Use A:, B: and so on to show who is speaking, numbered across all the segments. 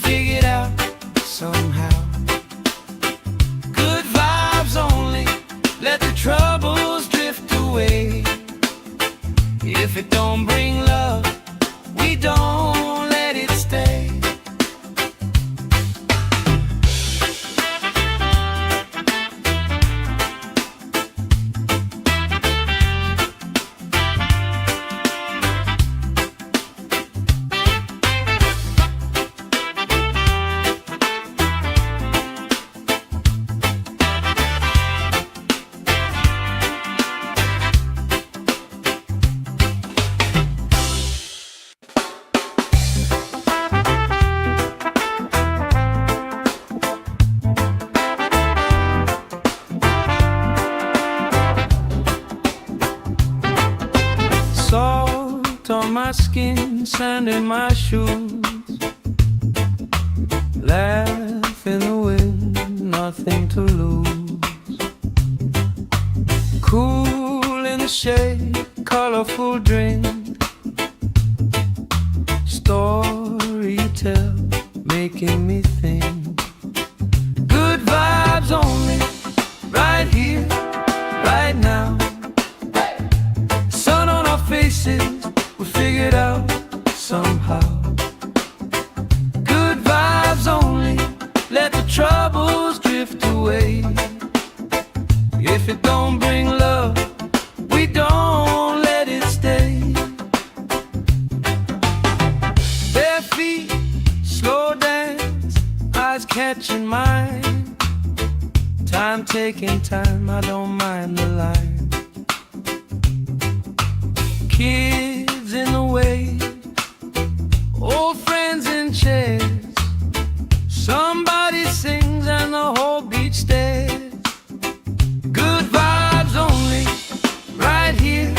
A: figure it out somehow. Good vibes only, let the troubles drift away. If it don't bring love, we don't let it stay. Salt on my skin, sand in my shoes, laugh in the wind, nothing to lose. Cool in the shade, colorful drink, story you tell, making me think. Good vibes only, right here, right now. Sun on our faces, we figured out somehow. Good vibes only, let the troubles drift away. If it don't bring love, we don't let it stay. Bare feet, slow dance, eyes catching mine. Time taking time, I don't mind the line. Kids in the way, old friends in chairs. Somebody sings and the whole beach stares. Good vibes only, right here,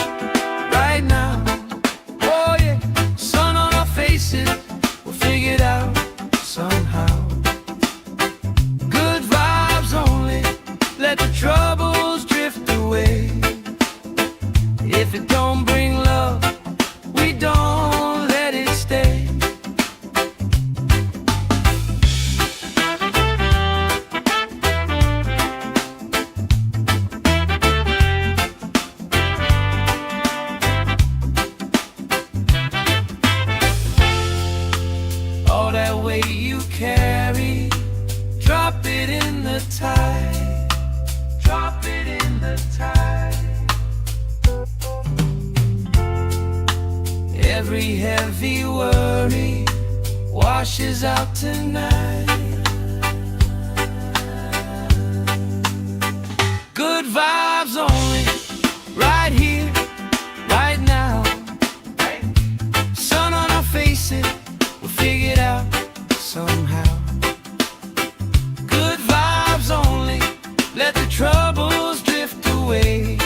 A: right now. Oh yeah, sun on our faces, we'll figure it out somehow. Good vibes only, let the troubles drift away. If it don't bring love, we don't let it stay. All that weight you carry, drop it in the tide. Drop it in the tide. Every heavy worry washes out tonight. Good vibes only, right here, right now. Sun on our faces, we'll figure it out somehow. Good vibes only, let the troubles drift away.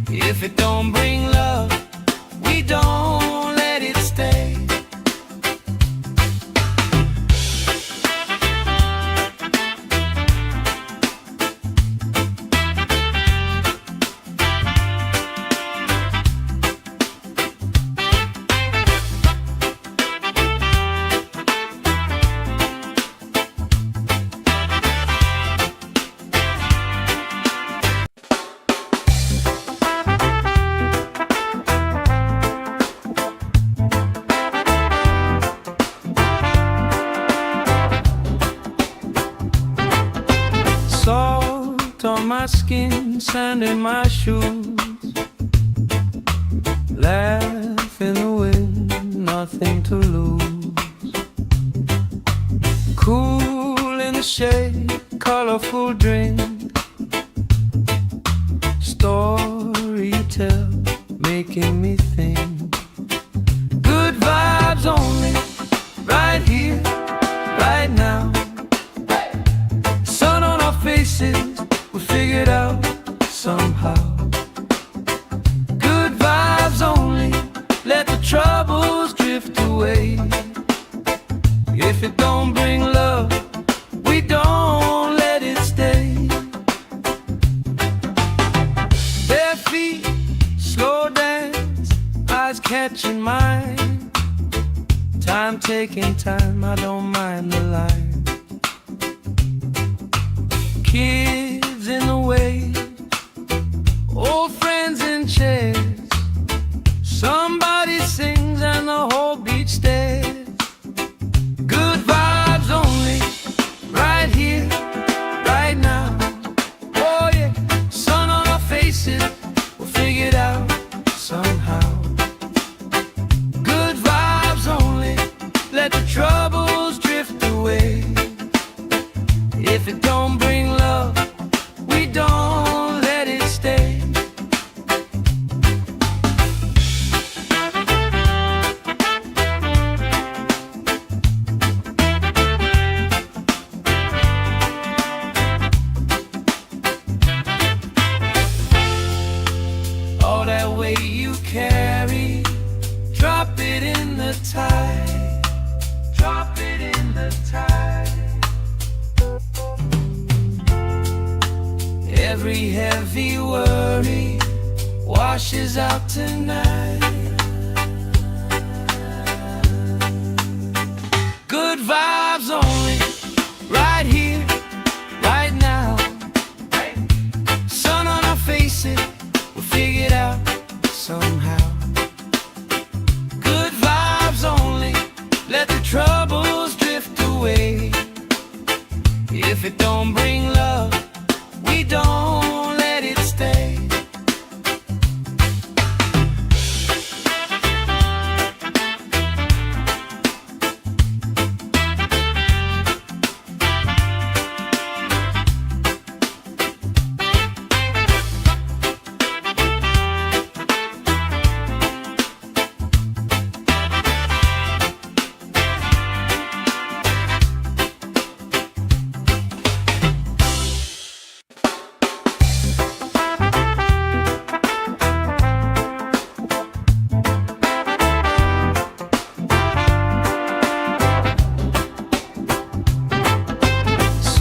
A: If it don't bring love, we don't let it stay. Salt on my skin, sand in my shoes, laugh in the wind, nothing to lose. Cool in the shade, colorful drink, story you tell, making me think. Good vibes only, right here, right now. Sun on our faces, we figured out somehow. Good vibes only, let the troubles drift away. If it don't bring love, we don't let it stay. Bare feet, slow dance, eyes catching mine. Time taking time, time, I don't mind the line. Kids in the way, old friends in chairs. Somebody sings and the whole beach stares. Good vibes only, right here, right now. Oh yeah, sun on our faces, we'll figure it out somehow. Good vibes only, let the troubles drift away. If it don't bring love, we don't let it stay. All that weight you carry, drop it in the tide. Drop it in the tide. Every heavy worry washes out tonight. Good vibes only, right here, right now. Sun on our faces, we'll figure it out somehow. Good vibes only, let the troubles drift away. If it don't bring love, we don't let it stay.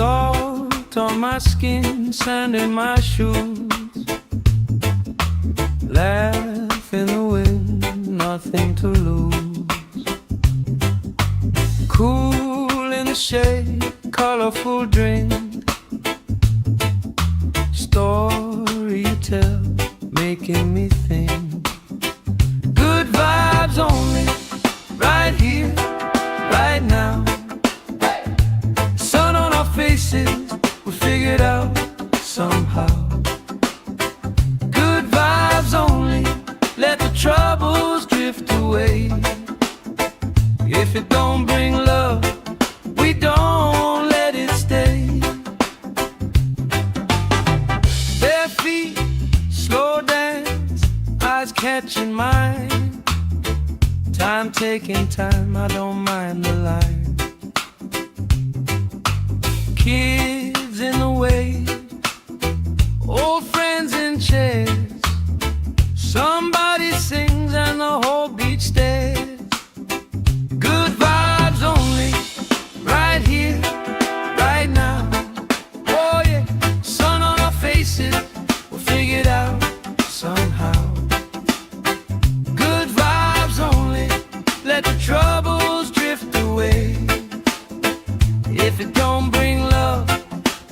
A: Salt on my skin, sand in my shoes. Laugh in the wind, nothing to lose. Cool in the shade, colorful drink. Story you tell, making me think. Good vibes only, right here, right now. Sun on our faces, we'll figure it out somehow. Good vibes only, let the troubles drift away. If it don't bring love, we don't let it stay. Bare feet, slow dance, eyes catching mine. Time taking time, I don't mind the line. Kids in the way, old friends in chairs. Somebody sings and the whole beach stares. Good vibes only, right here, right now. Oh yeah, sun on our faces, we'll figure it out somehow. Good vibes only, let the troubles drift away. If it don't bring love,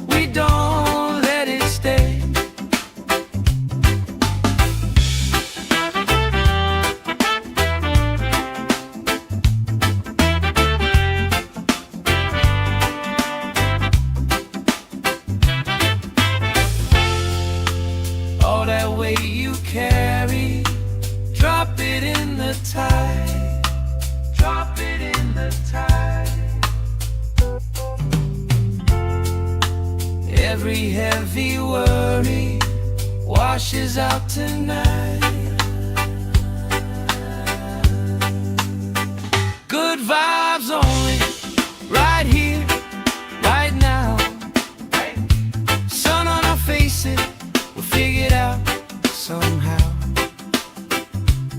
A: we don't let it stay. All that weight you carry, drop it in the tide. Drop it in the tide. Every heavy worry washes out tonight. Good vibes only, right here, right now. Sun on our faces, we'll figure it out somehow.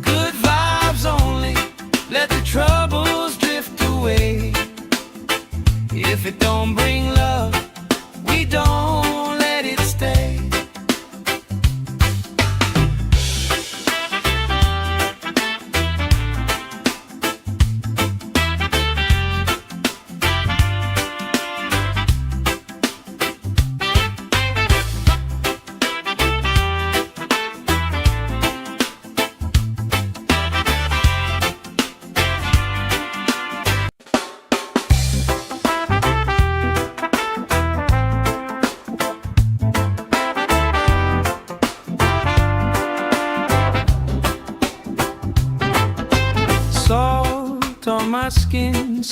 A: Good vibes only, let the troubles drift away. If it don't bring love, we don't let it stay.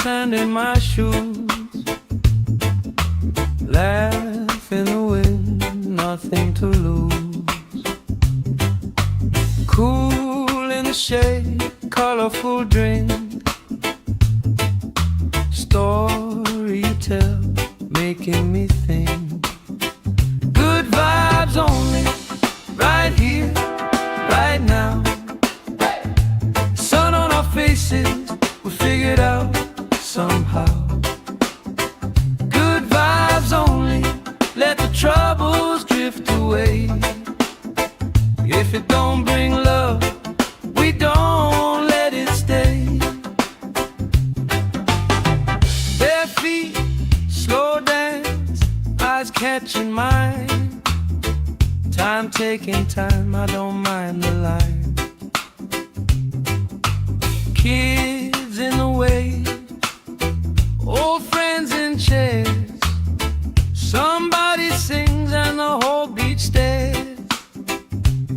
A: sand in my shoes. Laugh in the wind, nothing to lose. Cool in the shade, colorful drink. Story you tell, making me think. Good vibes only, right here, right now. Sun on our faces, we figured out somehow. Good vibes only, let the troubles drift away. If it don't bring love, we don't let it stay. Bare feet, slow dance, eyes catching mine. Time taking time, I don't mind the line. Kids in the way, old friends in chairs. Somebody sings and the whole beach stares.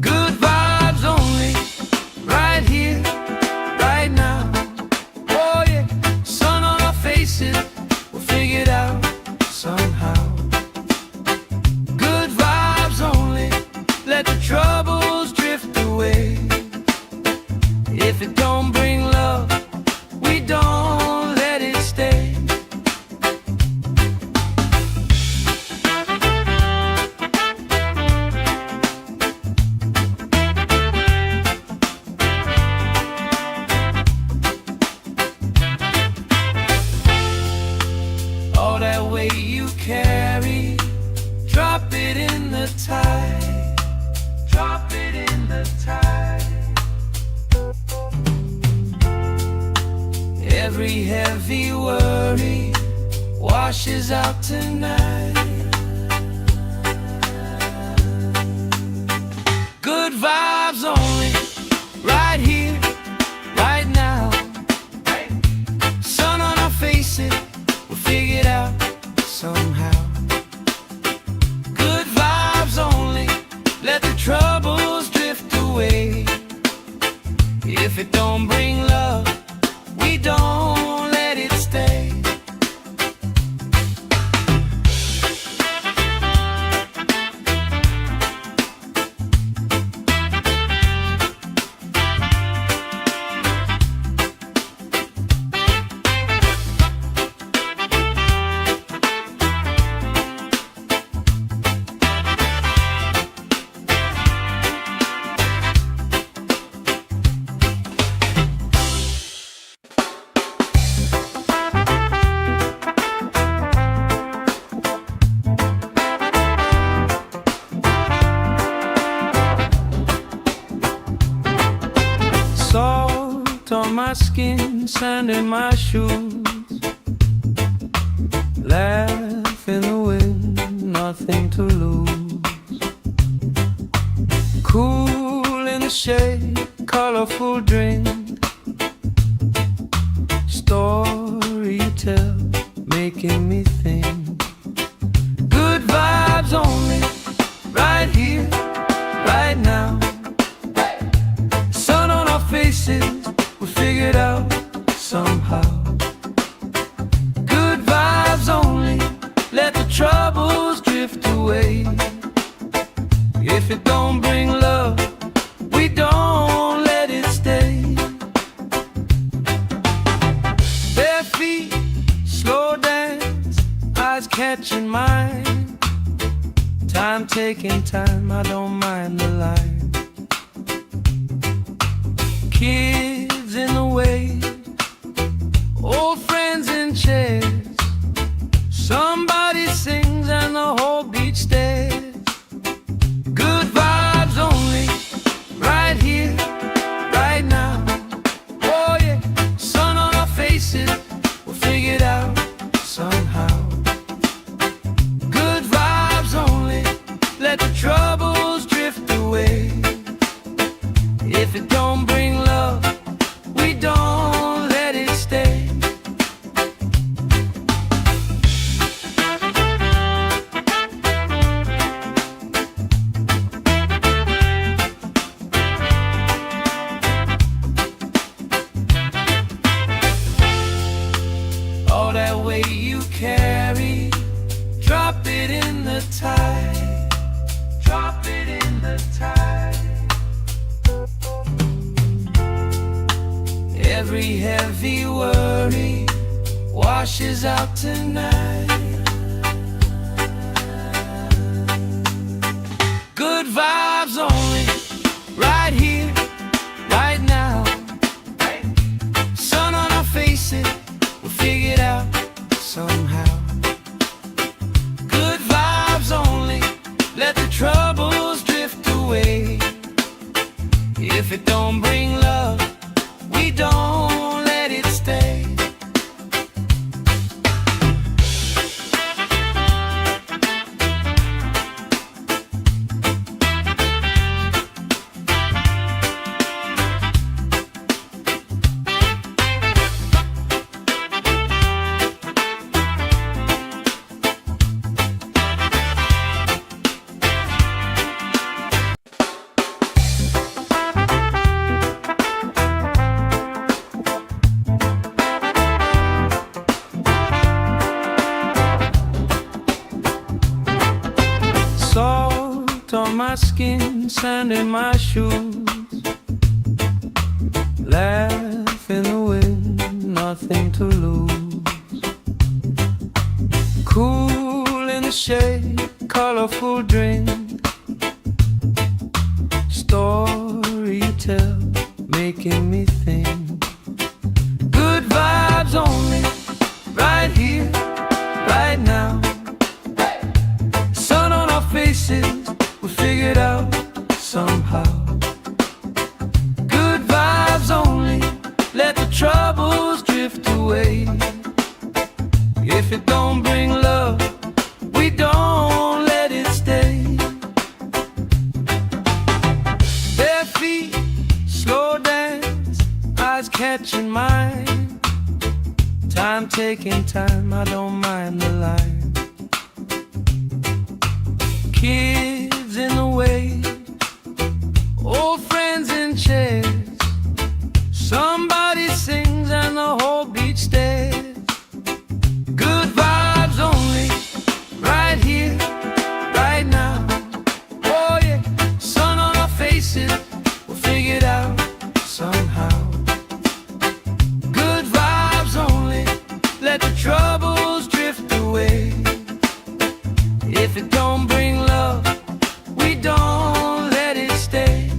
A: Good vibes only, right here, right now. Oh yeah, sun on our faces, we'll figure it out somehow. Good vibes only, let the troubles drift away. If it don't bring love, we don't let it stay. All that weight you carry, drop it in the tide. Drop it in the tide. Every heavy worry washes out tonight. Good vibes only, right here, right now. Sun on our faces, we'll figure it out somehow. Good vibes only, let the troubles drift away. If it don't bring love, we don't let it stay. Salt on my skin, sand in my shoes. Laugh in the wind, nothing to lose. Cool in the shade, colorful drink. Story you tell, making me think. Good vibes only, right here, right now. Sun on our faces, we figured out somehow. Good vibes only, let the troubles drift away. If it don't bring love, we don't let it stay. Bare feet, slow dance, eyes catching mine. Time taking time, I don't mind the line. Kids in the way, old friends in chairs. Somebody sings and the whole beach stares. Good vibes only, right here, right now. Oh yeah, sun on our faces, we'll figure it out somehow. Good vibes only, let the troubles drift away. If it don't bring love, we don't let it stay. All that weight you carry, drop it in the tide. Drop it in the tide. Every heavy worry washes out tonight. Good vibes only, right here, right now. Sun on our faces, we'll figure it out somehow. Good vibes only, let the troubles drift away. If it don't bring love, we don't let it stay. Salt on my skin, sand in my shoes. Laugh in the wind, nothing to lose. Cool in the shade, colorful drink. Story you tell, making me think. Good vibes only, right here, right now. Sun on our faces, we figure it out somehow. Good vibes only, let the troubles drift away. If it don't bring love, we don't let it stay. Bare feet, slow dance, eyes catching mine. Time taking time, I don't mind the line. Kids in the way, old friends in chairs. Somebody sings and the whole beach stares. Good vibes only, right here, right now. Oh yeah, sun on our faces, we'll figure it out somehow. Good vibes only, let the troubles drift away. If it don't bring love, we don't let it stay.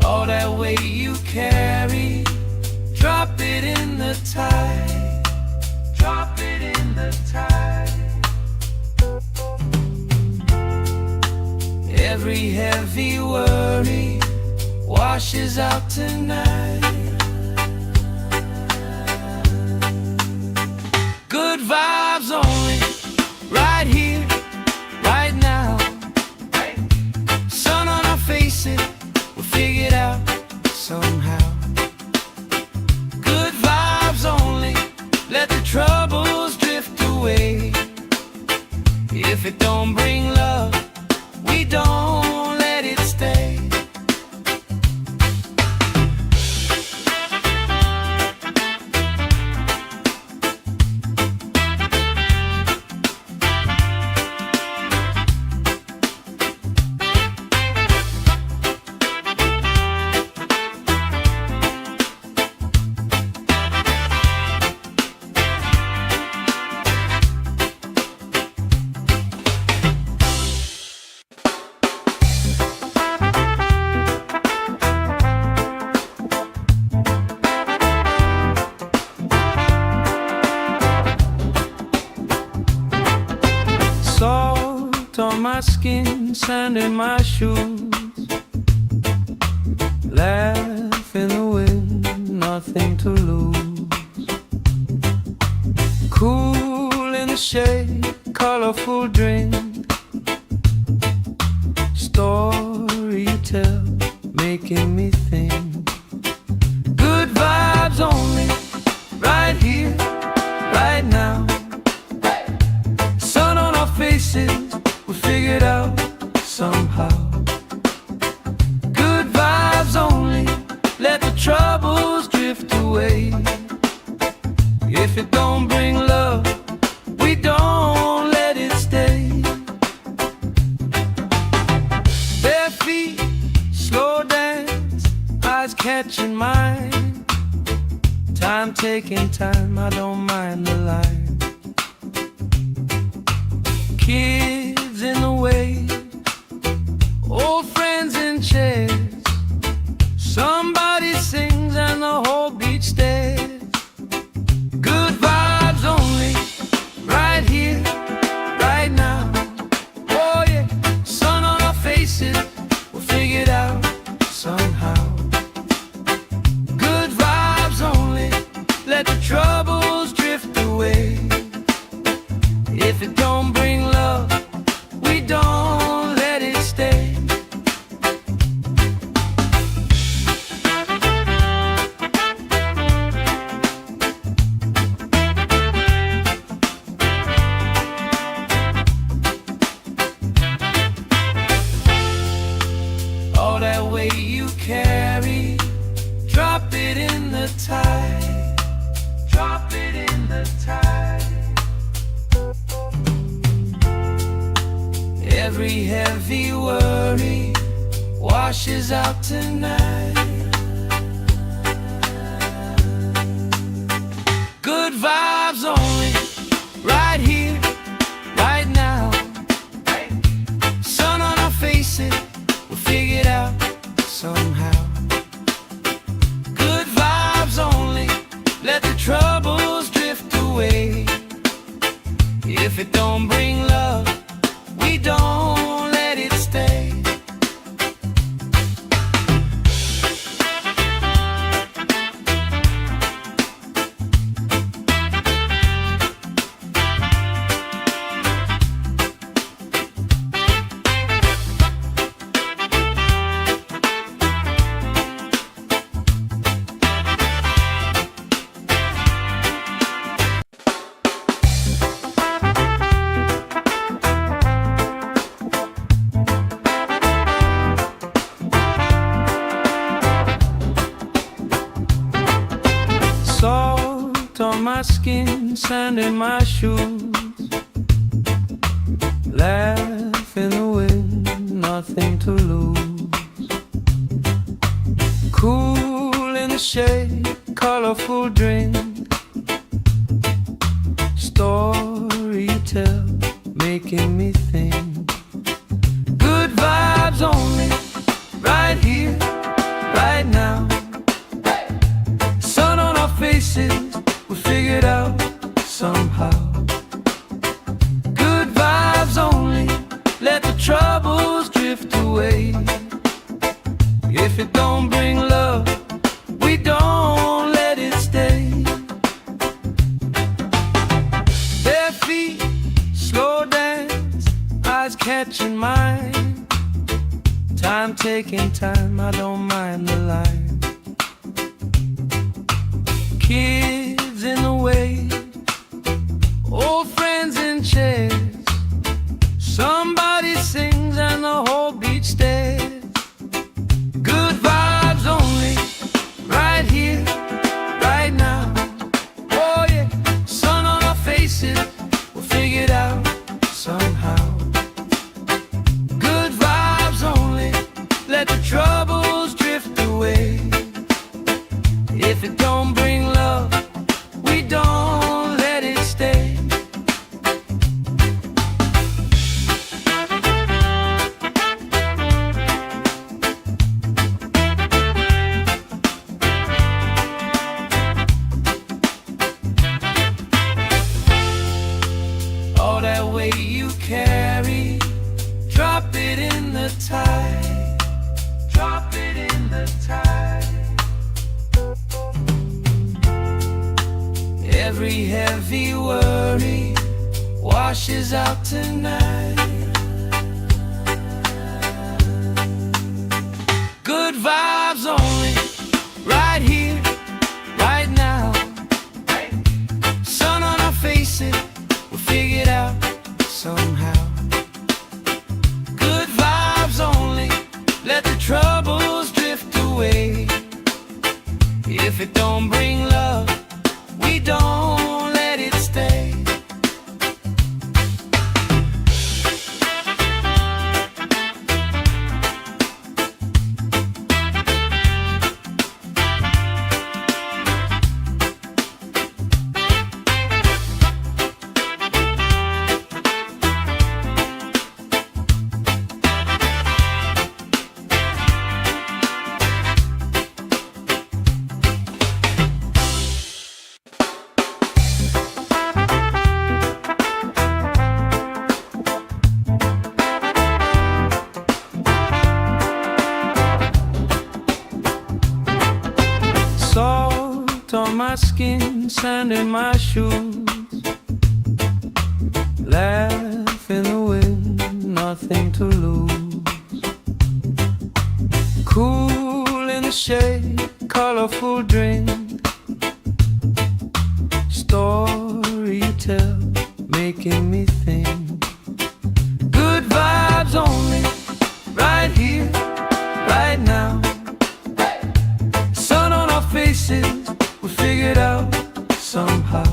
A: All that weight you carry, drop it in the tide. Drop it in the tide. Every heavy worry washes out tonight. Good vibes only, right here, right now. Sun on our faces, we'll figure it out somehow. Good vibes only, let the troubles drift away. If it don't bring love, we don't let it stay. Salt on my skin, sand in my shoes. Laugh in the wind, nothing to lose. Cool in the shade, colorful drink. Story you tell, making me think. Good vibes only, right here, right taking time, I don't mind the line. Kids in the way, old friends in chairs. Somebody sings and the whole beach stares. Good vibes only, right here, right now. Oh yeah, sun on our faces, we'll figure it out somehow. Good vibes only, let the troubles drift away. If it don't bring love, we don't let it stay. All that weight you carry, drop it in the tide. Drop it in the tide. Every heavy worry washes out tonight. Good vibes only, right here, right now. Sun on our faces, we'll figure it out somehow. Good vibes only, let the troubles drift away. If it don't bring love, we don't let it stay. Salt on my skin, sand in my shoes. Laugh in the wind, nothing to lose. Cool in the shade, colorful drink. Story you tell, making me think. Good vibes only, right here, right now. Sun on our faces, we'll figure it out somehow. Good vibes only, let the troubles drift away. If it don't bring love, we don't let it stay. Bare feet, slow dance, eyes catching mine. Time taking time, I don't mind the line. Kids in the way, old friends in chairs. Somebody sings and the whole beach stares. Good vibes only, right here, right now. Oh yeah, sun on our faces, we'll figure it out somehow. Good vibes only, let the troubles drift away. If it don't bring love, we don't let it stay. All that weight you carry, drop it in the tide. Drop it in the tide. Every heavy worry washes out tonight. Good vibes only, right here, right now. Sun on our faces, we'll figure it out somehow. Good vibes only, let the troubles drift away. If it don't bring love, we don't let it stay. sand in my shoes. Laugh in the wind, nothing to lose. Cool in the shade, colorful drink. Story you tell, making me think. Good vibes only, right here, right now. Sun on our faces, we figured out somehow.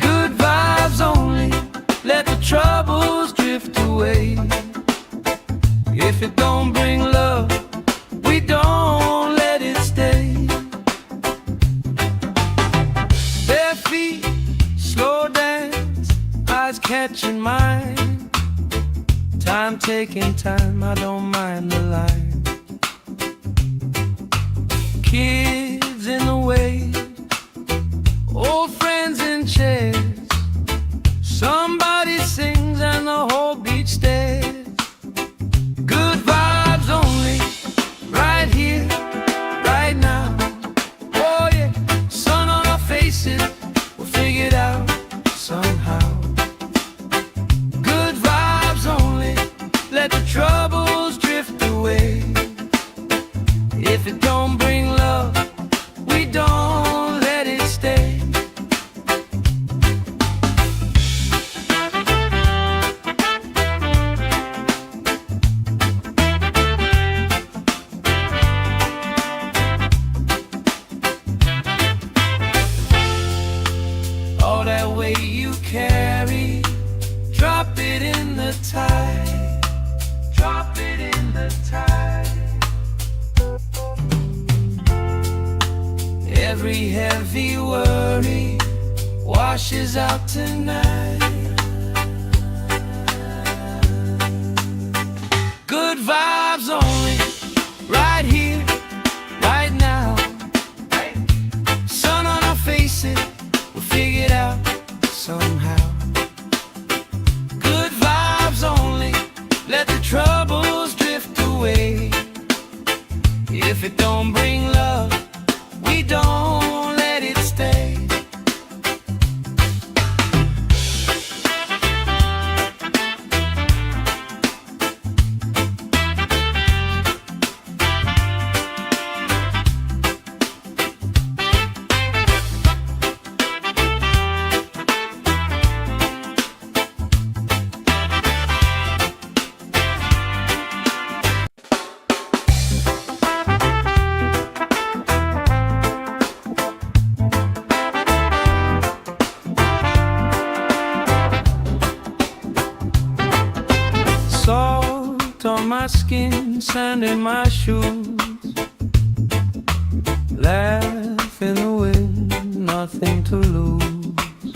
A: Good vibes only, let the troubles drift away. If it don't bring love, we don't let it stay. Bare feet, slow dance, eyes catching mine. Time taking time, I don't mind the line. Kids in the wave, old friends in chairs. Somebody sings and the whole beach stares. Good vibes only, right here, right now. Oh yeah, sun on our faces, we'll figure it out somehow. Good vibes only, let the troubles drift away. If it don't bring love, we don't let it stay. All that weight you carry, drop it in the tide. Drop it in the tide. Every heavy worry washes out tonight. Good vibes only, right here, right now. Sun on our faces, we'll figure it out somehow. Good vibes only, let the troubles drift away. If it don't bring love, we don't let it stay. Salt on my skin, sand in my shoes. Laugh in the wind, nothing to lose.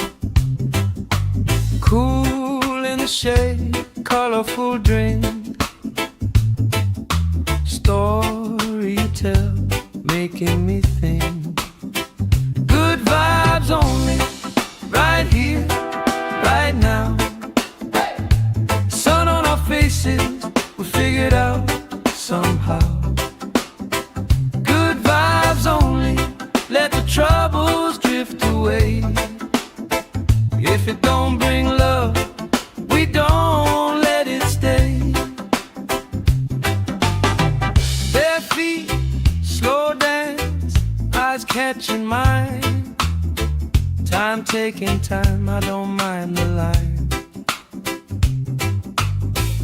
A: Cool in the shade, colorful drink. Story you tell, making me think. Good vibes only, right here, right now. Sun on our faces, we figured out somehow. Good vibes only, let the troubles drift away. If it don't bring love, we don't let it stay. Bare feet, slow dance, eyes catching mine. Time taking time, I don't mind the line.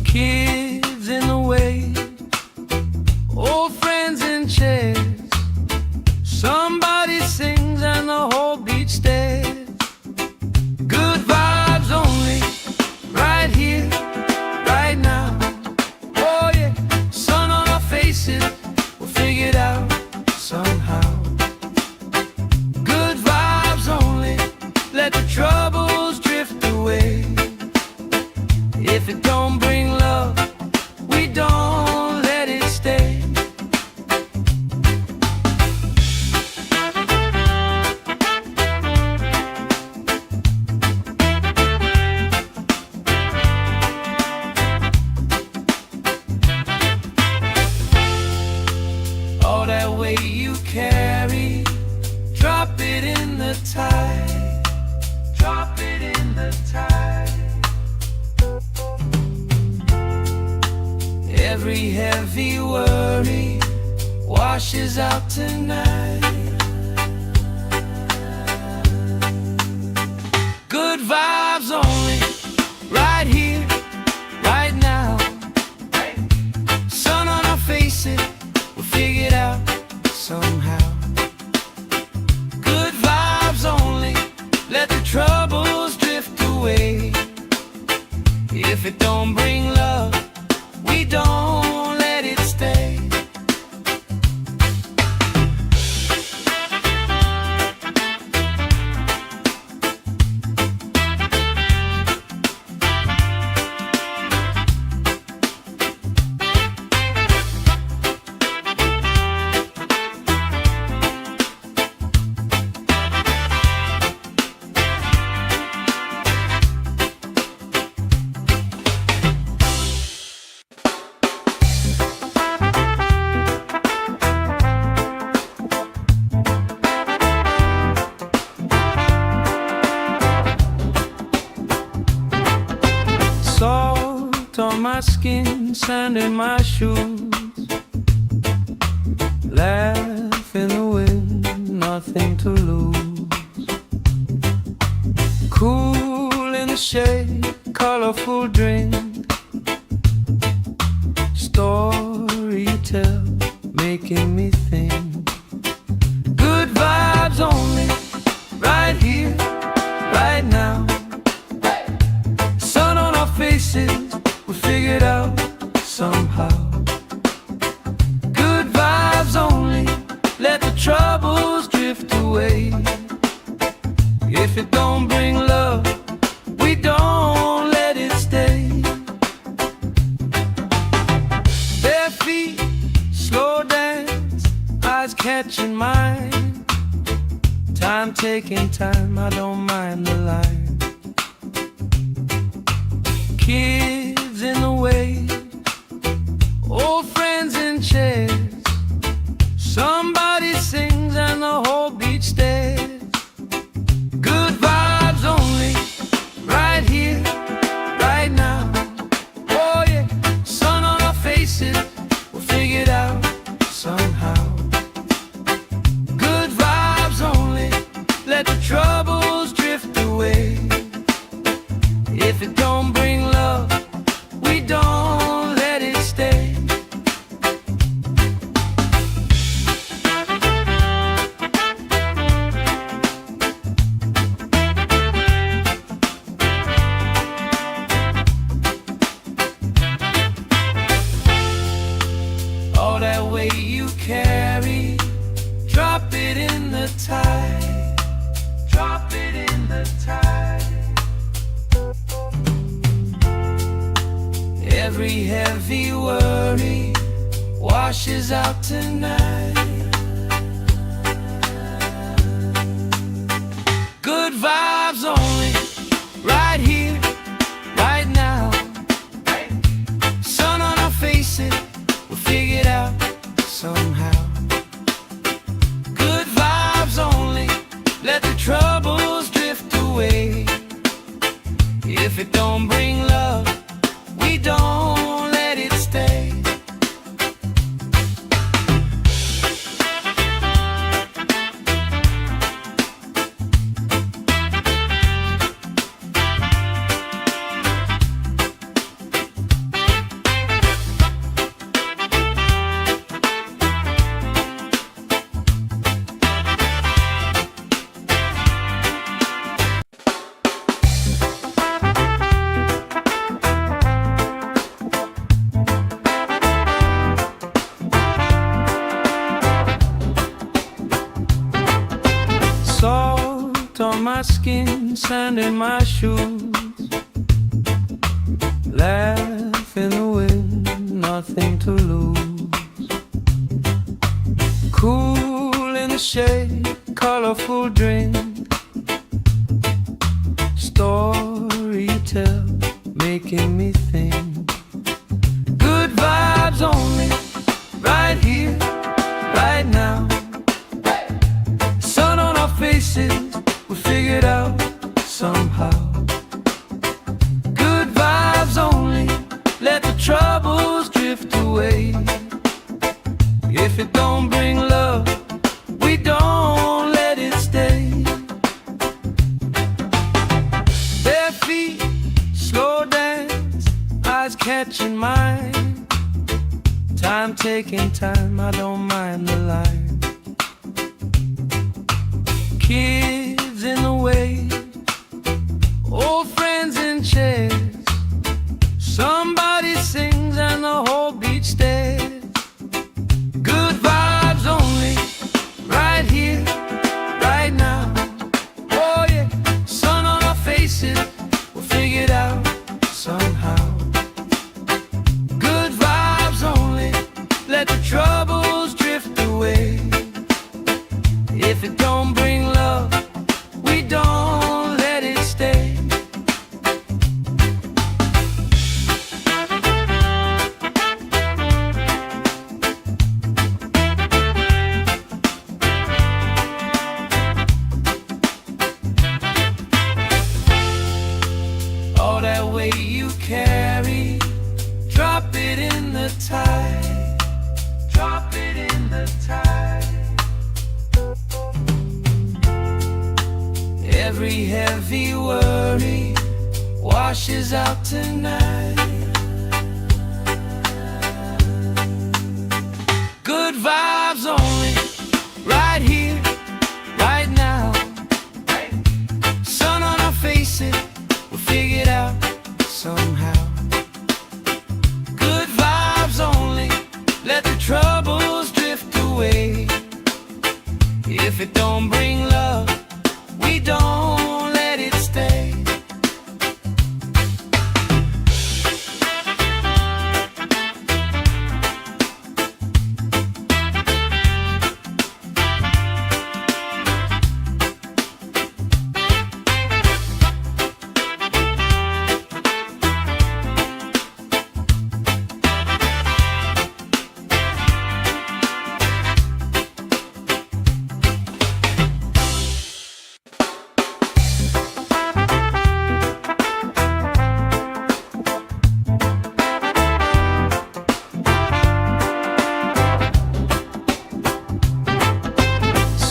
A: Kids in the wave, old friends in chairs. Somebody sings and the whole beach stares. Good vibes only, right here, right now. Oh yeah, sun on our faces, we'll figure it out somehow. Good vibes only, let the troubles drift away. If it don't bring love, we don't let it stay. All that weight you carry, drop it in Every heavy worry washes out tonight. Good vibes only, right here, right now. Sun on our faces, we'll figure it out somehow. Good vibes only, let the troubles drift away. If it don't bring love, we don't let it stay. Salt on my skin, sand in my shoes. Laugh in the wind, nothing to lose. Cool in the shade, colorful drink. Story you tell, making me think. Good vibes only, right here, right now. Sun on our faces, we figured out somehow. Good vibes only, let the troubles drift away. If it don't bring love, we don't let it stay. Bare feet, slow dance, eyes catching mine. Time taking time, I don't mind the line. Kids in the way, old friends in chairs. Somebody sings and the whole beach stares. Good vibes only, right here, right now. Oh yeah, sun on our faces, we'll figure it out somehow. Good vibes only, let the troubles drift away. If it don't bring love, we don't let it stay. All that weight you carry, drop it in the tide. Drop it in the tide. Every heavy worry washes out tonight. Good vibes only, right here, right now. Sun on our faces, we'll figure it out somehow. Good vibes only, let the troubles drift away. If it don't bring love, we don't let it stay. Salt on my skin, sand in my shoes. Laugh in the wind, nothing to lose. Cool in the shade, colorful drink. Story you tell, making me think. Good vibes only, right here, right now. Sun on our faces, we figured out somehow. Good vibes only, let the troubles drift away. catching mine. Time taking time, I don't mind the line. Kids in the way, old friends in chairs. Somebody sings and the whole beach stares. Good vibes only, right here, right now. Oh yeah, sun on our faces, we'll figure it out somehow. Good vibes only, let the troubles drift away. If it don't bring love, we don't let it stay. All that weight you carry, drop it in the tide. Drop it in the tide. Every heavy worry washes out tonight. Good vibes only, right here, right now. Sun on our faces, we'll figure it out somehow. Good vibes only, let the troubles drift away. If it don't bring love, we don't let it stay.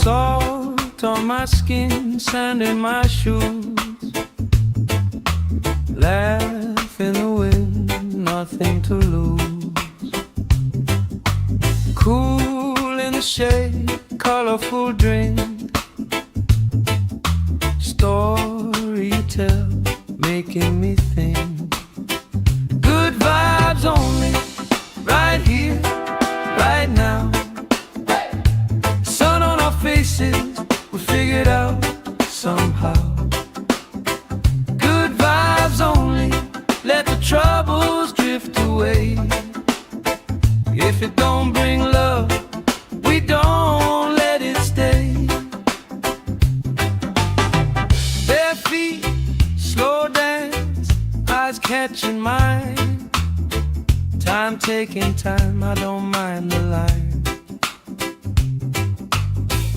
A: Salt on my skin, sand in my shoes. Laugh in the wind, nothing to lose. Cool in the shade, colorful drink. Story you tell, making me think. Good vibes only, right here, right now. Sun on our faces, we figure it out somehow. Good vibes only, let the troubles drift away. If it don't bring love, we don't let it stay. Bare feet, slow dance, eyes catching mine. Time taking time, I don't mind the line.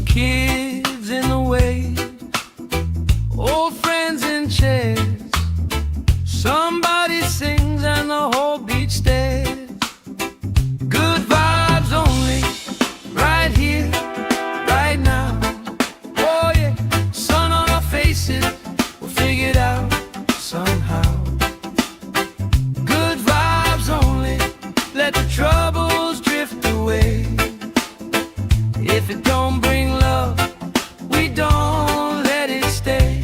A: Kids in the way, old friends in chairs. Somebody sings and the whole beach stares. Good vibes only, right here, right now. Oh yeah, sun on our faces, we'll figure it out somehow. Good vibes only, let the troubles drift away. If it don't bring love, we don't let it stay.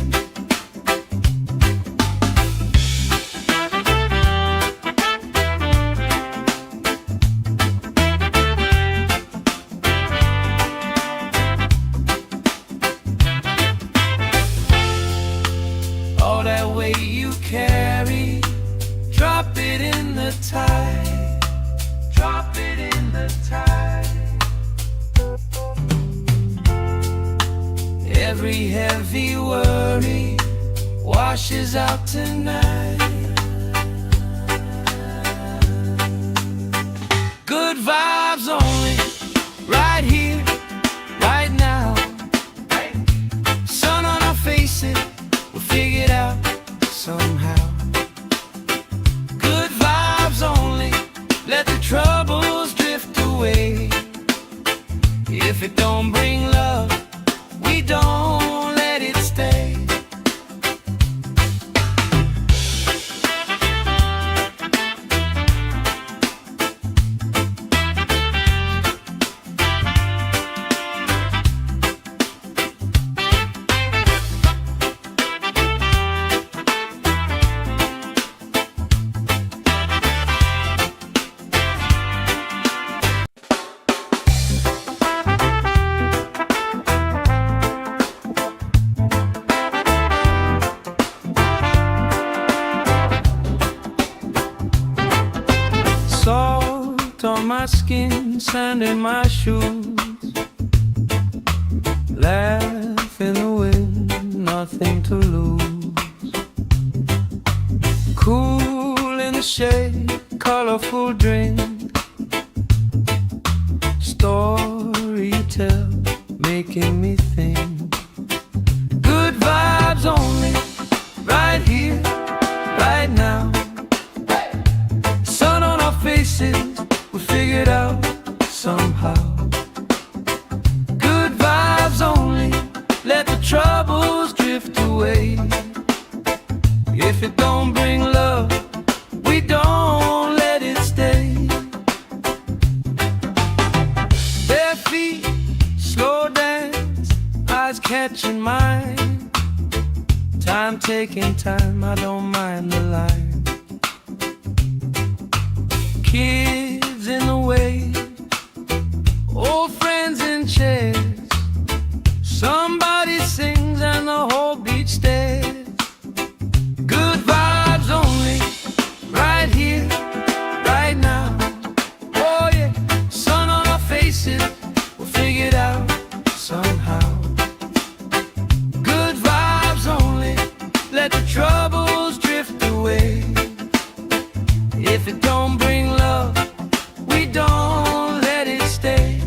A: All that weight you carry, drop it in the tide. Drop it in the tide. Every heavy worry washes out tonight. Good vibes only, right here, right now. Sun on our faces, we'll figure it out somehow. Good vibes only, let the troubles drift away. If it don't bring love, we don't let it stay. sand in my shoes. Laugh in the wind, nothing to lose. Cool in the shade, colorful drink. Story you tell, making me think. Good vibes only, right here, right now. Sun on our faces, we figured out somehow. Good vibes only, let the troubles drift away. If it don't bring love, we don't let it stay. Bare feet, slow dance, eyes catching mine. Time taking time, I don't mind the line. Kids in the way, old friends in chairs. Somebody sings and the whole beach stares. Good vibes only, right here, right now. Oh yeah, sun on our faces, we'll figure it out somehow. Good vibes only, let the troubles drift away. If it don't bring love, we don't let it stay.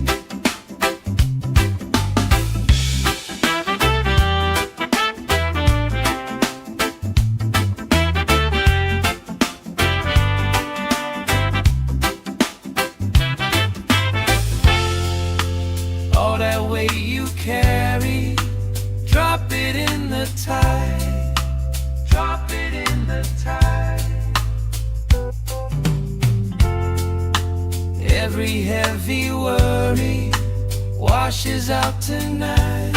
A: All that weight you carry, drop it in the tide. Drop it in the tide. Every heavy worry washes out tonight.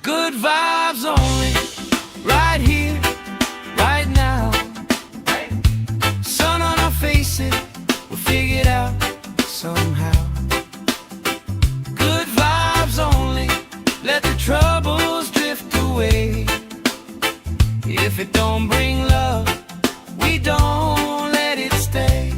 A: Good vibes only, right here, right now. Sun on our faces, we'll figure it out somehow. Good vibes only, let the troubles drift away. If it don't bring love, we don't let it stay.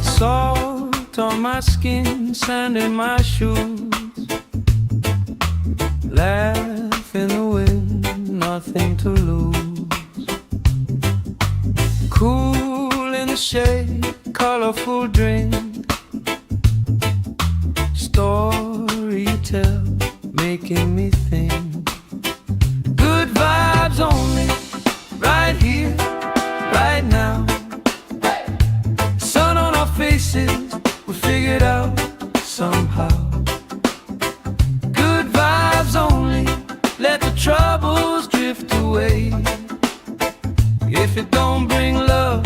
A: Salt on my skin, sand in my shoes. Laugh in the wind, nothing to lose. Cool in the shade, colorful drink. Story you tell, making me think. Good vibes only, right here, right now. Sun on our faces, we figured out somehow. Good vibes only, let the troubles drift away. If it don't bring love,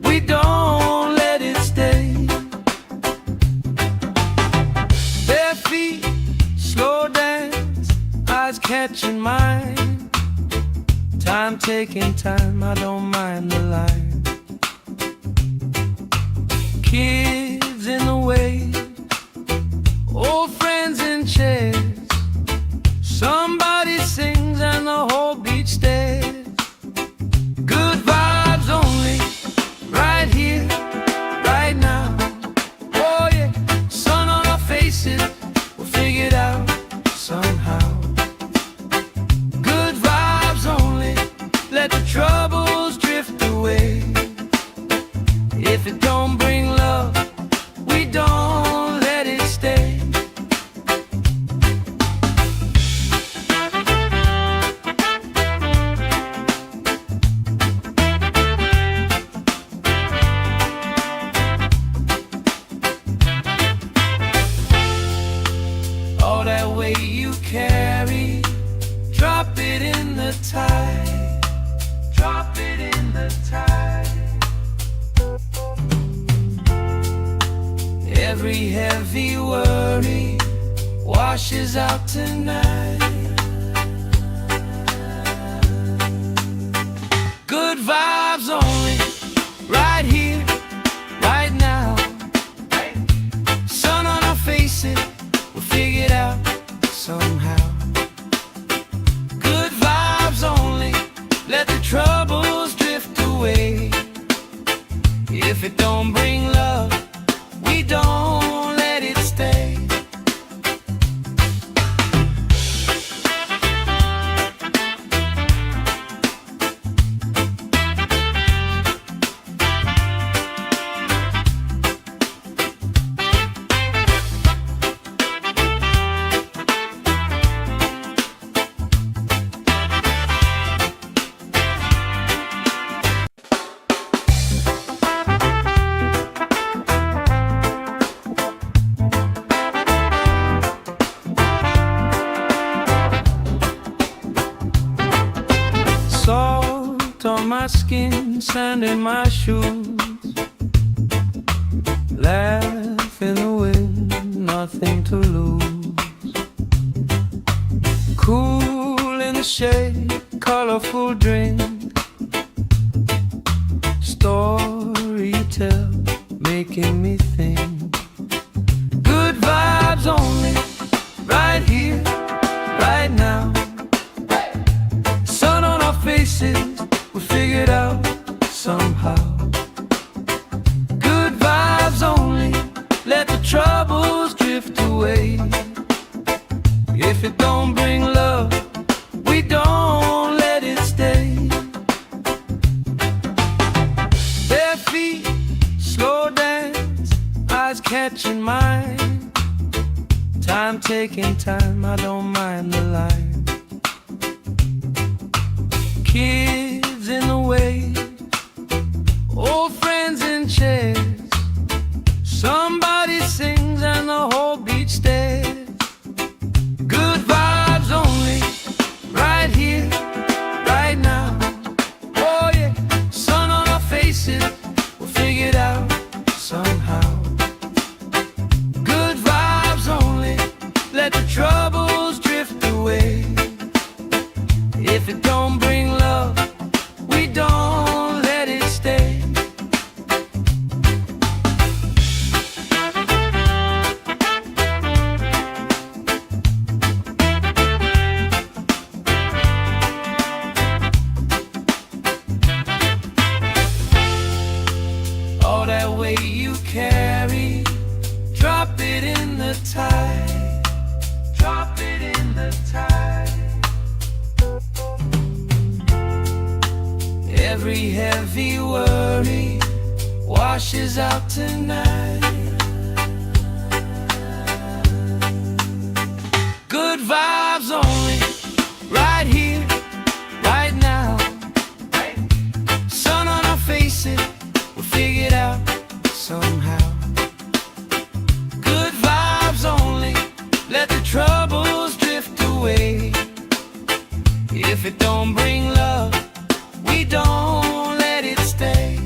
A: we don't let it stay. Bare feet, slow dance, eyes catching mine. Time taking time, I don't mind the line. Kids in the way, old friends in chairs. Somebody sings and the whole beach stares. Good vibes only, right here, right now. Oh yeah, sun on our faces, we'll figure it out somehow. Good vibes only, let the troubles drift away. If it don't bring love, we don't let it stay. Every heavy worry washes out tonight. Good vibes only, right here, right now. Sun on our faces, we'll figure it out somehow. Good vibes only, let the troubles drift away. If it don't bring love, we don't let it stay. Salt on my skin, sand in my shoes. Laugh in the wind, nothing to lose. Cool in the shade, colorful drink. Story you tell, making me think. Good vibes only, right here, right now. Sun on our faces, we figure it out somehow. Good vibes only, let the troubles drift away. If it don't bring love, we don't let it stay. Bare feet, slow dance, eyes catching mine. Time taking time, I don't mind the line. Kids in the wave, old friends in chairs. Somebody sings and the whole beach stares. Good vibes only, right here, right now. Oh yeah, sun on our faces, we'll figure it out somehow. Good vibes only, let the troubles drift away. If it don't bring love, we don't let it stay. All that weight you carry, drop it in the tide. Drop it in the tide. Every heavy worry washes out tonight. Good vibes only, right here, right now. Sun on our faces, we'll figure it out somehow. Good vibes only, let the troubles drift away. If it don't bring love, we don't let it stay.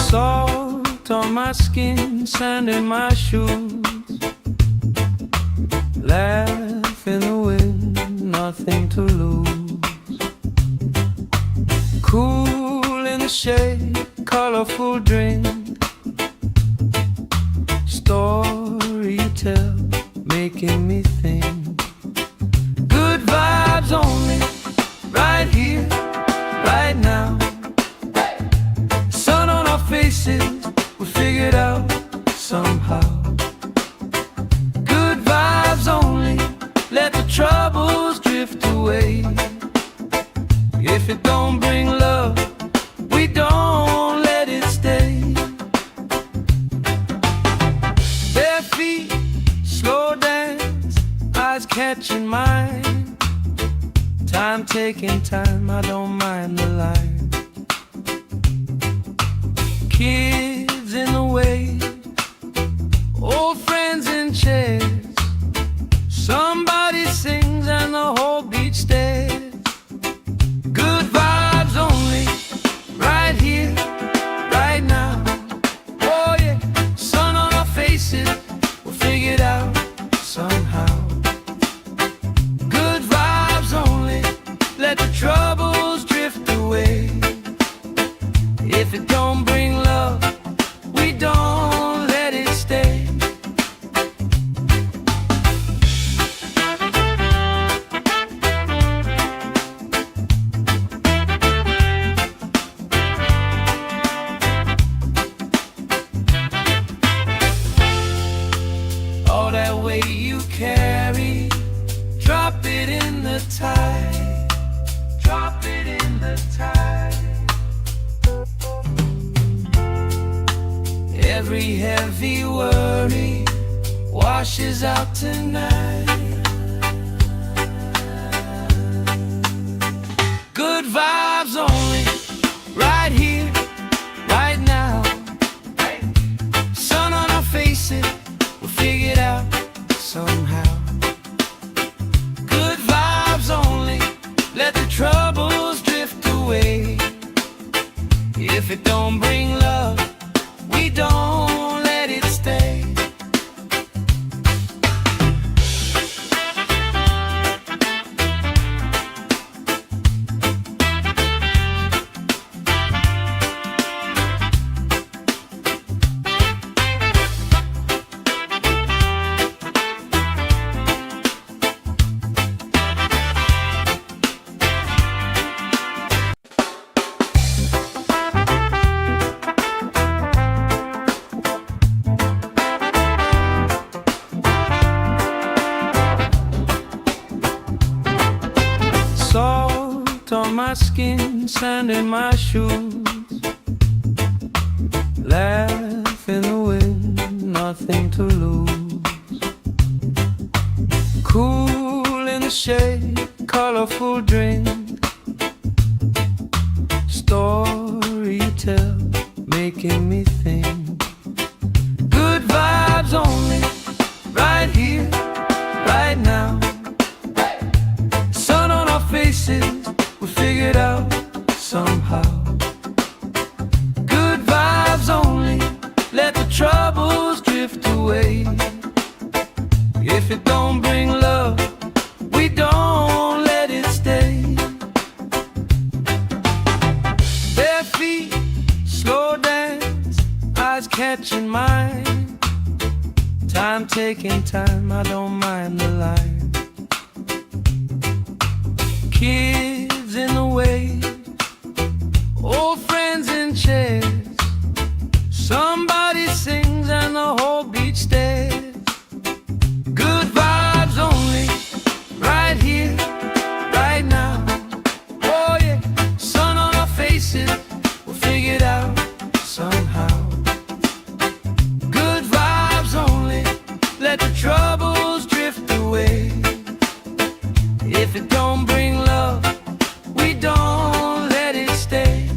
A: Salt on my skin, sand in my shoes. Laugh in the wind, nothing to lose. Cool in the shade, colorful drink. Story you tell, making me think. Good vibes only, right here, right now. Sun on our faces, we figure it out somehow. Good vibes only, let the troubles drift away. catching mine. Time taking time, I don't mind the line. Kids in the way, old friends in chairs. Somebody sings and the whole beach stares. Good vibes only, right here, right now. Oh yeah, sun on our faces, we'll figure it out somehow. Good vibes only, let the troubles drift away. If it don't bring love, we don't let it stay. All that weight you carry, drop it in the tide. Drop it in the tide. Every heavy worry washes out tonight. Good vibes only, right here, right now. Sun on our faces, we'll figure it out somehow. Good vibes only, let the troubles drift away. If it don't bring love, we don't let it stay. Salt on my skin, sand in my shoes. Laugh in the wind, nothing to lose. Cool in the shade, colorful drink. Story you tell, making me think. Good vibes only, right here, right now. Sun on our faces, we figure it out somehow. Good vibes only, let the troubles drift away. If it don't bring love, we don't let it stay. Bare feet, slow dance, eyes catching mine. Time taking time, I don't mind the line. Kids in the way, old friends in chairs. Somebody sings and the whole beach stares. Good vibes only, right here, right now. Oh yeah, sun on our faces, we'll figure it out somehow. Good vibes only, let the troubles drift away. If it don't bring love, we don't let it stay.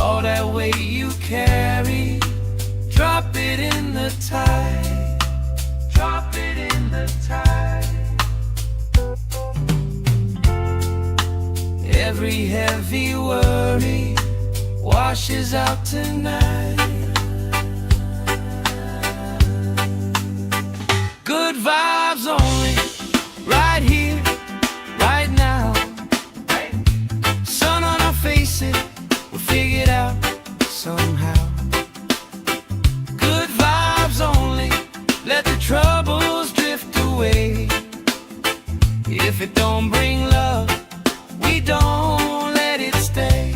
A: All that weight you carry, drop it in the tide. Drop it in the tide. Every heavy worry washes out tonight. Good vibes only, right here, right now. Sun on our faces, we'll figure it out somehow. Good vibes only, let the troubles drift away. If it don't bring love, we don't let it stay.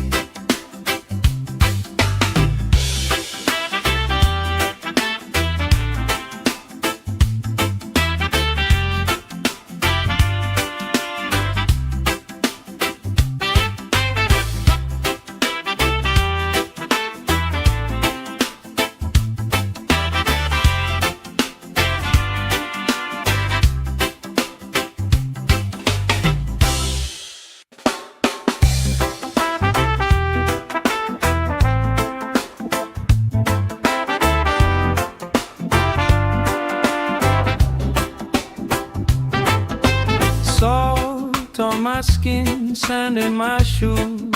A: my skin, sand in my shoes.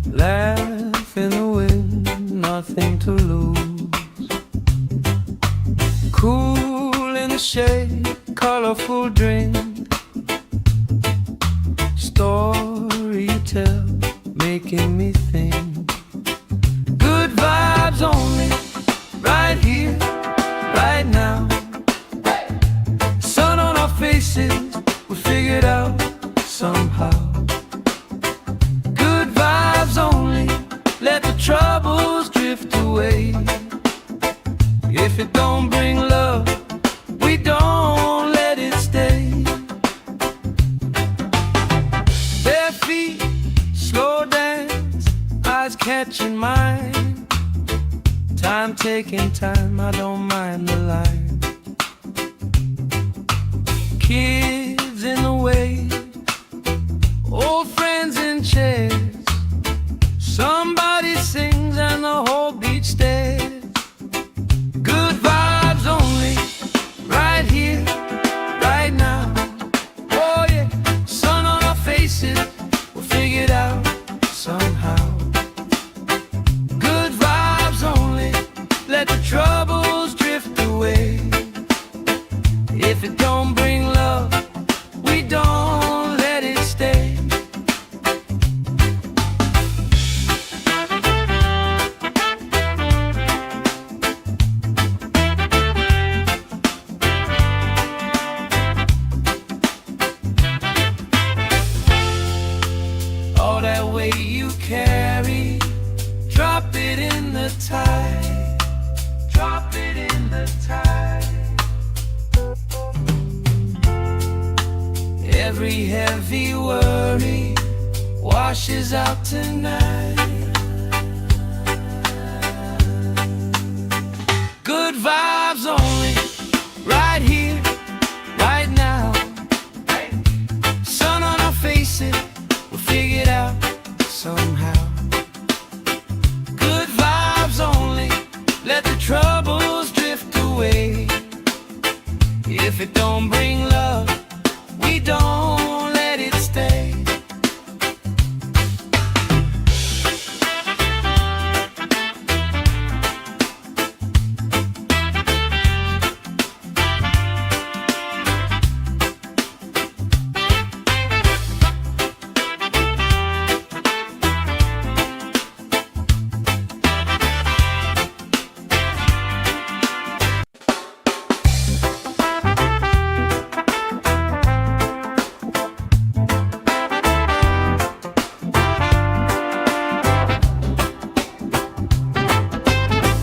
A: Laugh in the wind, nothing to lose. Cool in the shade, colorful drink. Story you tell, making me think. Good vibes only, right here, right now. Sun on our faces, we figured out somehow. Good vibes only, let the troubles drift away. If it don't bring love, we don't let it stay. Bare feet, slow dance, eyes catching mine. Time taking time, I don't mind the line. Kids in the way, old friends in chairs. Somebody sings and the whole beach stares. Good vibes only, right here, right now. Oh yeah, sun on our faces, we'll figure it out somehow. Good vibes only, let the troubles drift away. If it don't bring love, we don't let it stay. All that weight you carry, drop it in the tide. Drop it in the tide. Every heavy worry washes out tonight. Good vibes only, right here, right now. Sun on our faces, we'll figure it out somehow. Good vibes only, let the troubles drift away. If it don't bring love, we don't let it stay.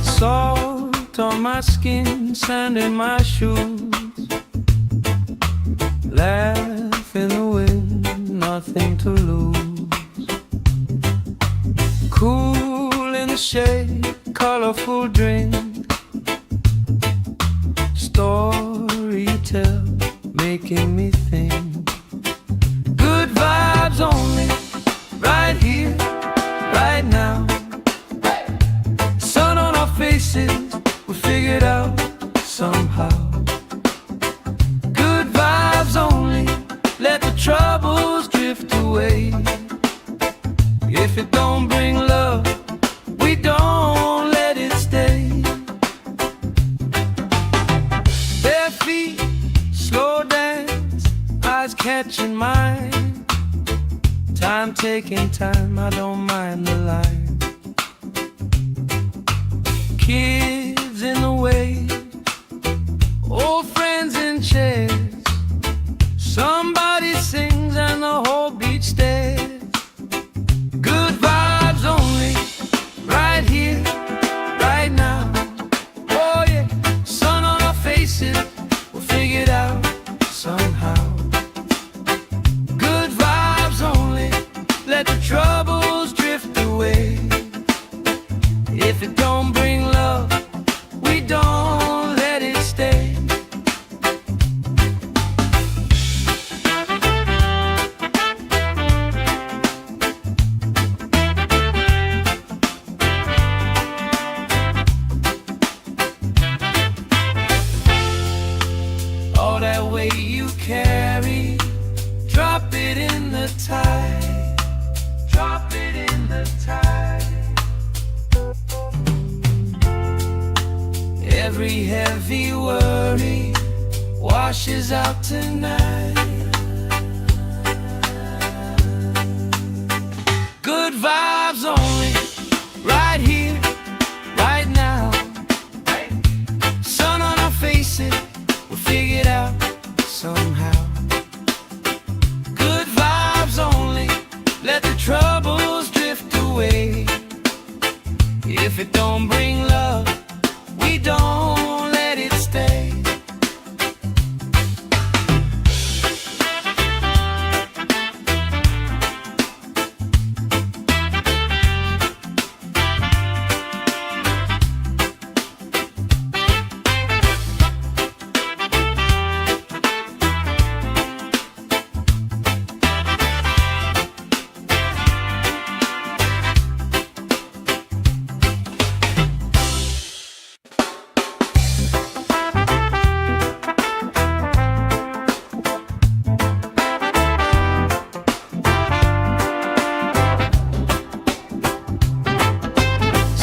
A: Salt on my skin, sand in my shoes. Laugh in the wind, nothing to lose. Cool in the shade, colorful drink. Story you tell, making me think. Good vibes only, right here, right now. Sun on our faces, we figured out somehow. Good vibes only, let the troubles drift away. If it don't bring love, we don't let it stay. Bare feet, slow dance, eyes catching mine. Time taking time, I don't mind the line. Kids in the way, old friends in chairs. Somebody sings and the whole beach stares. Good vibes only, right here, right now. Oh yeah, sun on our faces, we'll figure it out somehow. Good vibes only, let the troubles drift away. If it don't bring love, we don't Every heavy worry washes out tonight. Good vibes only, right here, right now. Sun on our faces, we'll figure it out somehow. Good vibes only, let the troubles drift away. If it don't bring love, we don't let it stay.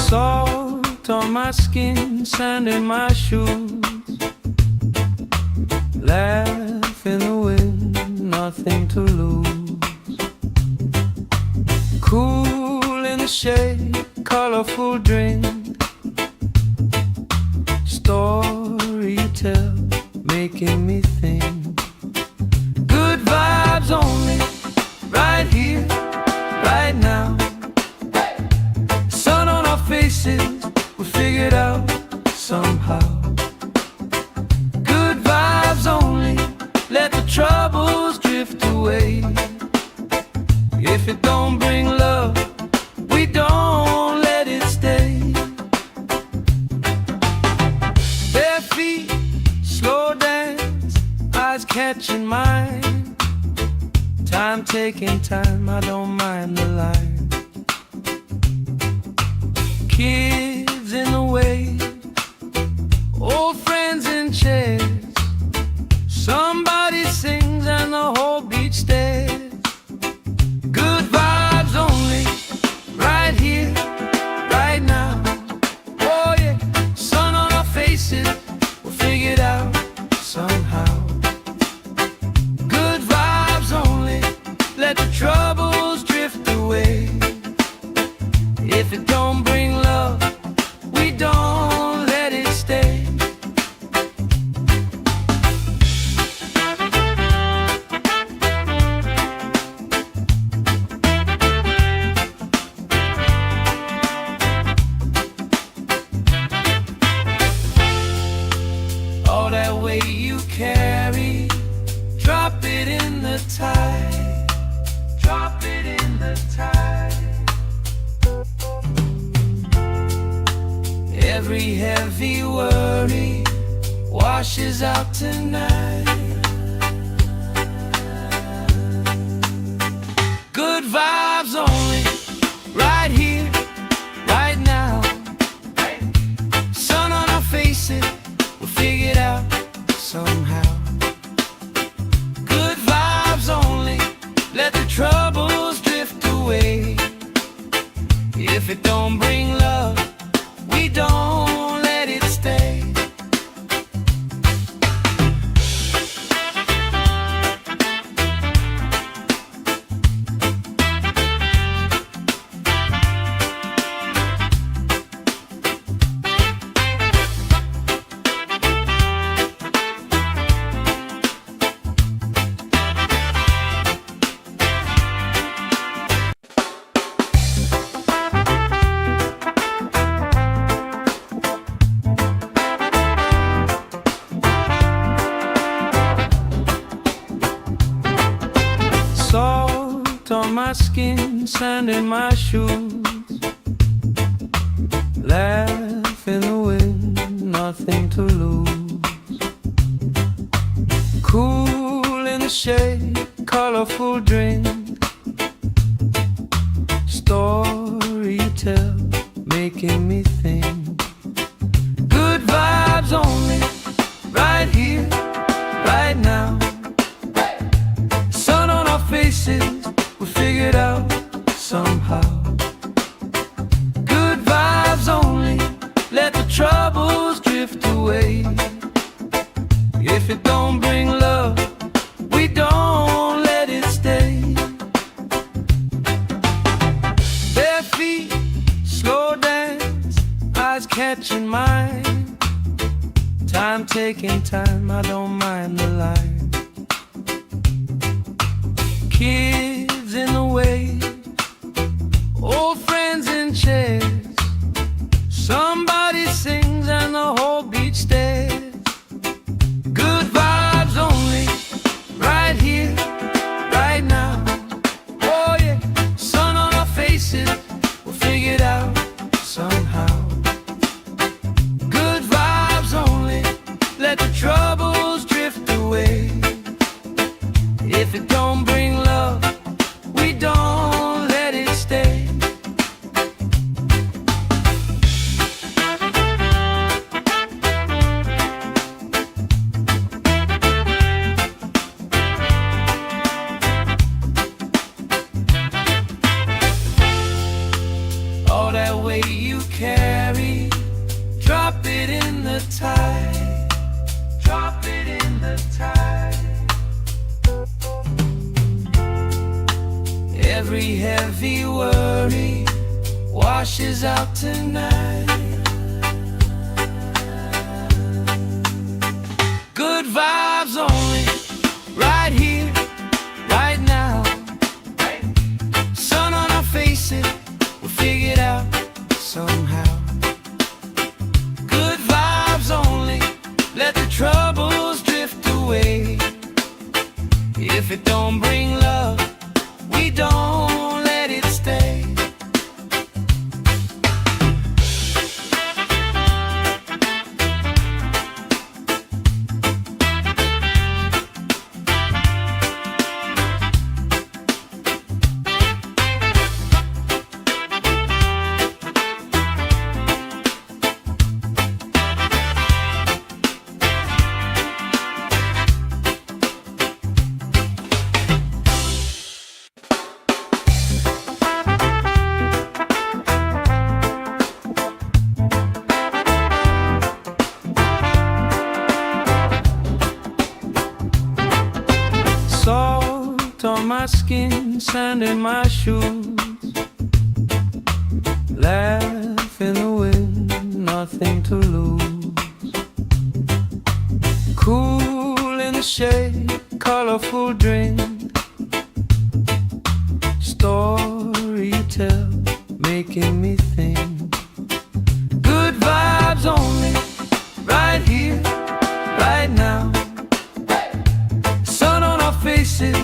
A: Salt on my skin, sand in my shoes. Laugh in the wind, nothing to lose. Cool in the shade, colorful drink. Story you tell, making me think. Good vibes only, right here, right now. Sun on our faces, we figured out somehow. Good vibes only, let the troubles drift away. If it don't bring love, we don't let it stay. Bare feet, slow dance, eyes catching mine. Time taking time, I don't mind the line. Kids in the wave, old friends in chairs. Somebody sings and the whole beach stares. Good vibes only, right here, right now. Oh yeah, sun on our faces, we'll figure it out somehow. Good vibes only, let the troubles drift away. If it don't bring love, we don't let it stay. All that weight you carry, drop it in the tide. Drop it in the tide. Every heavy worry washes out tonight. Good vibes only, right here, right now. Sun on our faces, we'll figure it out somehow. Good vibes only, let the troubles drift away. If it don't bring love, we don't let it stay. Salt on my skin, sand in my shoes. Laugh in the wind, nothing to lose. Cool in the shade, colorful drink. Story you tell, making me think. Good vibes only, right here, right now. Sun on our faces, we figured out somehow. Good vibes only, let the troubles drift away. taking time, I don't mind the line. Kids in the way, old friends in chairs. Somebody sings and the whole beach stares. Good vibes only, right here, right now. Oh yeah, sun on our faces, we'll figure it out somehow. Good vibes only, let the troubles drift away. If it don't bring love, we don't let it stay. All that weight you carry, drop it in the tide. Drop it in the tide. Every heavy worry washes out tonight. Good vibes only, right here, right now. Sun on our faces, we'll figure it out somehow. Good vibes only, let the troubles drift away. If it don't bring love, we don't let it stay. Salt on my skin, sand in my shoes. Laugh in the wind, nothing to lose. Cool in the shade, colorful drink. Story you tell, making me think. Good vibes only, right here, right now. Sun on our faces,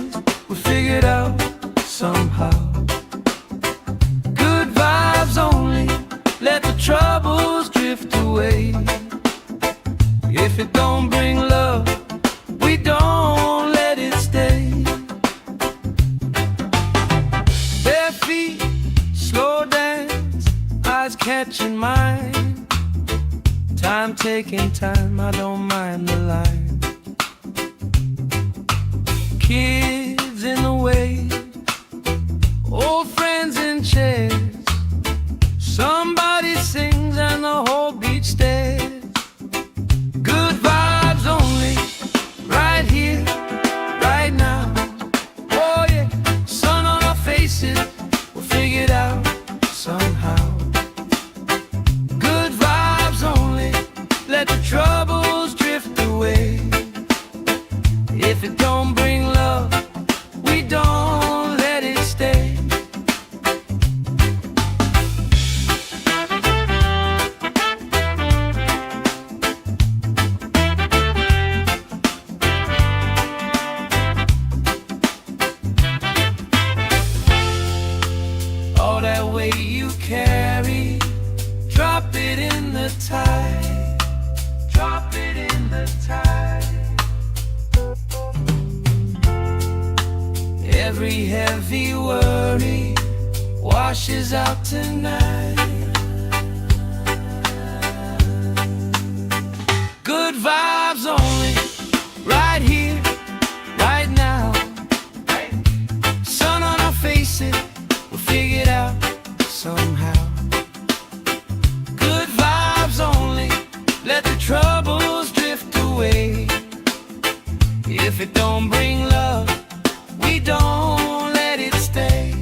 A: we'll figure it out somehow. Good vibes only, let the troubles drift away. If it don't bring love, we don't let it stay. Bare feet, slow dance, eyes catching mine. Time taking time, I don't mind the line. Kids in the way, old friends in chairs. Somebody sings and the whole beach stares. Good vibes only, right here, right now. Oh yeah, sun on our faces, we'll figure it out somehow. Good vibes only, let the troubles drift away. If it don't bring love, we don't let it stay. All that weight you carry, drop it in the tide. Drop it in the tide. Every heavy worry washes out tonight. Good vibes only, right here, right now. Sun on our faces, we'll figure it out somehow. Good vibes only, let the troubles drift away. If it don't bring love, we don't let it stay.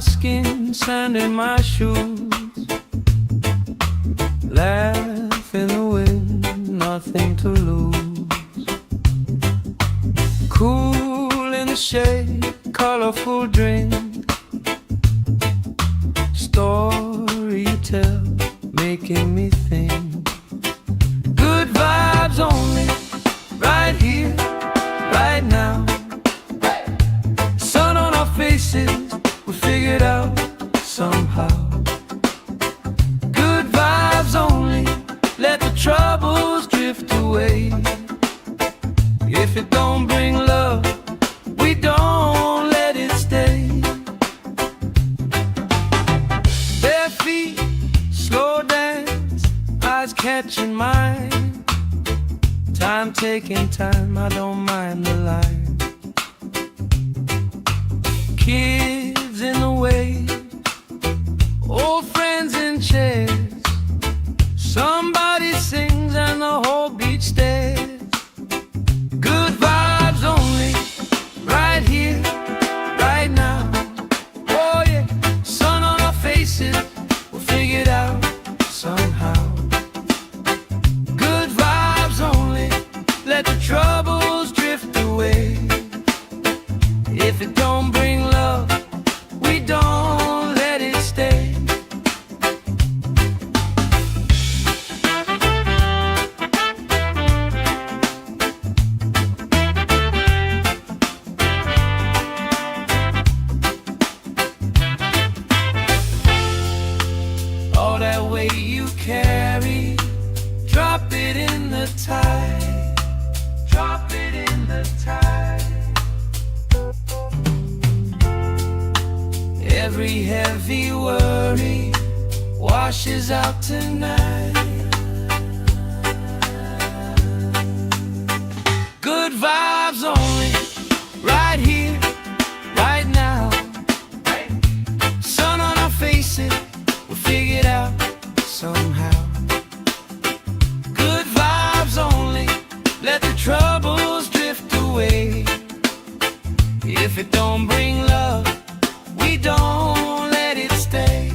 A: skin, sand in my shoes. Laugh in the wind, nothing to lose. Cool in the shade, colorful drink. Story you tell, making me think. Good vibes only, right here, right now. Sun on our faces, we figured out somehow. Good vibes only, let the troubles drift away. If it don't bring love, we don't let it stay. Bare feet, slow dance, eyes catching mine. Time taking time, I don't mind the line. Kids in the way, old friends in chairs. Somebody sings and the whole beach stares. Good vibes only, right here, right now. Oh yeah, sun on our faces, we'll figure it out somehow. Good vibes only, let the troubles drift away. If it don't bring love, we don't let it stay. All that weight you carry, drop it in the tide. Drop it in the tide. Every heavy worry washes out tonight. Good vibes only, right here, right now. Sun on our faces, we'll figure it out somehow. Good vibes only, let the troubles drift away. If it don't bring love, we don't let it stay.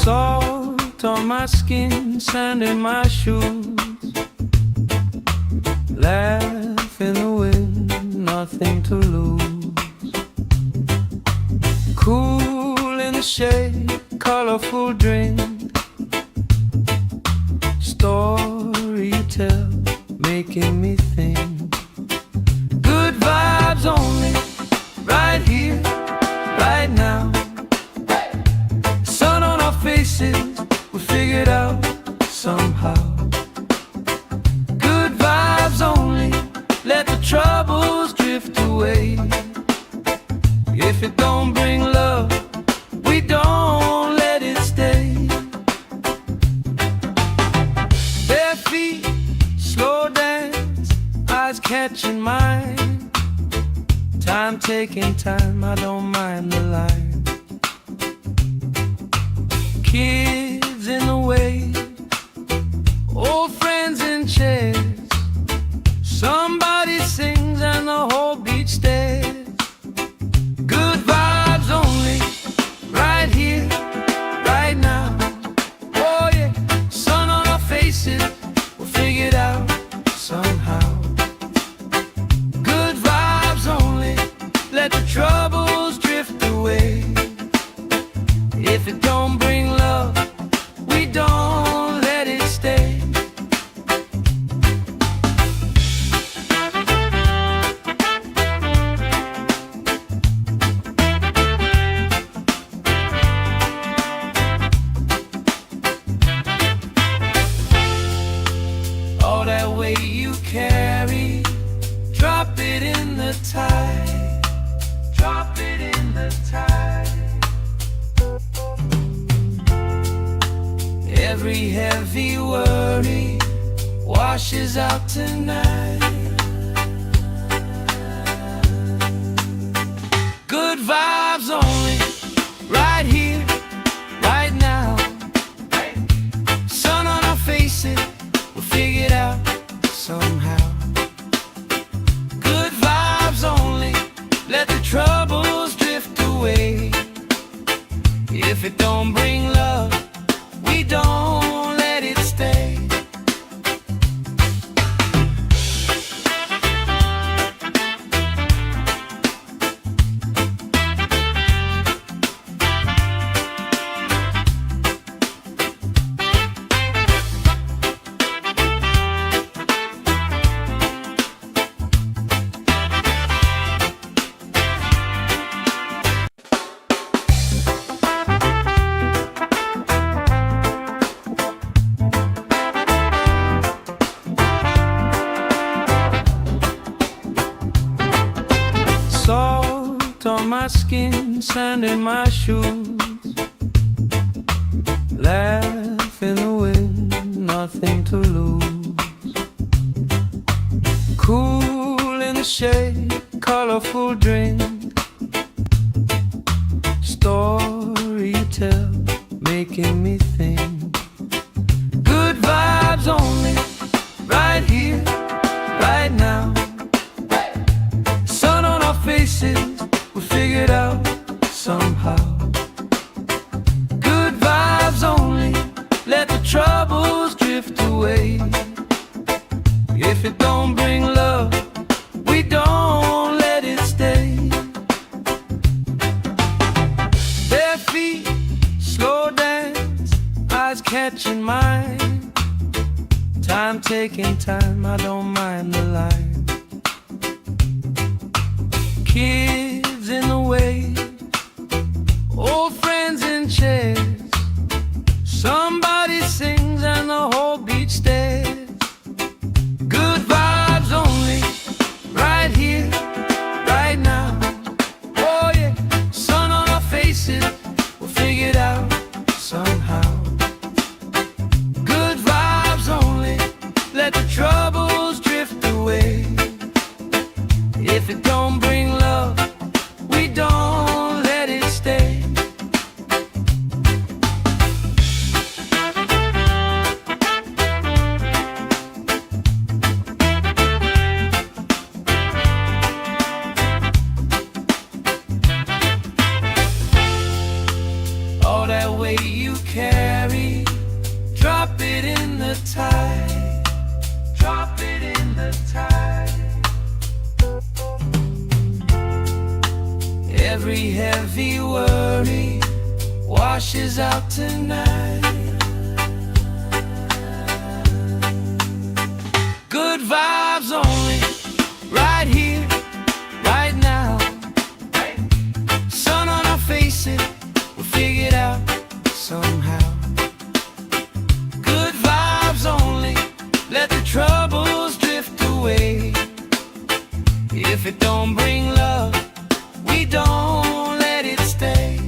A: Salt on my skin, sand in my shoes. Laugh in the wind, nothing to lose. Cool in the shade, colorful drink. Story you tell, making me think. Good vibes only, right here, right now. Sun on our faces, we figured out somehow. Good vibes only, let the troubles drift away. If it don't bring love, we don't let it stay. Bare feet, slow dance, eyes catching mine. Time taking time, I don't mind the line. Kids in the way, old friends in chairs. Somebody sings and the whole beach stares. Good vibes only, right here, right now. Oh yeah, sun on our faces, we'll figure it out somehow. Good vibes only, let the troubles drift away. If it don't bring love, we don't let it stay. All that weight you carry, drop it in the tide. Drop it in the tide. Every heavy worry washes out tonight. Good vibes only, right here, right now. Sun on our faces, we'll figure it out somehow. Good vibes only, let the troubles drift away. If it don't bring love, we don't let it stay. Salt on my skin, sand in my shoes. Laugh in the wind, nothing to lose. Cool in the shade, colorful drink. Story you tell, making me think. Good vibes only, right here, right now. Sun on our faces, we figure it out somehow. Good vibes only, let the troubles drift away. If it don't bring love, we don't let it stay. Bare feet, slow dance, eyes catching mine. Time taking time, I don't mind the line. Kids in the way, old friends in chairs. Somebody sings and the whole beach stares. Good vibes only, right here, right now. Oh yeah, sun on our faces, we'll figure it out somehow. Good vibes only, let the troubles drift away. If it don't bring love, we don't let it stay. All that weight you carry, drop it in the tide. Drop it in the tide. Every heavy worry washes out tonight. Good vibes only, right here, right now. Sun on our faces, we'll figure it out somehow. Good vibes only, let the troubles drift away. If it don't bring love, we don't let it stay.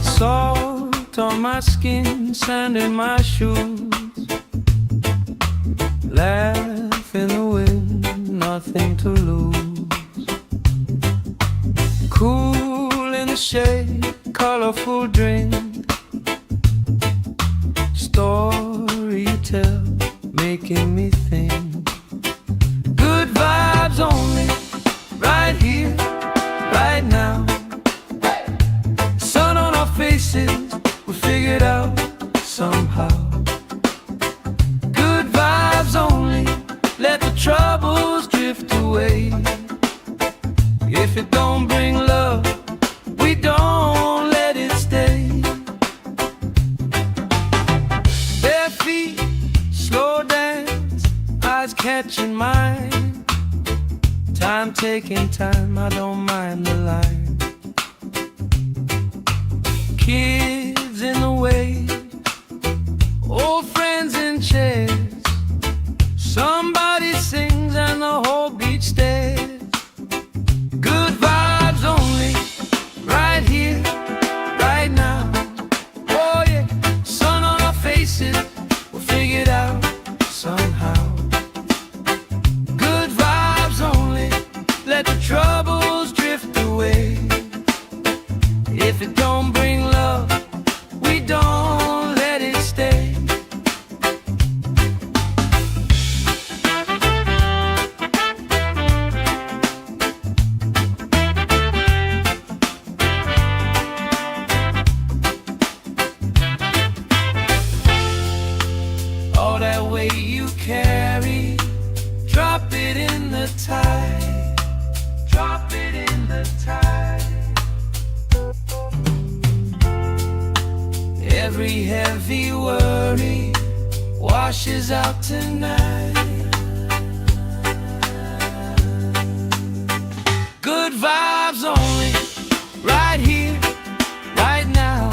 A: Salt on my skin, sand in my shoes. Laugh in the wind, nothing to lose. Cool in the shade, colorful drink. Story you tell, making me think. Good vibes only, right here, right figure it out somehow. Good vibes only, let the troubles drift away. If it don't bring love, we don't let it stay. Bare feet, slow dance, eyes catching mine. Time taking time, I don't mind the line. Kids in the way, old friends in chairs. Somebody sings and the whole beach stares. Good vibes only, right here, right now. Oh yeah, sun on our faces, we'll figure it out somehow. Good vibes only, let the troubles drift away. If it don't bring love, we don't let it stay. All that weight you carry, drop it in the tide. Drop it in the tide. Every heavy worry washes out tonight. Good vibes only, right here, right now.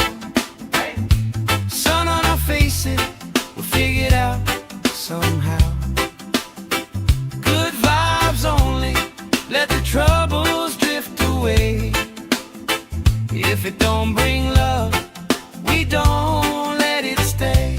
A: Sun on our faces, we'll figure it out somehow. Good vibes only, let the troubles drift away. If it don't bring love, we don't let it stay.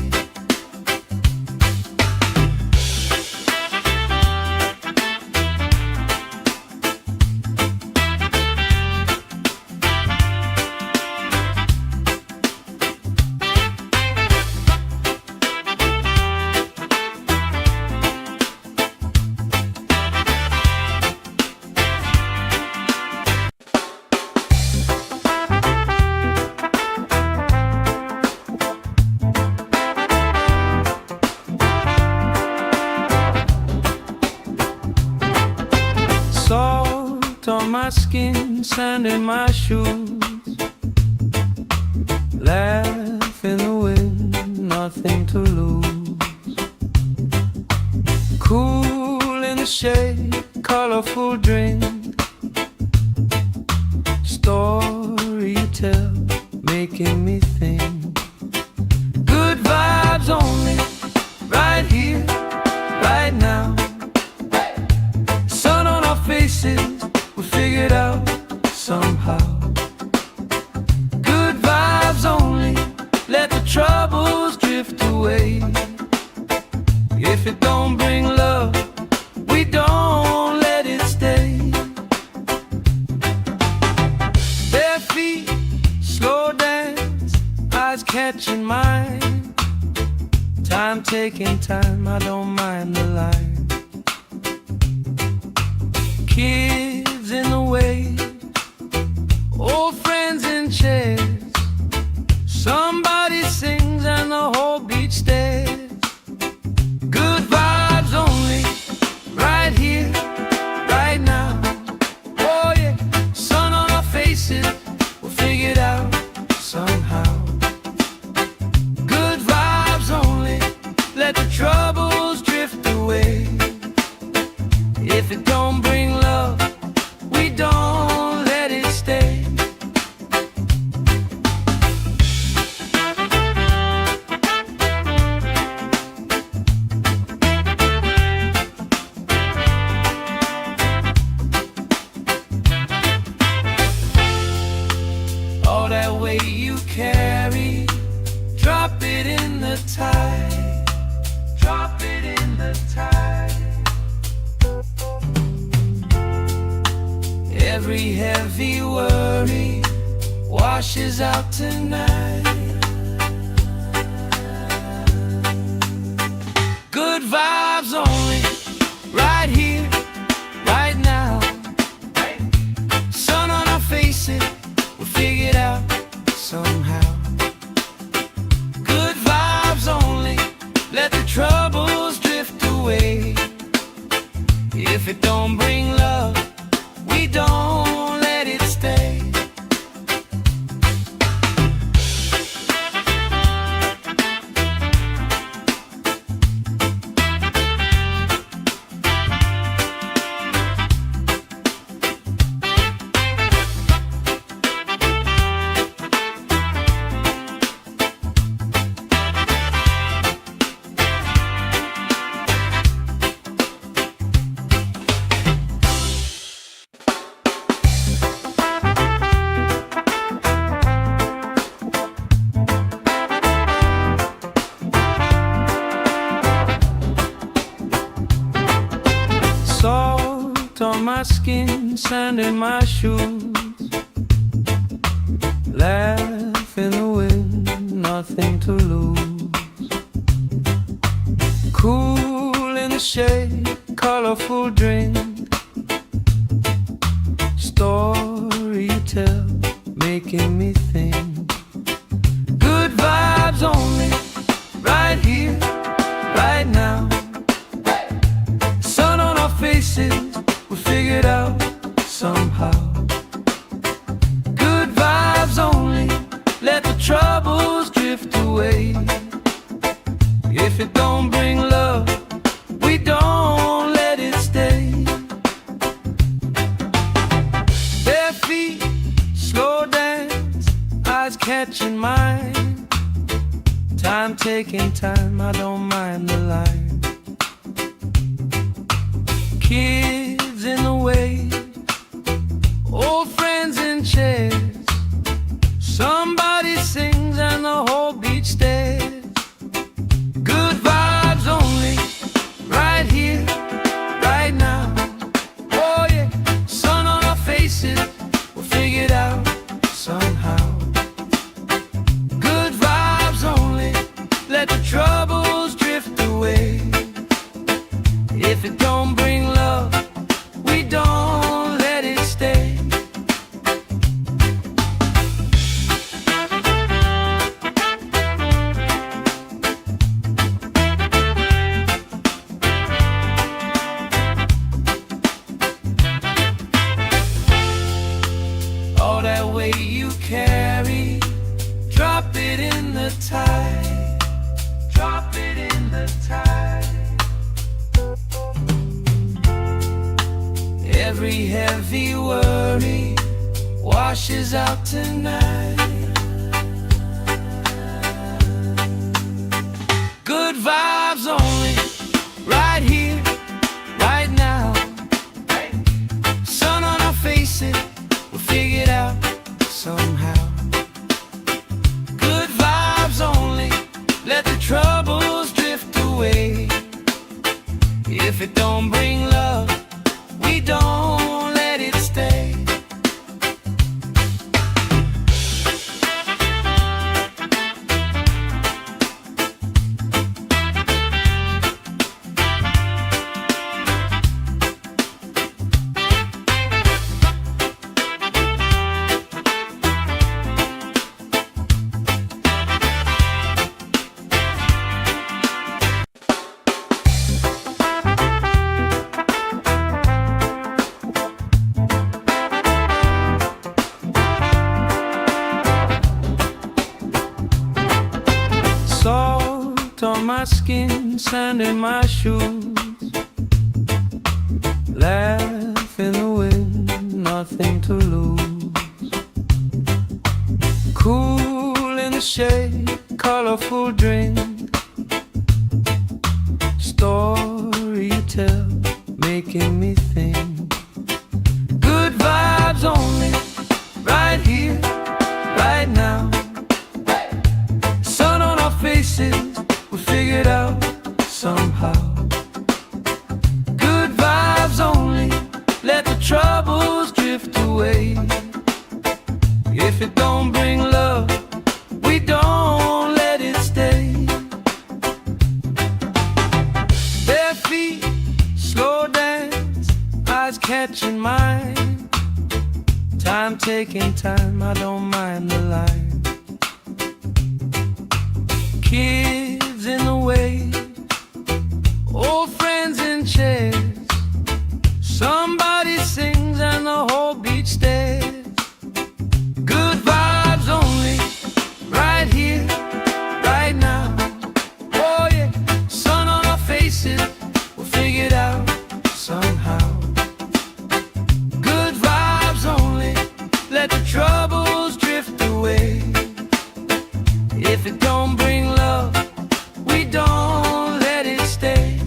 A: Salt on my skin, sand in my shoes. Laugh in the wind, nothing to lose. Cool in the shade, colorful drink. Story you tell, making me think. Good vibes only, right here, right now. Sun on our faces, we'll figure it out somehow. Good vibes only, let the troubles drift away. If it don't bring love, we don't let it stay. Bare feet, slow dance, eyes catching mine. Time taking time, I don't mind the line. Kids in the way, old friends in chairs. Somebody sings and the whole beach stares. Good vibes only, right here, right now. Oh yeah, sun on our faces, we'll figure it out somehow. Good vibes only, let the troubles drift away. If it don't bring love, we don't let it stay. All that weight you carry, drop it in the tide. Drop it in the tide. Every heavy worry washes out tonight. Good vibes only, right here, right now. Sun on our faces, we'll figure it out somehow. skin, sand in my shoes. Laugh in the wind, nothing to lose. Cool in the shade, colorful drink. Story you tell, making me think. Good vibes only, right here, right now. Sun on our faces, we figured out somehow. Good vibes only, let the troubles drift away. If it don't bring love, we don't let it stay. Bare feet, slow dance, eyes catching mine. Time taking time, I don't mind the line. Kids in the wave, old friends in chairs. Somebody sings and the whole beach stares. Good vibes only, right here, right now. Oh yeah, sun on our faces, we'll figure it out somehow. Good vibes only, let the troubles drift away. If it don't bring love, we don't let it stay. All that weight you carry, drop it in the tide. Drop it in the tide. Every heavy worry washes out tonight. Good vibes only, right here, right now. Sun on our faces, we'll figure it out somehow. Good vibes only, let the troubles drift away. If it don't bring love, we don't let it stay. Salt on my skin, sand in my shoes. Laugh in the wind, nothing to lose. Cool in the shade, colorful drink. Story you tell, making me think. Good vibes only, right here, right now. Sun on our faces, we figured out somehow. Good vibes only, let the troubles drift away. If it don't bring love, we don't let it stay. Bare feet, slow dance, eyes catching mine. Time taking time, I don't mind the line. Kids in the wave, old friends in chairs. Somebody sings and the whole beach stares. Good vibes only, right here, right now. Oh yeah, sun on our faces, we'll figure it out somehow. Good vibes only, let the troubles drift away. If it don't bring love, we don't let it stay.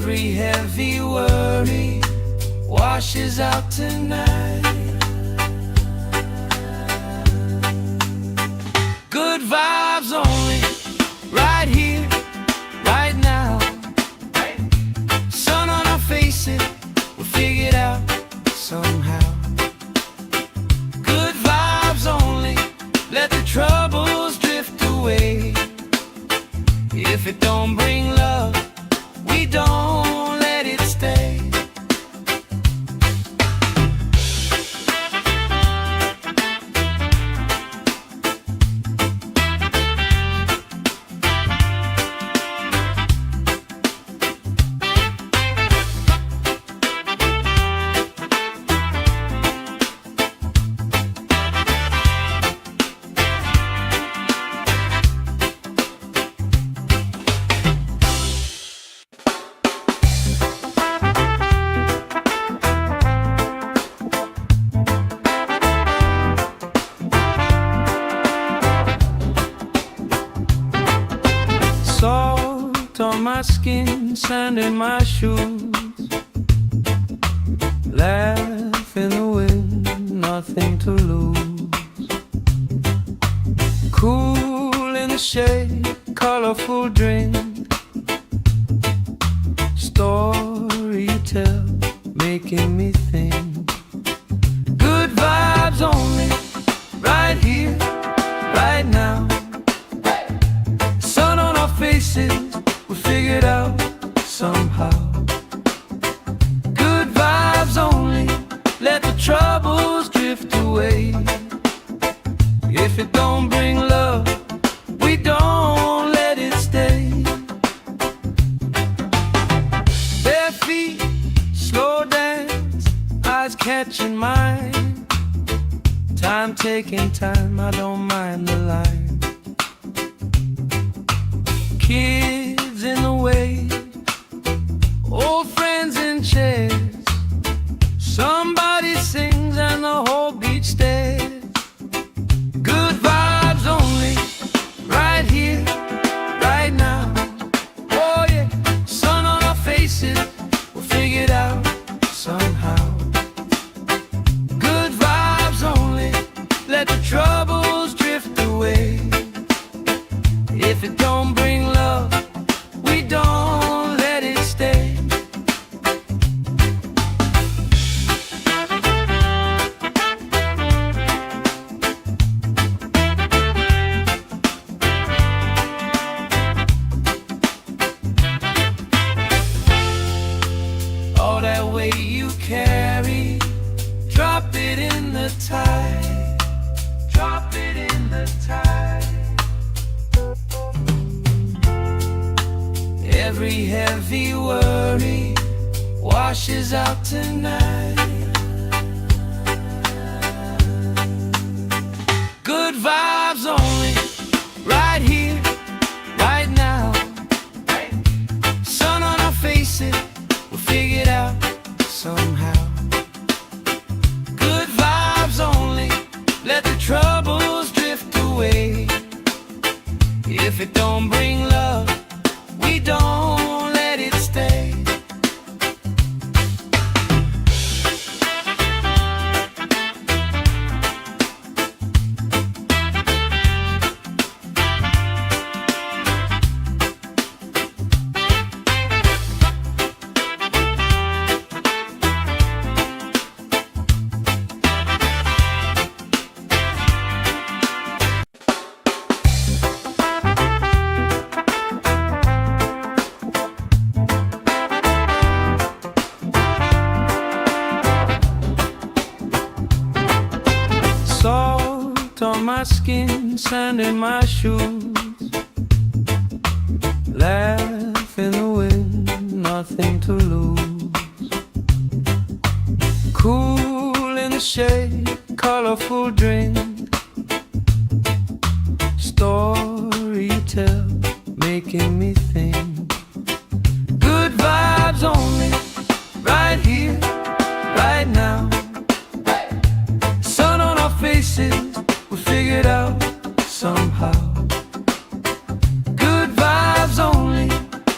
A: Every heavy worry washes out tonight. Good vibes only, right here, right now. Sun on our faces, we'll figure it out somehow. Good vibes only, let the troubles drift away. If it don't bring love, we don't let it stay. Salt on my skin, sand in my shoes. Laugh in the wind, nothing to lose. Cool in the shade, colorful drink. Story you tell, making me think. Good vibes only, right here, right now. Sun on our faces, we figure it out somehow. Good vibes only, let the troubles drift away. If it don't bring love, we don't let it stay. Bare feet, slow dance, eyes catching mine. Time taking time, I don't mind the line. Kids in the way, old friends in chairs. Somebody sings and the whole beach stares. Good vibes only, right here, right now. Oh yeah, sun on our faces, we'll figure it out somehow. Good vibes only, let the troubles drift away. If it don't bring love, we don't let it stay. All that weight you carry, drop it in the tide. Drop it in the tide. Every heavy worry washes out tonight. Good vibes only, right here, right now. Sun on our faces, we'll figure it out somehow. Good vibes only, let the troubles drift away. If it don't bring love, we don't let it stay. Salt on my skin, sand in my shoes. Laugh in the wind, nothing to lose. Cool in the shade, colorful drink. Story you tell, making me think. Good vibes only, right here, right now. Sun on our faces, we figure it out somehow. Good vibes only,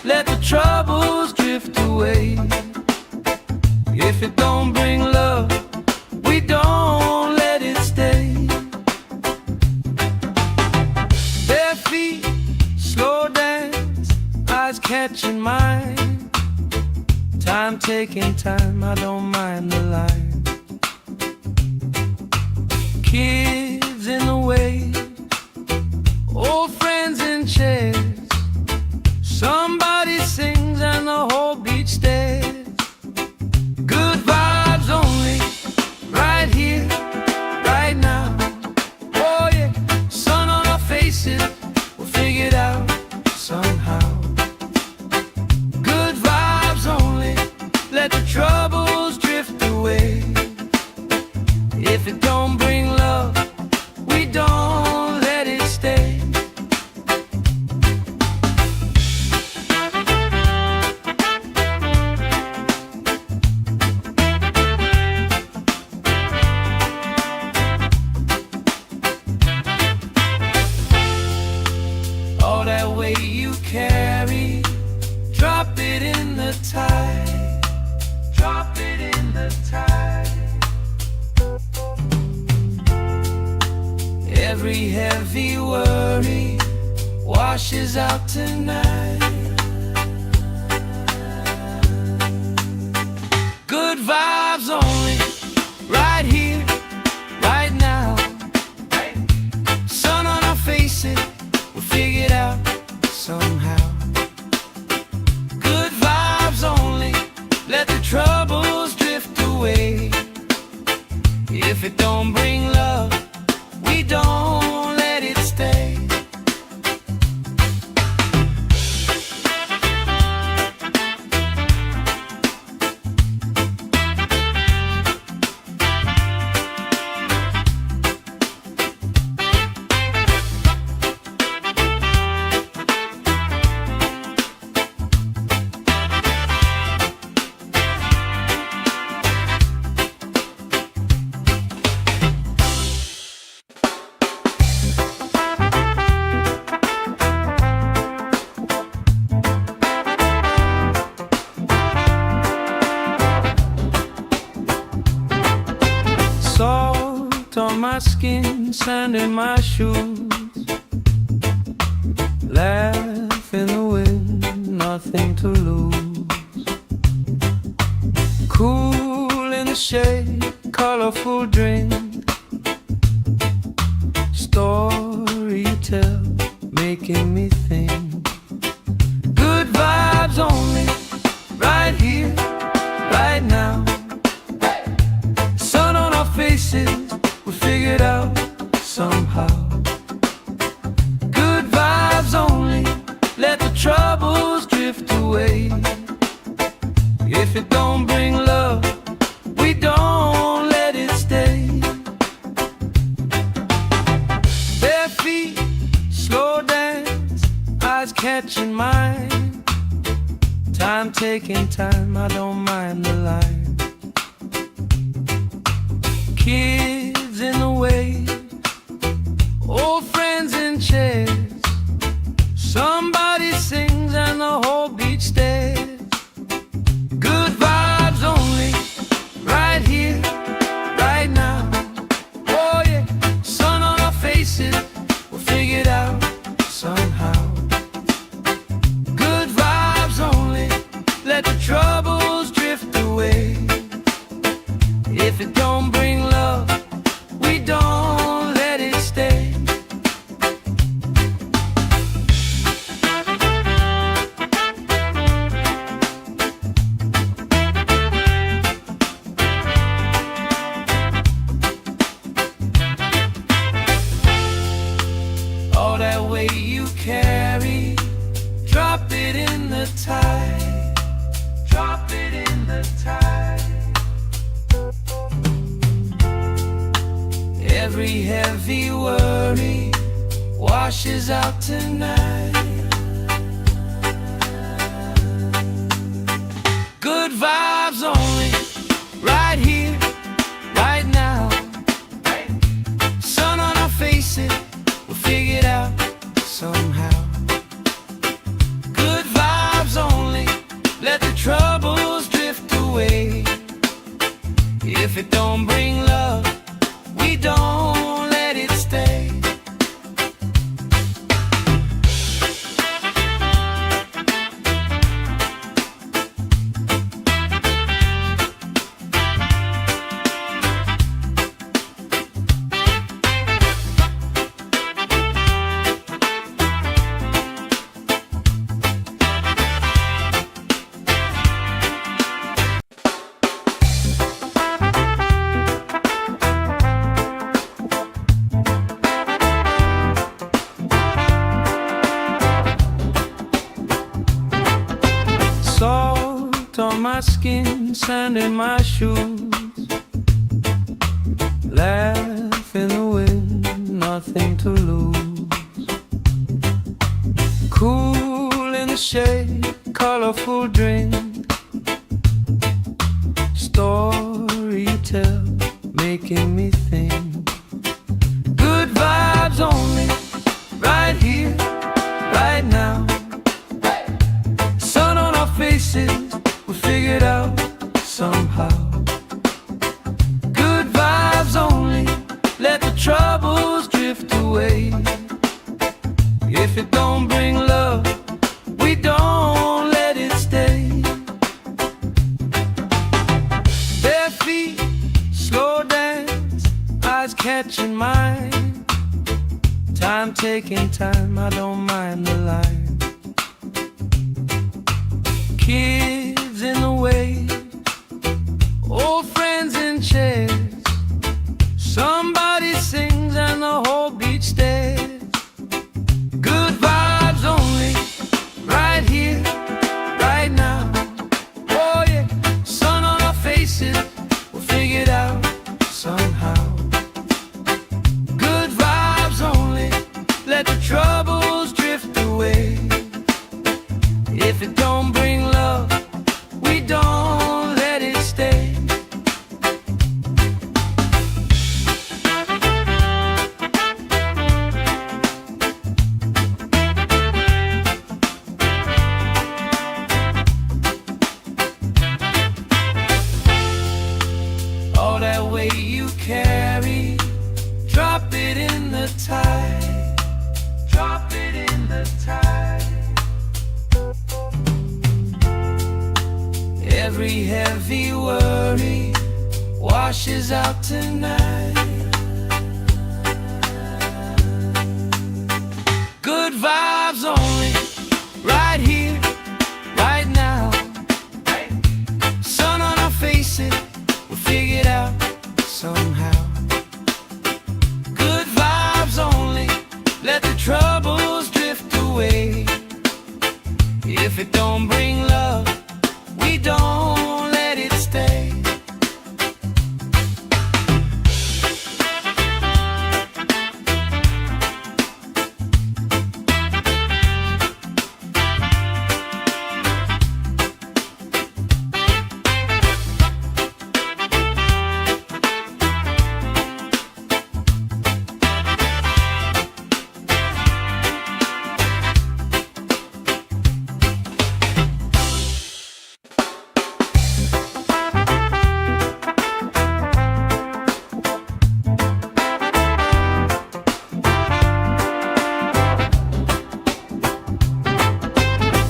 A: let the troubles drift away. catching mine. Time taking time, I don't mind the line. Kids in the way, old friends in chairs. Somebody sings and the whole beach stares. Good vibes only, right here, right now. Oh yeah, sun on our faces, we'll figure it out somehow. Good vibes only, let the troubles drift away. If it don't bring love, we don't let it stay. All that weight you carry, drop it in the tide. Drop it in the tide. Every heavy worry washes out tonight. Good vibes only, right here, right now. Sun on our faces, we'll figure it out somehow. Good vibes only, let the troubles drift away. If it don't bring love, we don't let it stay. Salt on my skin, sand in my shoes. Laugh in the wind, nothing to lose. Cool in the shade, colorful drink. Story you tell, making me think. Good vibes only, right here, right now. Sun on our faces, we figured out somehow. Good vibes only, let the troubles drift away. If it don't bring love, we don't let it stay. Bare feet, slow dance, eyes catching mine. Time taking time, I don't mind the line. Kids in the way, old friends in chairs. Somebody sings and the whole beach stares. Good vibes only, right here, right now. Oh yeah, sun on our faces, we'll figure it out somehow. Good vibes only, let the troubles drift away. If it don't bring love, we don't let it stay. All that weight you carry, drop it in the tide. Drop it in the tide. Every heavy worry washes out tonight. Good vibes only, right here, right now. Sun on our faces, we'll figure it out somehow. Good vibes only, let the troubles drift away. If it don't bring love, we don't let it stay. my skin, sand in my shoes. Laugh in the wind, nothing to lose. Cool in the shade, colorful drink. Story you tell, making me think. Good vibes only, right here, right now. Sun on our faces, we figured out somehow. Good vibes only, let the troubles drift away. If it don't bring love, we don't let it stay. Bare feet, slow dance, eyes catching mine. Time taking time, I don't mind the line. Kids in the way, old friends in chairs. Somebody sings and the whole beach stares. Good vibes only, right here, right now. Oh yeah, sun on our faces, we'll figure it out somehow. Good vibes only, let the troubles drift away. If it don't bring love, we don't let it stay. All that weight you carry, drop it in the tide. Drop it in the tide. Every heavy worry washes out tonight. Good vibes only, right here, right now. Sun on our faces, we'll figure it out somehow. Good vibes only, let the troubles drift away. If it don't bring love, we don't let it stay.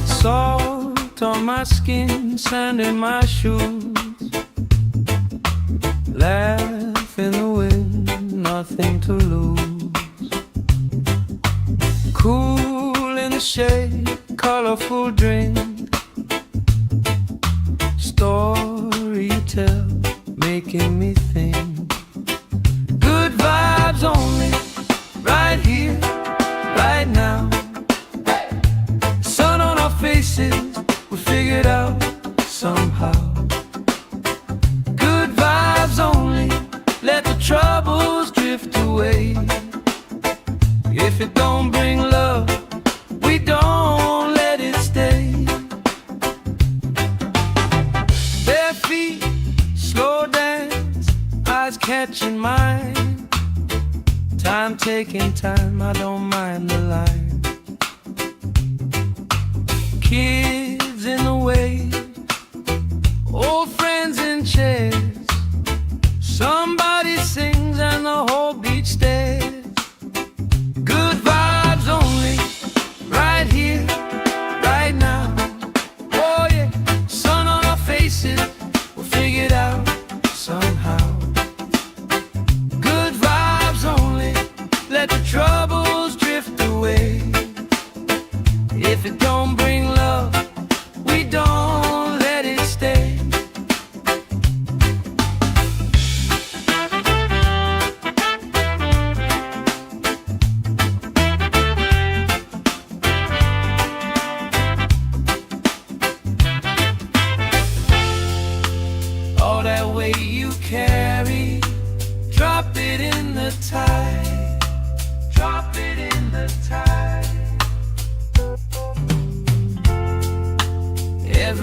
A: Salt on my skin, sand in my shoes. Laugh in the wind, nothing to lose. Cool in the shade, colorful drink. Story you tell, making me think. Good vibes only, right here, right now. Sun on our faces, we figured out somehow. Good vibes only, let the troubles drift away. If it don't bring love, we don't let it stay. Bare feet, slow dance, eyes catching mine. Time taking time, I don't mind the line. Kids in the way, old friends in chairs. Somebody sings and the whole beach stares. Good vibes only, right here, right now. Oh yeah, sun on our faces, we'll figure it out somehow. Good vibes only, let the troubles drift away. If it don't bring love, we don't let it stay.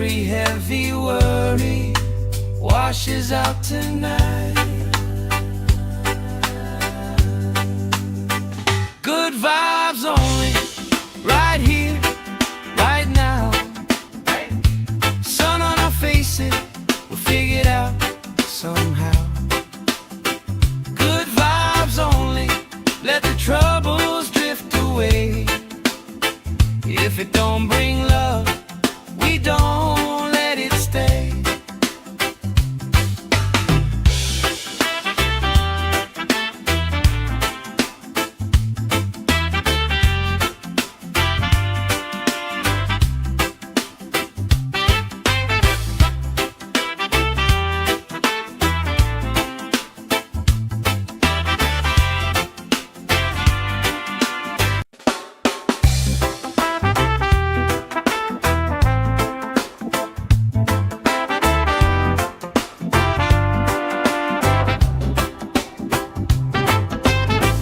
A: Every heavy worry washes out tonight. Good vibes only, right here, right now. Sun on our faces, we'll figure it out somehow. Good vibes only, let the troubles drift away. If it don't bring love, we don't let it stay.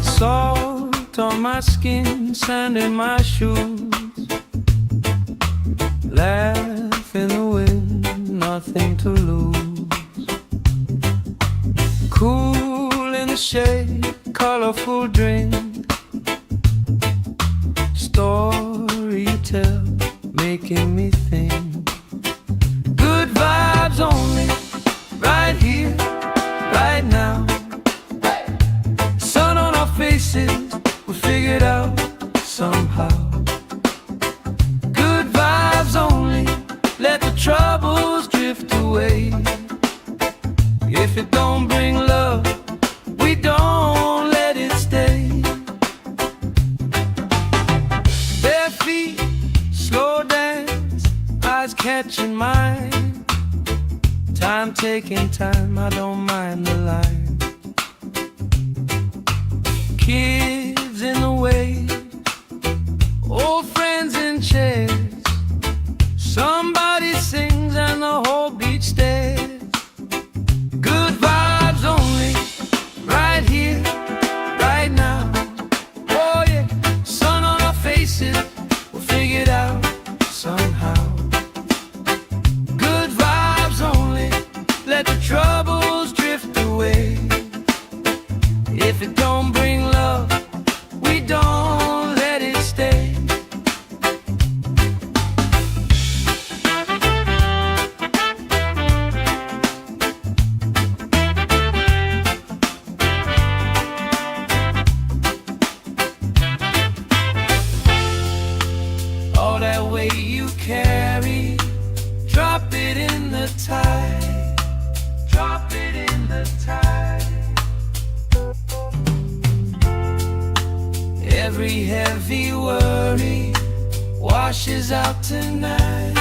A: Salt on my skin, sand in my shoes. Laugh in the wind, nothing to lose. Cool in the shade, colorful drink. Story you tell, making me think. Good vibes only, right here, right now. Sun on our faces, we'll figure it out somehow. Good vibes only, let the troubles drift away. If it don't bring love, we don't let it stay. Bare feet, slow dance, eyes catching mine. Time taking time, I don't mind the line. Kids in the way, old friends in chairs. Somebody sings and the whole beach stares. Good vibes only, right here, right now. Oh yeah, sun on our faces, we'll figure it out somehow. Good vibes only, let the troubles drift away. If it don't bring love, we don't let it stay. All that weight you carry, drop it in the tide. Drop it in the tide. Every heavy worry washes out tonight.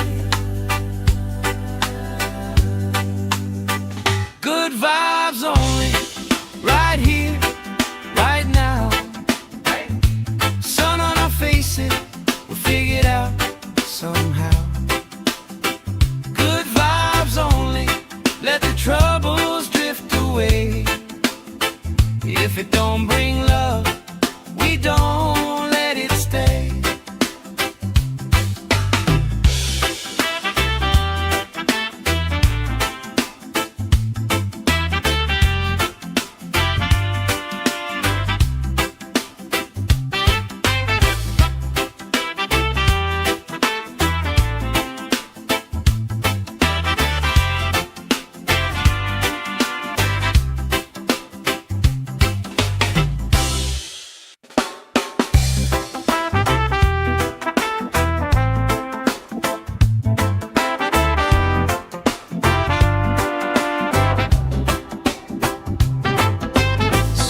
A: Good vibes only, right here, right now. Sun on our faces, we'll figure it out somehow. Good vibes only, let the troubles drift away. If it don't bring love, we don't let it stay.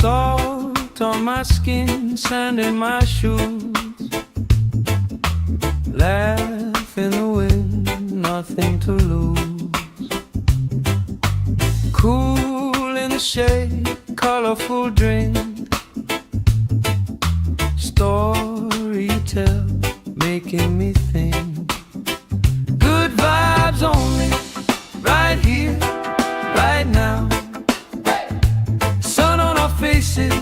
A: Salt on my skin, sand in my shoes. Laugh in the wind, nothing to lose. Cool in the shade, colorful drink. Story you tell, making me think. Good vibes only, right here, right now. Sun on our faces,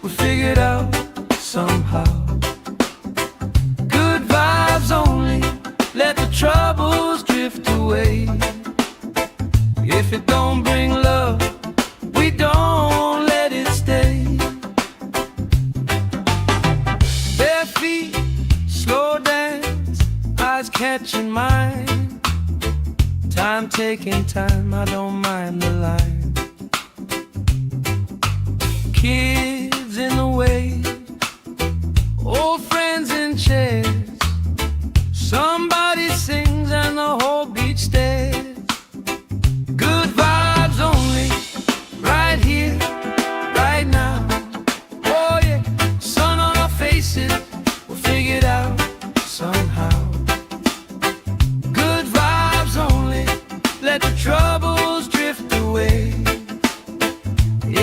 A: we figured out somehow. Good vibes only, let the troubles drift away. away. If it don't bring love, we don't let it stay. Bare feet, slow dance, eyes catching mine. Time taking time, I don't mind the line. Kids in the way, old friends in chairs. Somebody sings and the whole beach stares. Good vibes only, right here, right now. Oh yeah, sun on our faces, we'll figure it out somehow. Good vibes only, let the troubles drift away.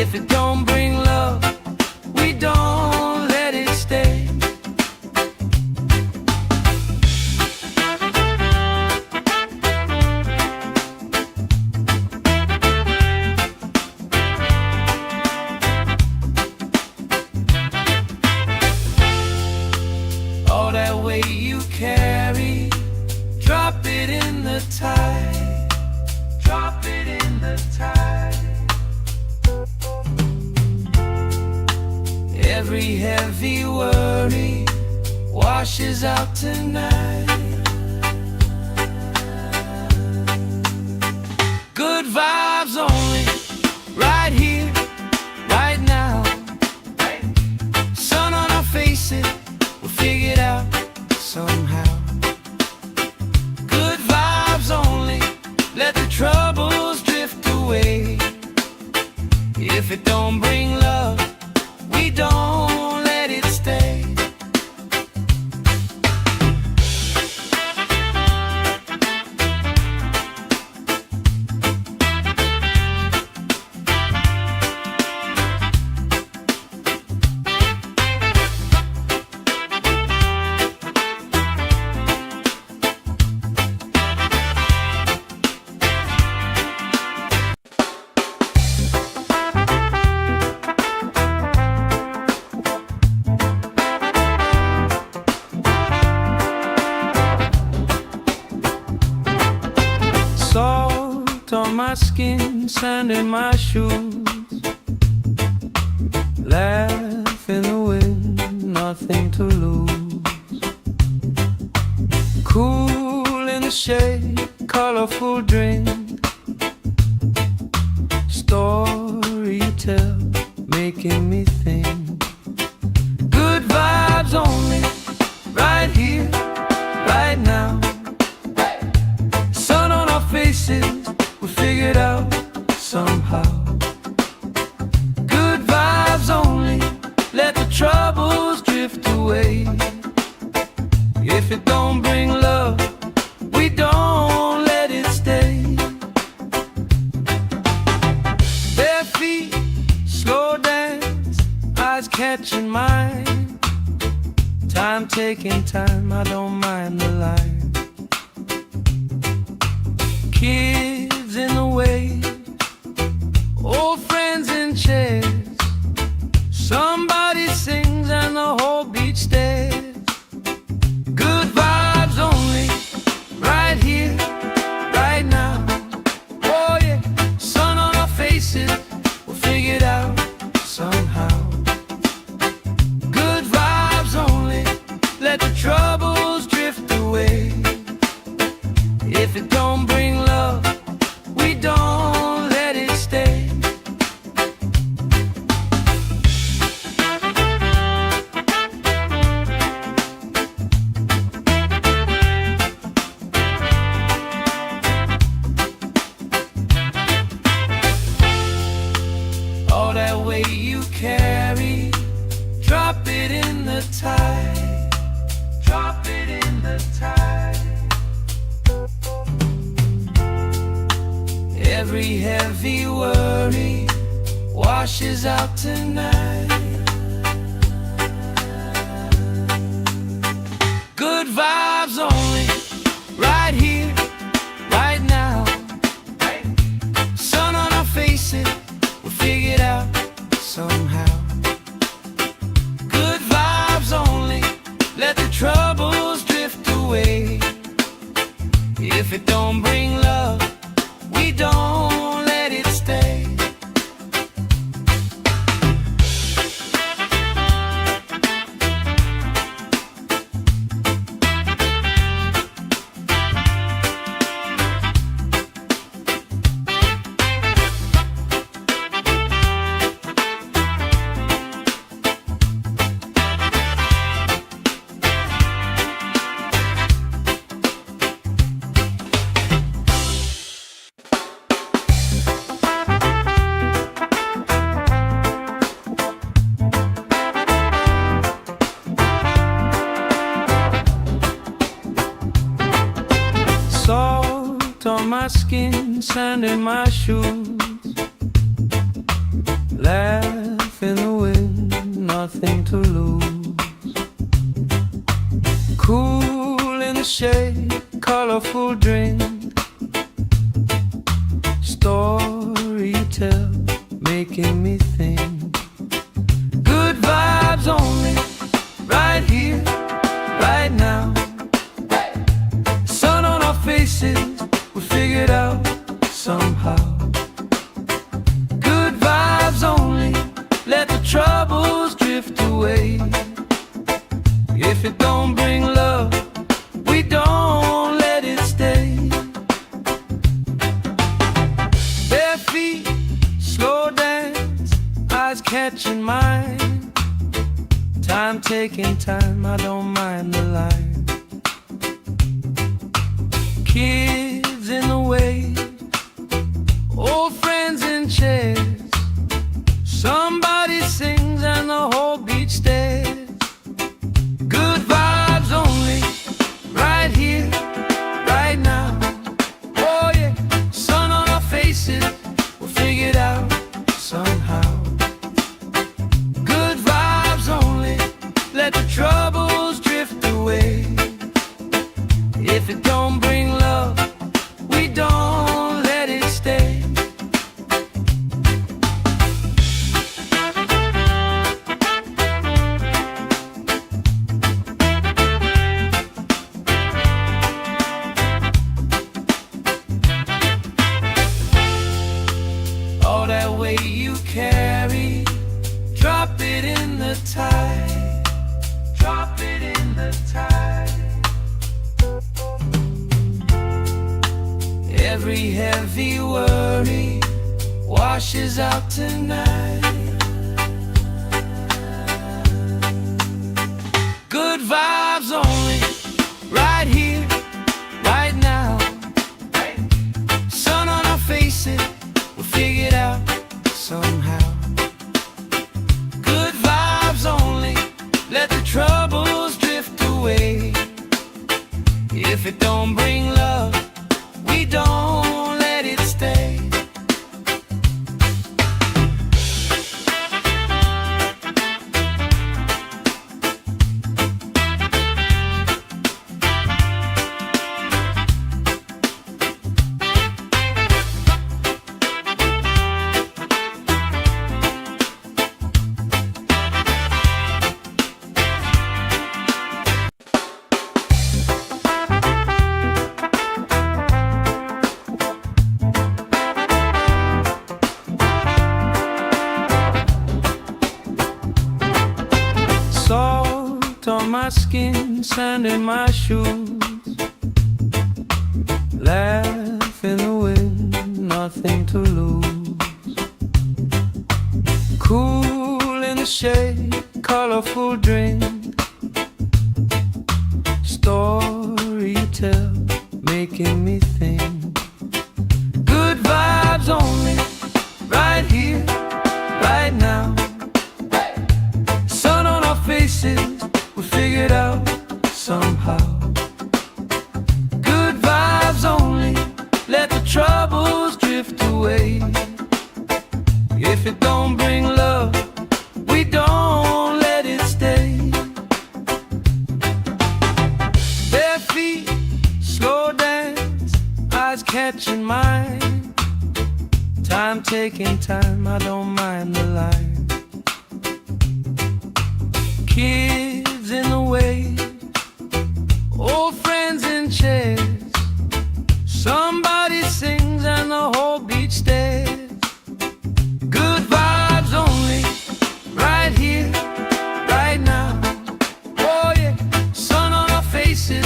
A: If it don't bring love, we don't let it stay. All that weight you carry, drop it in the tide. Drop it in the tide. Every heavy worry washes out tonight. Good vibes only, right here, right now. Sun on our faces, we'll figure it out somehow. Good vibes only, let the troubles drift away. If it don't bring love, we don't let it stay. Salt on my skin, sand in my shoes. Laugh in the wind, nothing to lose. Cool in the shade, colorful drink. Story you tell, making me think. Good vibes only, right here, right now. Sun on our faces, we'll figure it out somehow. Good vibes only, let the troubles drift away. If it don't bring love, we don't let it stay. Bare feet, slow dance, eyes catching mine. Time taking time, I don't mind the line. Kids in the way, old friends in chairs. Somebody sings and the whole beach stares. Good vibes only, right here, right now. Oh yeah, sun on our faces, we'll figure it out somehow. Good vibes only, let the troubles drift away. If it don't bring love, we don't let it stay. All that weight you carry, drop it in the tide. Drop it in the tide. Every heavy worry washes out tonight. Good vibes only, right here, right now. Sun on our faces, we'll figure it out somehow. Good vibes only, let the troubles drift away. If it don't bring my skin, sand in my shoes. Laugh in the wind, nothing to lose. Cool in the shade, colorful drink. Story you tell, making me think. Good vibes only, right here, right now. Sun on our faces, we figured out somehow. Good vibes only, let the troubles drift away. If it don't bring love, we don't let it stay. Bare feet, slow dance, eyes catching mine. Time taking time, I don't mind the line. Kids in the way, old friends in chairs. Somebody sings and the whole beach stares. Good vibes only, right here, right now. Oh yeah, sun on our faces, we'll figure it out somehow. Good vibes only, let the troubles drift away. If it don't bring love, we don't let it stay. All that weight you carry, drop it in the tide. Drop it in the tide. Every heavy worry washes out tonight. Good vibes only, right here, right now. Sun on our faces, we'll figure it out somehow. Good vibes only, let the troubles drift away. If it don't bring love, we don't let it stay. Salt on my skin, sand in my shoes. Laugh in the wind, nothing to lose. Cool in the shade, colorful drink. Story you tell, making me think. Good vibes only, right here, right now. Sun on our faces, we figured out somehow. Good vibes only, let the troubles drift away. If it don't bring love, we don't let it stay. Bare feet, slow dance, eyes catching mine. Time taking time, I don't mind the line. Kids in the way, old friends in chairs. Somebody sings and the whole beach stares. Good vibes only, right here, right now. Oh yeah, sun on our faces,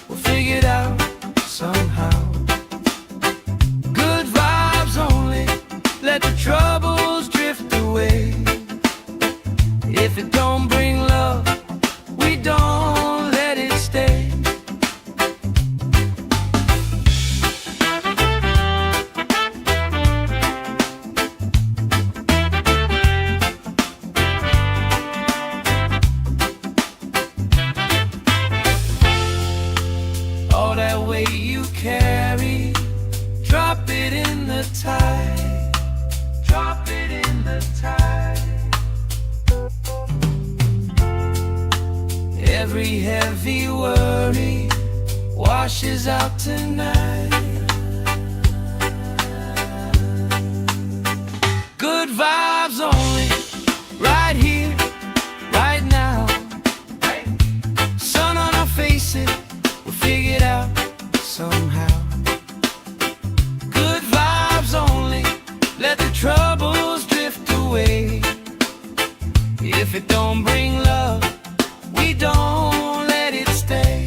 A: we'll figure it out somehow. Good vibes only, let the troubles drift away. If it don't bring love, we don't let it stay. All that weight you carry, the tide. Drop it in the tide. Every heavy worry washes out tonight. Good vibes only, right here, right now. Sun on our faces, we'll figure it out somehow. Good vibes only, let the troubles drift away. If it don't bring love, we don't let it stay.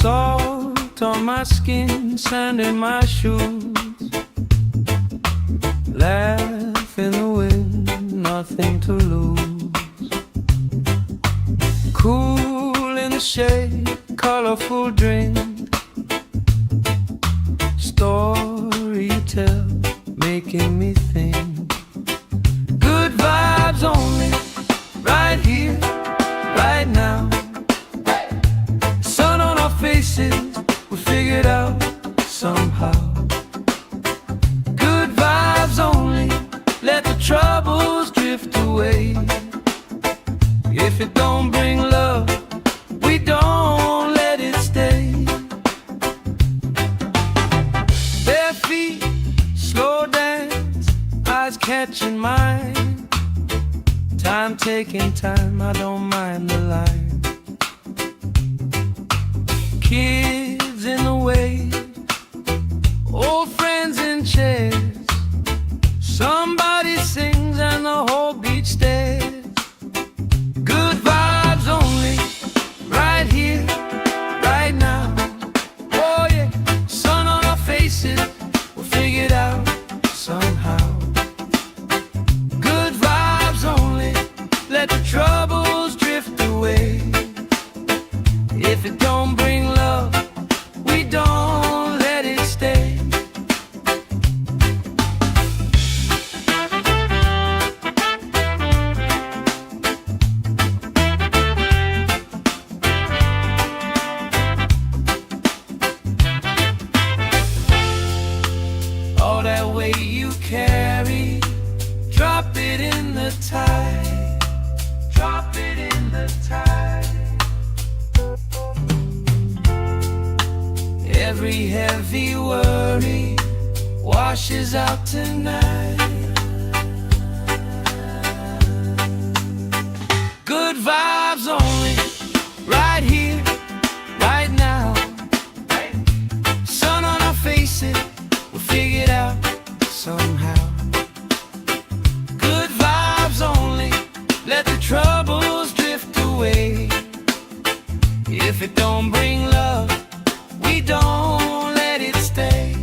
A: Salt on my skin, sand in my shoes. Laugh in the wind, nothing to lose. Cool in the shade, colorful drink. Story you tell, making me think. Good vibes only, right here, right now. Sun on our faces, we figured out somehow. Good vibes only, let the troubles drift away. If it don't bring love, we don't let it stay. Bare feet, slow dance, eyes catching mine. Time taking time, I don't mind the line. Kids in the wave, old friends in chairs. Somebody sings and the whole beach stares. Good vibes only, right here, right now. Oh yeah, sun on our faces, we'll figure it out somehow. Good vibes only, let the troubles drift away. If it don't bring love, we don't let it stay. All that weight you carry, drop it in the tide. Drop it in the tide. Every heavy worry washes out tonight. Good vibes only, right here, right now. Sun on our faces, we'll figure it out somehow. Good vibes only, let the troubles drift away. If it don't bring love, we don't let it stay.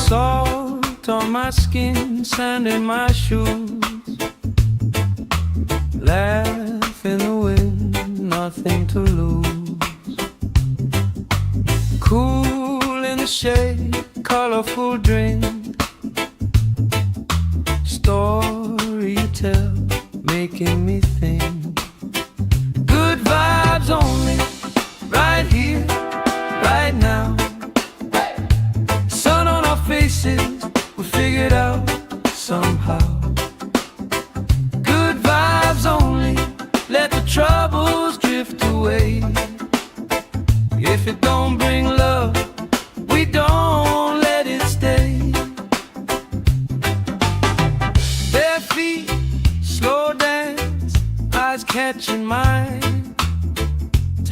A: Salt on my skin, sand in my shoes. Laugh in the wind, nothing to lose. Cool in the shade, colorful drink. Story you tell, making me think. Good vibes only, right here, right now. Sun on our faces,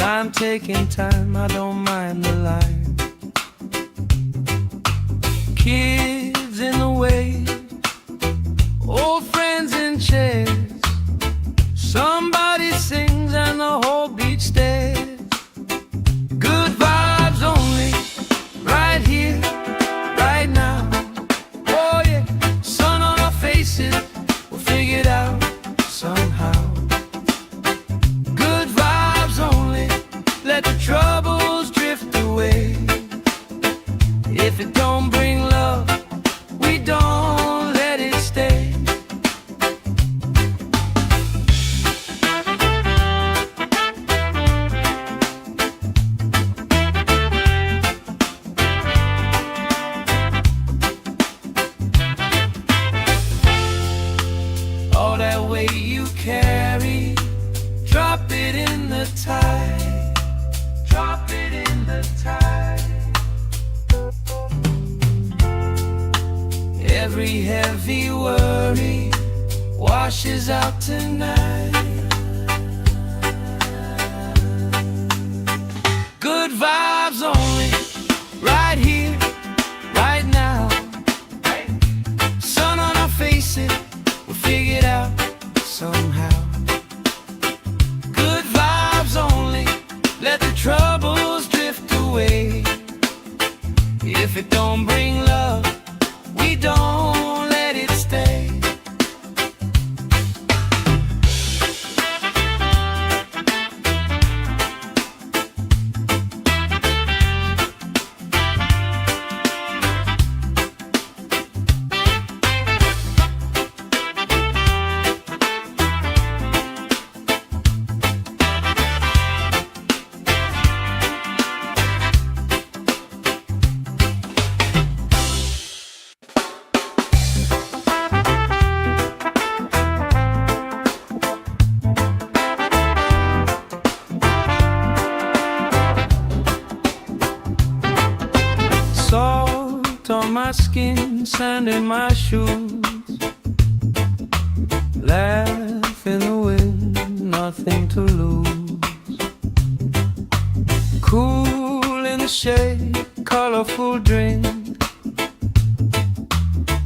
A: Time taking time, I don't mind the line. Kids in the way, old friends in chairs. Somebody sings and the whole beach stares. Good vibes only, right here, right now. Oh yeah, sun on our faces, we'll figure it out somehow. Good vibes only, let the troubles drift away. If it don't bring love, we don't let it stay. All that weight you carry, drop it in the tide. Drop it in the tide. Every heavy worry washes out tonight. Good vibes only, right here, right now. Sun on our faces, we'll figure it out somehow. Good vibes only, let the troubles drift away. If it don't bring love, we don't let it stay. Salt on my skin, sand in my shoes. Laugh in the wind, nothing to lose. Cool in the shade, colorful drink.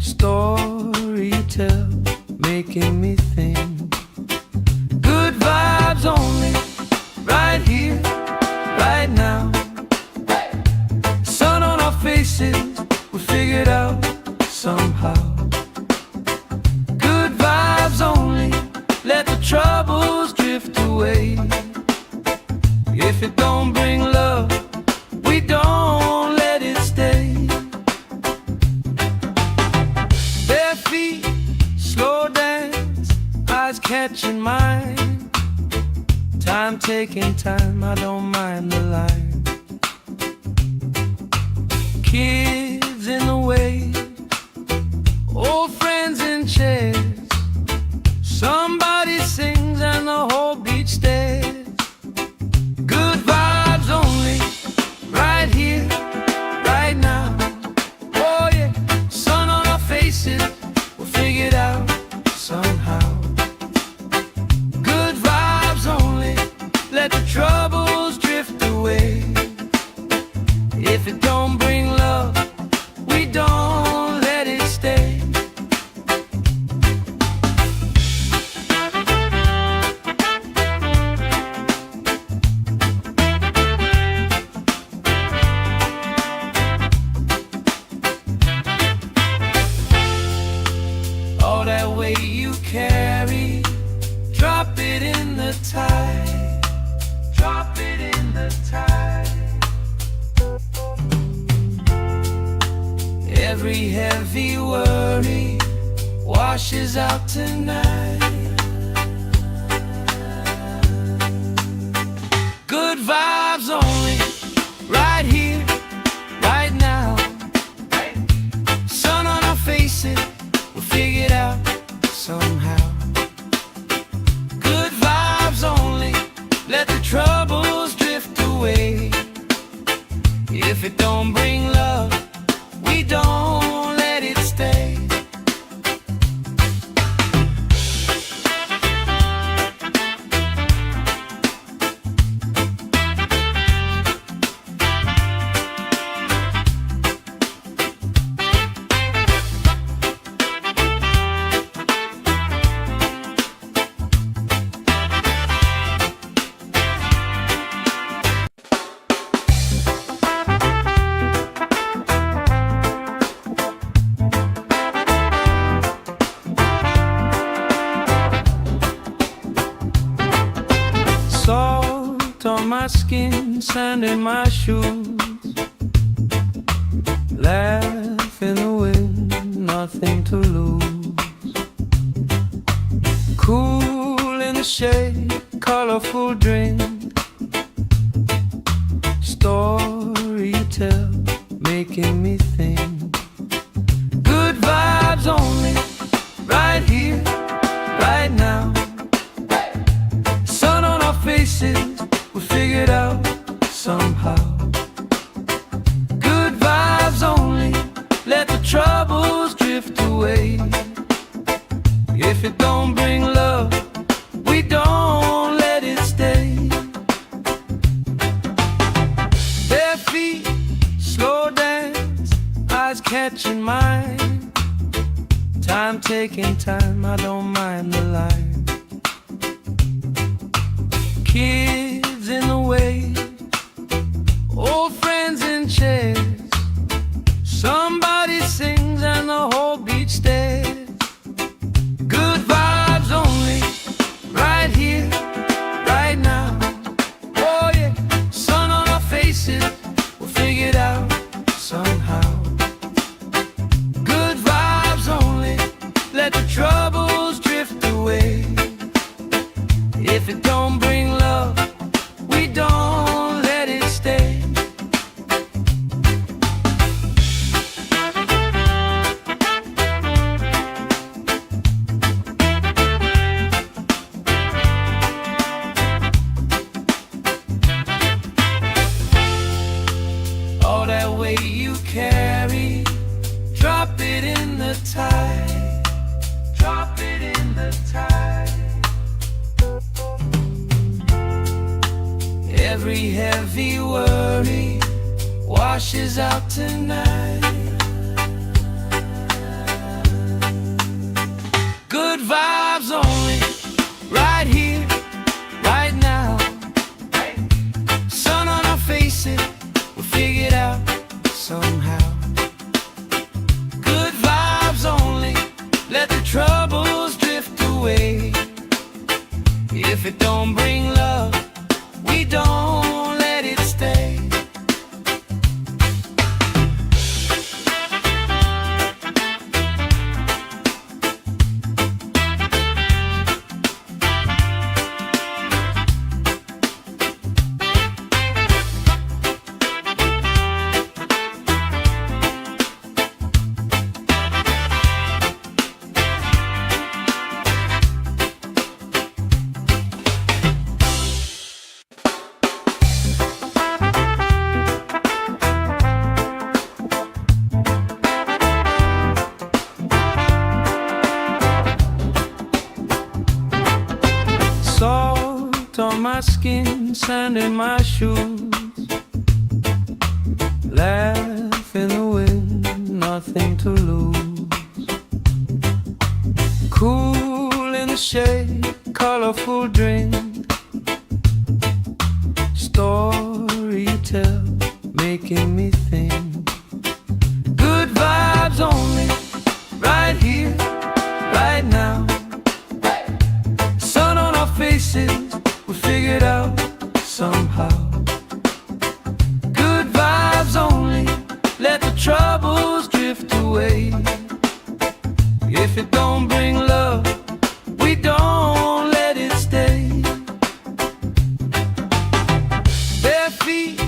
A: Story you tell, making me think. Good vibes only, right here, right now. Sun on our faces, we'll figure it out somehow. Good vibes only, let the troubles drift away. If it don't bring love, we don't let it stay. Bare feet, slow dance, eyes catching mine. Time taking time, I don't mind the line. Kids in the way, old friends in chairs. Somebody sings and the whole beach stares. Good vibes only, right here, right now. Oh yeah, sun on our faces, we'll figure it out somehow. Good vibes only, let the troubles drift away. If it don't bring love, we don't let it stay. All that weight you carry, drop it in the tide. Drop it in the tide. Every heavy worry washes out tonight. Good vibes only, right here, right now. Sun on our faces, we'll figure it out somehow. Good vibes only, let the troubles drift away. If it don't bring love, we don't let it stay. skin, sand in my shoes. Laugh in the wind, nothing to lose. Cool in the shade, colorful drink. Story you tell, making me think. Good vibes only, right here, right now. Sun on our faces, we'll figure it out somehow. Good vibes only, let the troubles drift away. If it don't bring love, we don't let it stay. Bare feet, slow dance, eyes catching mine. Time taking time, I don't mind the line. Kids in the way, old friends in chairs. Somebody sings and the whole beach stares. Good vibes only, right here, right now. Oh yeah, sun on our faces, we'll figure it out somehow. Good vibes only, let the troubles drift away. If it don't bring love, we don't let it stay. All that weight you carry, drop it in the tide. Drop it in the tide. Every heavy worry washes out tonight. Good vibes only, right here, right now. Sun on our faces, we'll figure it out somehow. Good vibes only, let the troubles drift away. If it don't bring love, we don't let it stay. Salt on my skin, sand in my shoes. Laugh in the wind, nothing to lose. Cool in the shade, colorful drink. Story you tell, making me think. Good vibes only, right here, right now. Sun on our faces, we'll figure it out somehow. Good vibes only, let the troubles drift away. If it don't bring love, we don't let it stay. Bare feet,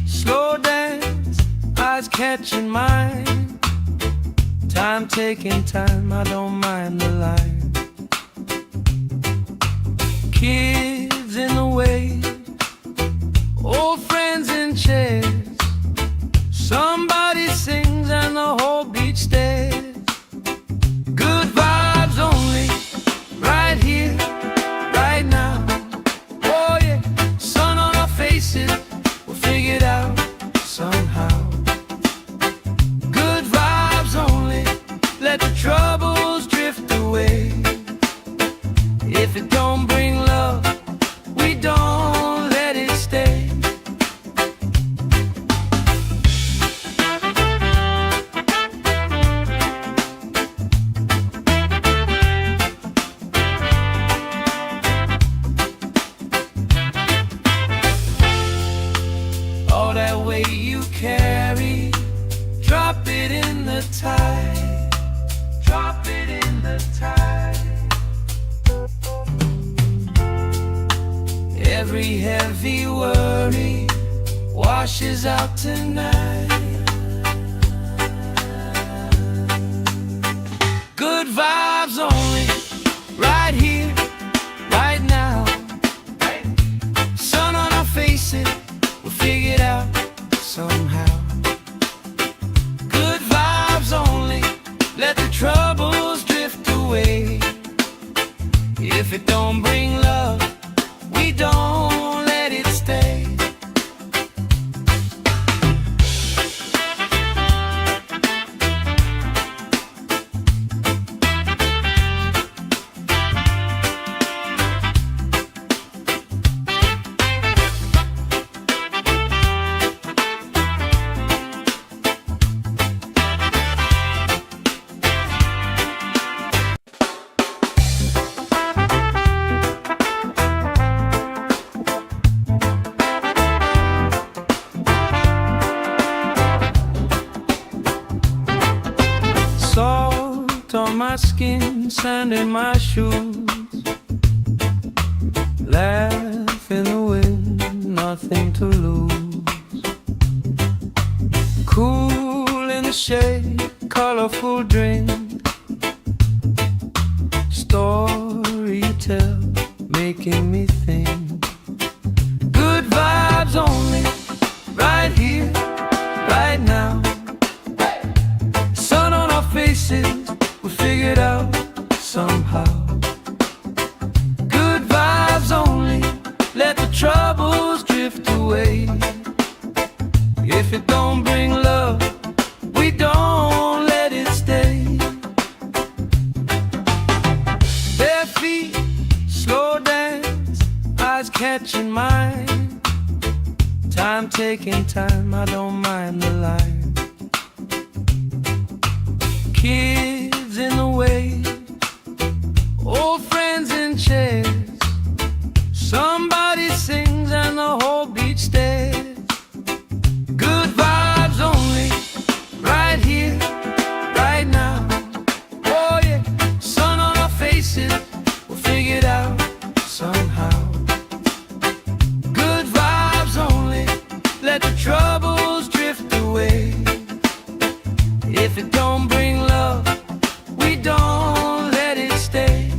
A: slow dance, eyes catching mine. Time taking time, I don't mind the line. Kids in the way, old friends in chairs. Somebody sings and the whole beach stares. Good vibes only, right here, right now. Oh yeah, sun on our faces, we'll figure it out somehow. Good vibes only, let the troubles drift away. If it don't bring love, we don't let it stay. All that weight you carry, drop it in the tide. Drop it in the tide. Every heavy worry washes out tonight. Good vibes only, right here, right now. Sun on our faces, we'll figure it out somehow. Good vibes only, let the troubles drift away. If it don't bring love, we don't let it stay. Salt on my skin, sand in my shoes. Laugh in the wind, nothing to lose. Cool in the shade, colorful drink. Story you tell, making me think. Good vibes only, right here, right now. Sun on our faces, we figure it out somehow. Good vibes only, let the troubles drift away. If it don't bring love, we don't let it stay. Bare feet, slow dance, eyes catching mine. Time taking time, I don't mind the line. Kids in the way, old friends in chairs. Somebody sings and the whole beach stares. Good vibes only, right here, right now. Oh yeah, sun on our faces, we'll figure it out somehow. Good vibes only, let the troubles drift away. If it don't bring love, we don't let it stay.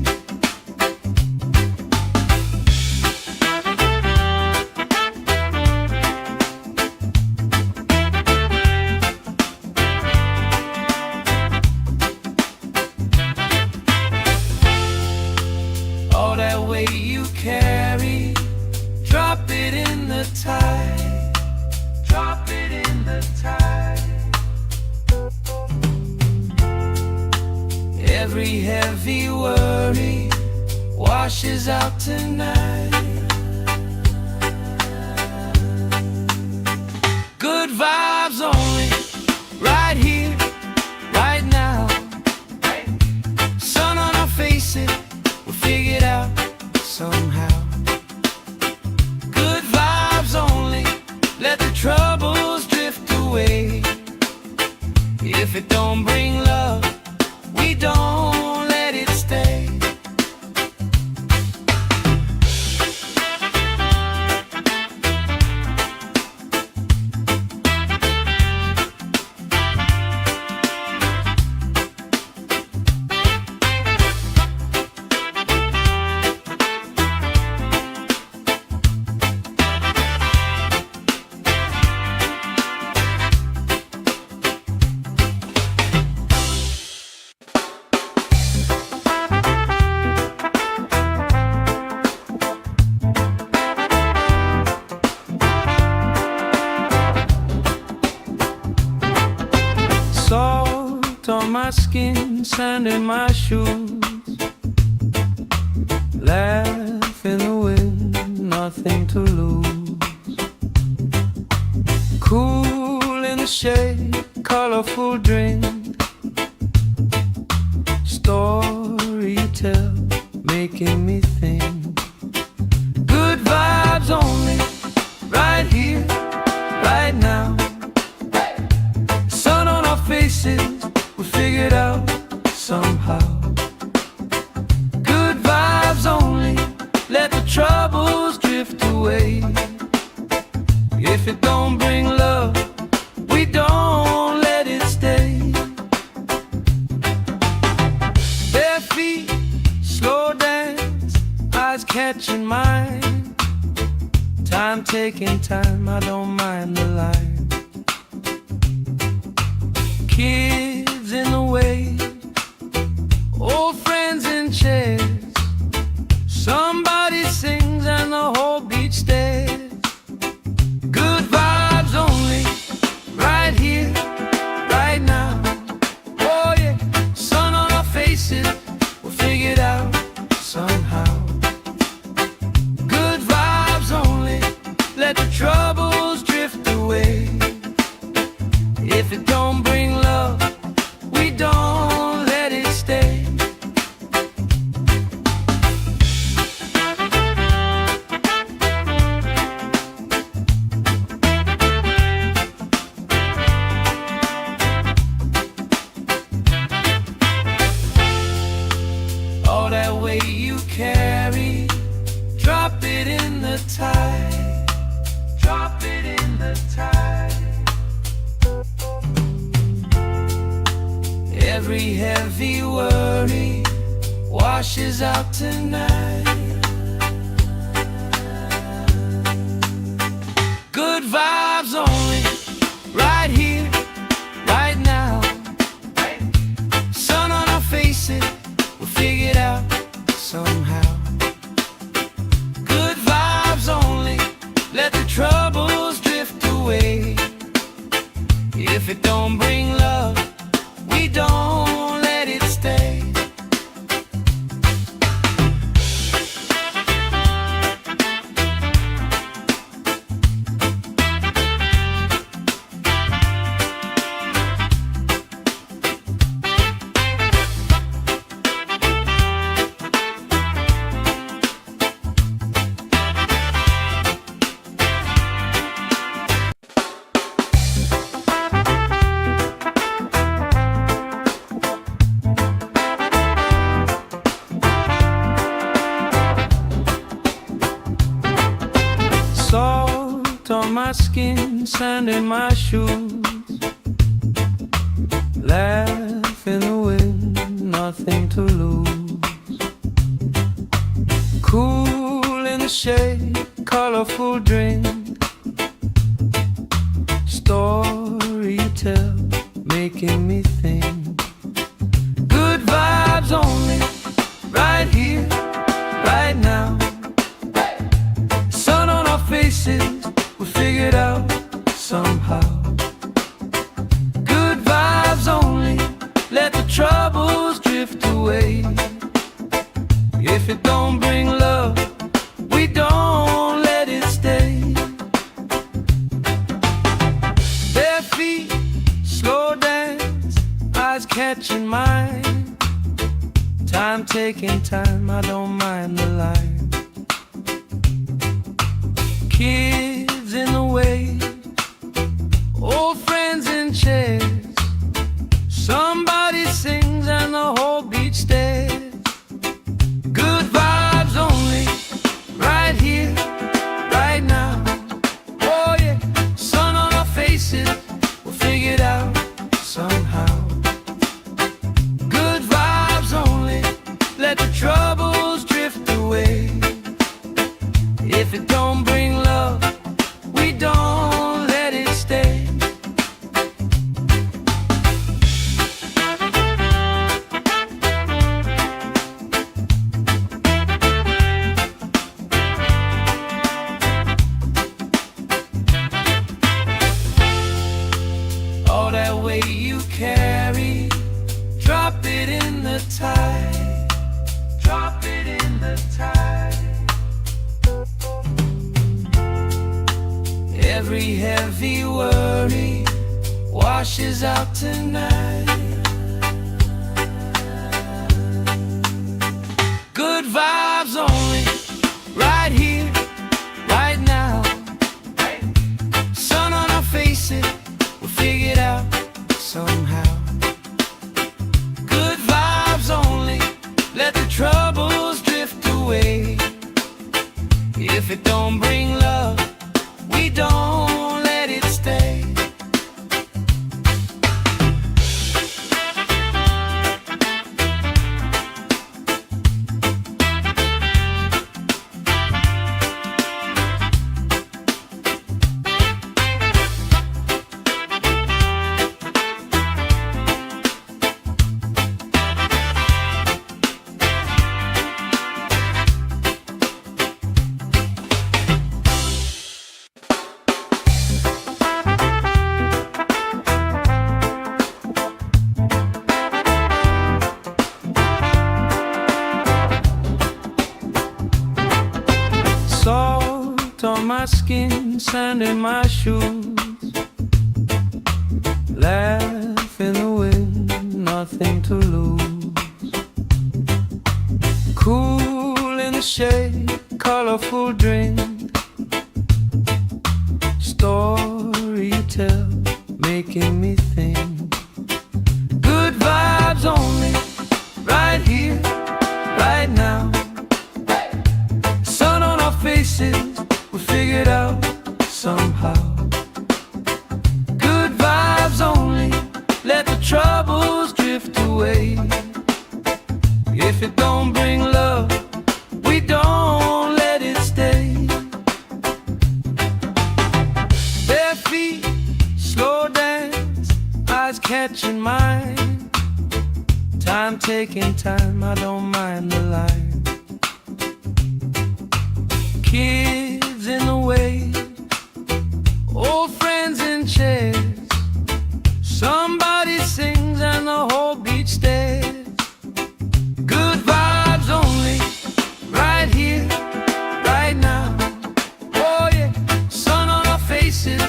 A: All that weight you carry, drop it in the tide. Drop it in the tide. Every heavy worry washes out tonight. Good vibes only, right here, right now. Sun on our faces, we'll figure it out somehow. Good vibes only, let the troubles drift away. If it don't bring love, we don't let it stay. Salt on my skin, sand in my shoes. Laugh in the wind, nothing to lose. Cool in the shade, colorful drink. Story you tell, making me think. Good vibes only, right here, right don't bring love, we don't let it stay. Bare feet, slow dance, eyes catching mine. Time taking time, I don't mind the line. Kids in the way, old friends in chairs. Somebody sings and the whole beach stares. Good vibes only, right here, right now. Oh yeah, sun on our faces, we'll figure it out somehow. Good vibes only, let the troubles drift away. If it don't bring love, we don't let it stay. All that weight you carry, drop it in the tide. Drop it in the tide. Every heavy worry washes out tonight. Good vibes only, right here, right now. Sun on our faces, we'll figure it out somehow. Good vibes only, let the troubles drift away. If it don't bring love, we don't let it stay. Salt on my skin, sand in my shoes. Laugh in the wind, nothing to lose. Cool in the shade, colorful drink. Story you tell, making me think. Good vibes only, right here, right now. Sun on our faces, we'll figure it out somehow. Good vibes only, let the troubles drift away. If it don't bring love, we don't let it stay. Bare feet, slow dance, eyes catching mine. Time taking time, I don't mind the line. Kids in the way, old friends in chairs. Somebody sings and the whole beach stares. Good vibes only, right here, right now. Oh yeah, sun on our faces, we'll figure it out somehow. Good vibes only, let the troubles drift away. If it don't bring love, we don't let it stay. All that weight you carry, drop it in the tide. Drop it in the tide. Every heavy worry washes out tonight. Good vibes only, right here, right now. Sun on our faces, we'll figure it out somehow. Good vibes only, let the troubles drift away. If it don't bring love, we don't let it sand in my shoes. Laugh in the wind, nothing to lose. Cool in the shade, colorful drink. Story you tell, making me think. Good vibes only, right here, right now. Sun on our faces, we figured out somehow. Good vibes only, let the troubles drift away. If it don't bring love, we don't let it stay. Bare feet, slow dance, eyes catching mine. Time taking time, I don't mind the line. Kids in the way, old friends in chairs. Somebody sings and the whole beach stares. Good vibes only, right here, right now. Oh yeah, sun on our faces,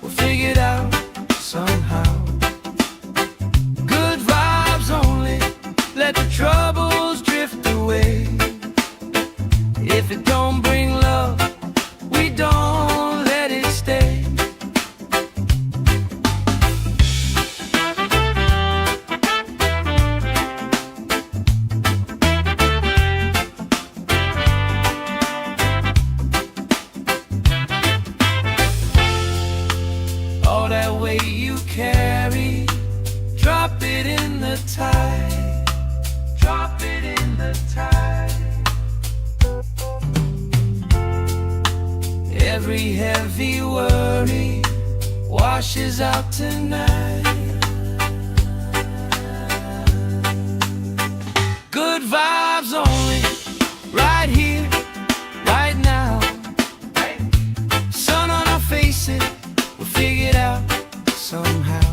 A: we'll figure it out somehow. Good vibes only, let the troubles drift away. If it don't bring love, we don't let it stay. All that weight you carry, drop it in the tide. Drop it in the tide. Every heavy worry washes out tonight. Good vibes only, right here, right now. Sun on our faces, we'll figure it out somehow.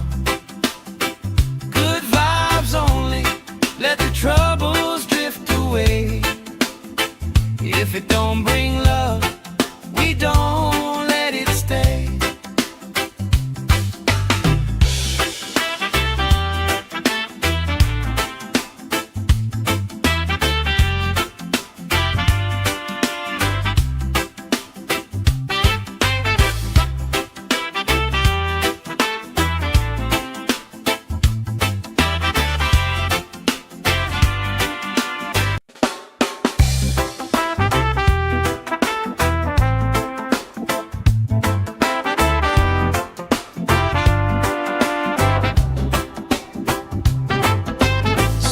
A: Good vibes only, let the troubles drift away. If it don't bring love, we don't let it stay.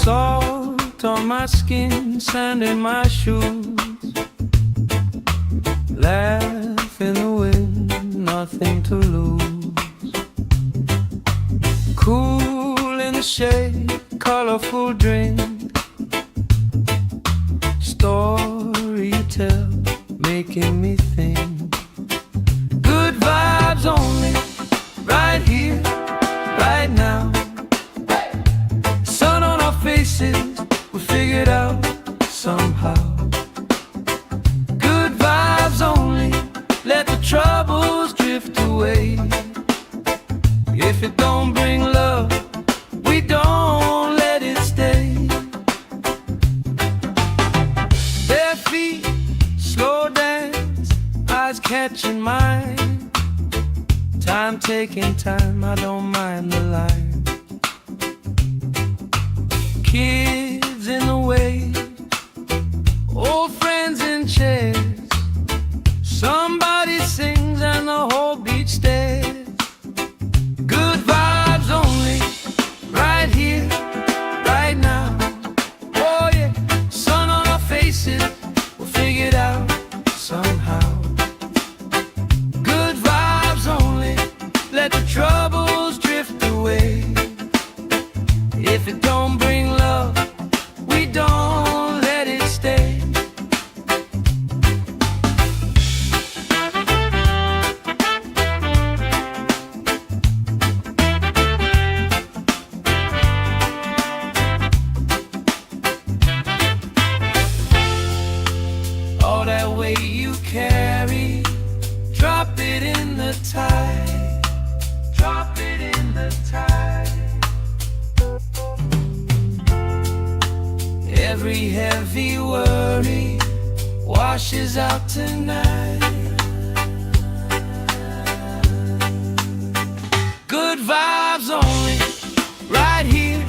A: Salt on my skin, sand in my shoes. Laugh in the wind, nothing to lose. Cool in the shade, colorful drink. Story you tell, making me think. Good vibes only, right here, right now. Sun on our faces, we figured out somehow. Good vibes only, let the troubles drift away. If it don't bring love, we don't let it stay. Bare feet, slow dance, eyes catching mine. Time taking time, I don't mind the line. Kids in the way, old friends in chairs. Somebody sings and the whole beach stares. Good vibes only, right here, right now. Oh yeah, sun on our faces, we'll figure it out somehow. Good vibes only, let the troubles drift away. If it don't bring love, we don't let it stay. Every heavy worry washes out tonight. Good vibes only, right here,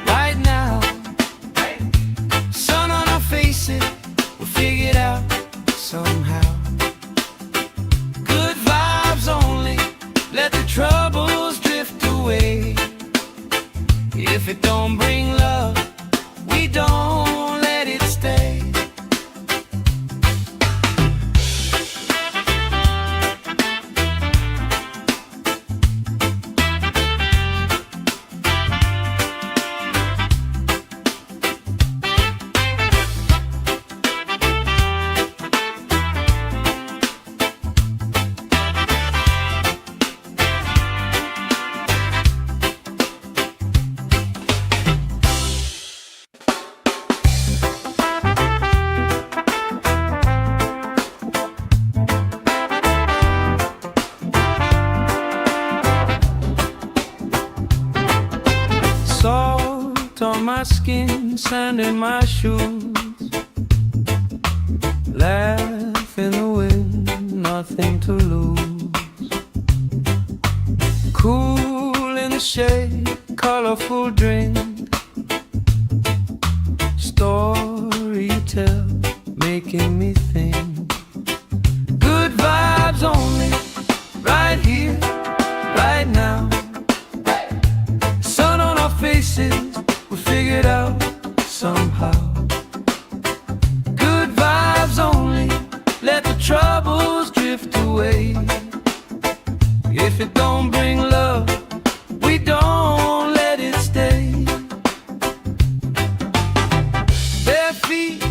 A: right now. Sun on our faces, we'll figure it out somehow. Good vibes only, let the troubles drift away. If it don't bring love, we don't let it stay. Salt on my skin, sand in my shoes. Laugh in the wind, nothing to lose. Cool in the shade, colorful drink. Story you tell, making me think. Good vibes only, right here, right now. Faces, we'll figure it out somehow. Good vibes only, let the troubles drift away. If it don't bring love, we don't let it stay. Bare feet,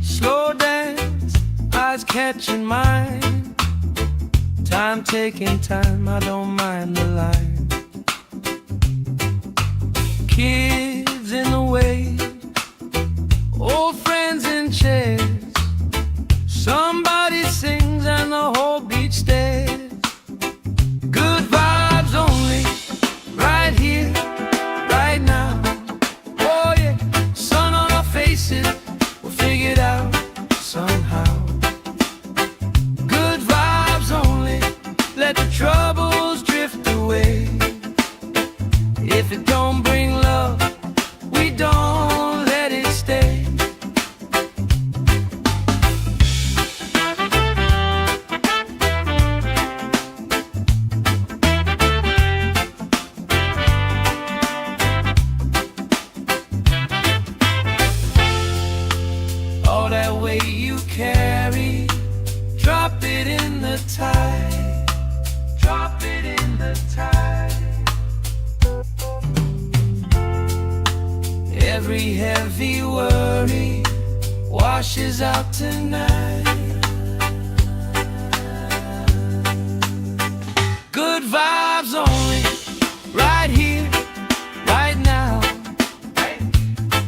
A: slow dance, eyes catching mine. Time taking time, I don't mind the line. Kids in the way, old friends in chairs. Somebody sings and the whole beach stares. Good vibes only, right here, right now. Oh yeah, sun on our faces, we'll figure it out somehow. Good vibes only, let the troubles drift away. If it don't bring love, we don't let it stay. All that weight you carry, drop it in the tide. Drop it in the tide. Every heavy worry washes out tonight. Good vibes only, right here, right now.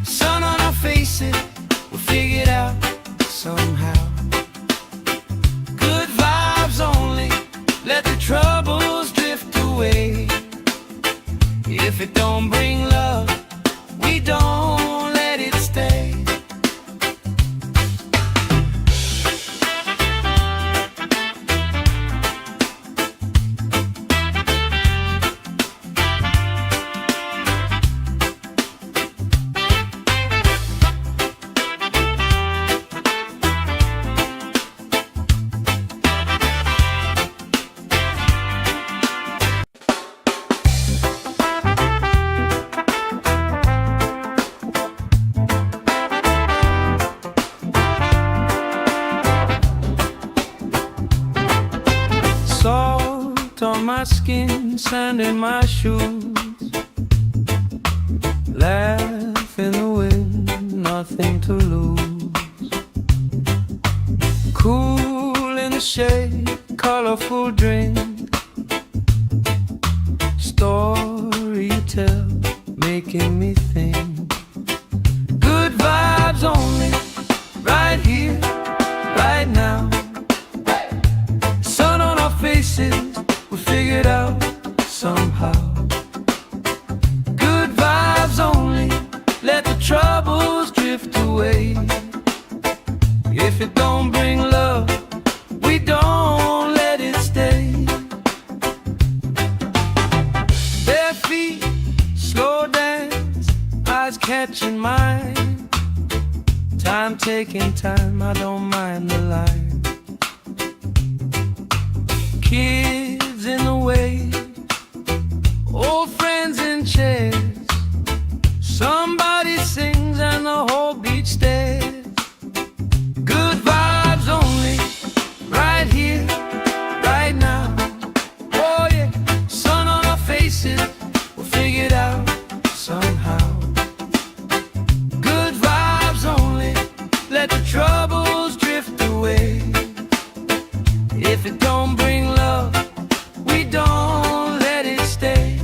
A: Sun on our faces, we'll figure it out somehow. Good vibes only, let the troubles drift away. If it don't bring love, we don't let it stay. Salt on my skin, sand in my shoes. Laugh in the wind, nothing to lose. Cool in the shade, colorful drink. Story you tell, making me think. Good vibes only, right here, right now. Sun on our faces, we'll figure it out somehow. Good vibes only, let the troubles drift drift away. If it don't bring love, we don't let it stay. Bare feet, slow dance, eyes catching mine. Time taking time, I don't mind the line. Kids in the way, old friends in chairs. Somebody sings and the whole beach stares. Good vibes only, right here, right now. Oh yeah, sun on our faces, we'll figure it out somehow. Good vibes only, let the troubles drift away. If it don't bring love, we don't let it stay.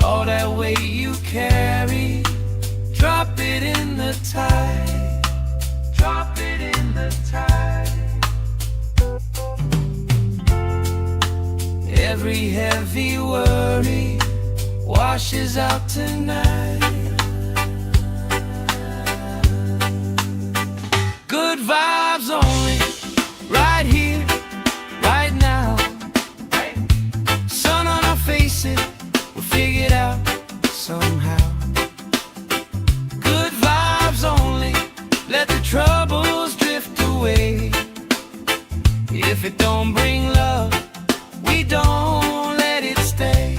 A: All that weight you carry, drop it in the tide. Drop it in the tide. Every heavy worry washes out tonight. Good vibes only, right here, right now. Sun on our faces, we'll figure it out somehow. Good vibes only, let the troubles drift away. If it don't bring love, we don't let it stay.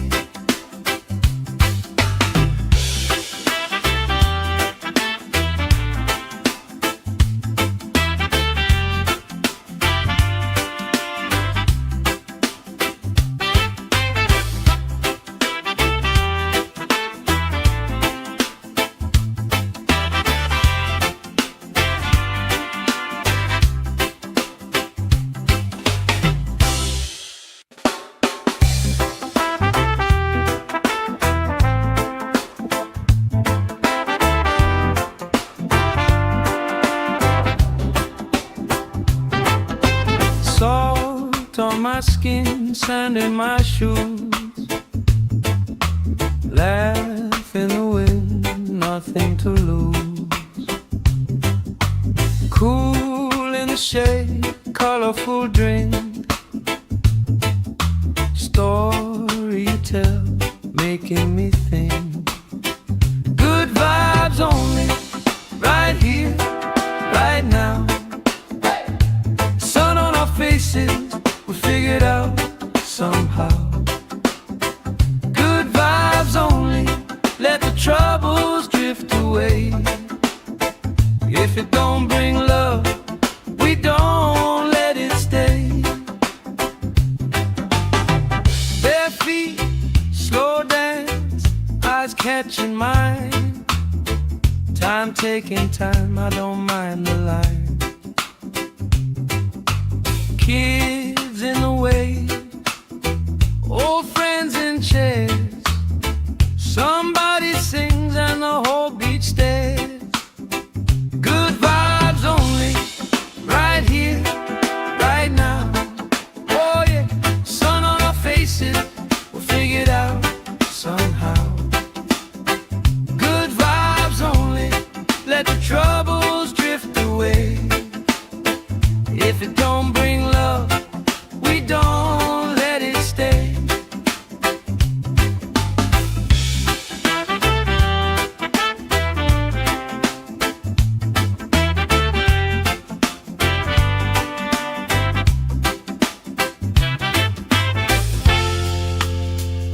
A: Salt on my skin, sand in my shoes. Laugh in the wind, nothing to lose. Cool in the shade, colorful drink. Story you tell, making me think. Good vibes only, right here, right now. Sun on our faces, we'll figure it out somehow. Good vibes only, let the troubles drift away. If it don't bring love, we don't let it stay. Bare feet, slow dance, eyes catching mine. Time taking time, I don't mind the line. Kids in the way, old friends in chairs. Somebody sings and the whole beach stares. Good vibes only, right here, right now. Oh yeah, sun on our faces, we'll figure it out somehow. Good vibes only, let the troubles drift away. If it don't bring love, we don't let it stay.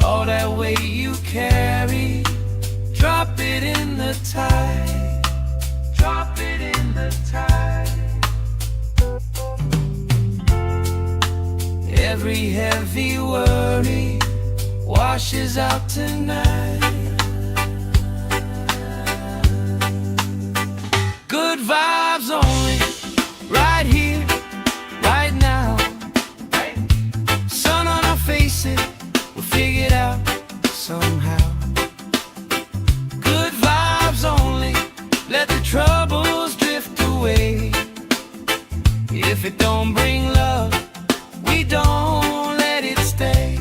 A: All that weight you carry, drop it in the tide. Drop it in the tide. Every heavy worry washes out tonight. Good vibes only, right here, right now. Sun on our faces, we'll figure it out somehow. Good vibes only, let the trouble If it don't bring love, we don't let it stay.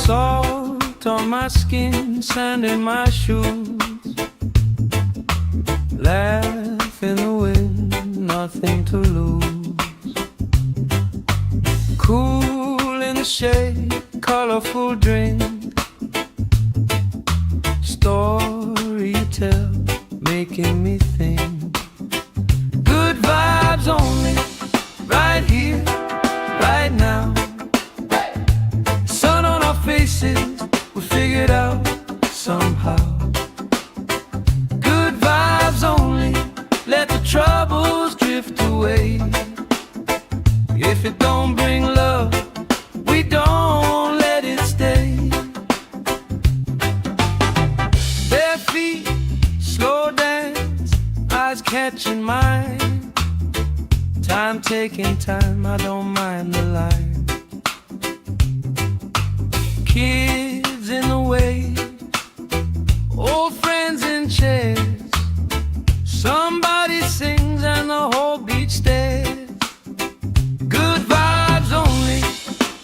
A: Salt on my skin, sand in my shoes, laugh in the wind, nothing to lose. Cool in the shade, colorful drink, story you tell, making me think. Good vibes only, right here, right now. Sun on our faces, we figured out somehow. Good vibes only, let the troubles drift away. If it don't bring love, we don't let it stay. Bare feet, slow dance, eyes catching mine. Time taking time, I don't mind the line. Kids in the way, old friends in chairs. Somebody sings and the whole beach stares. Good vibes only,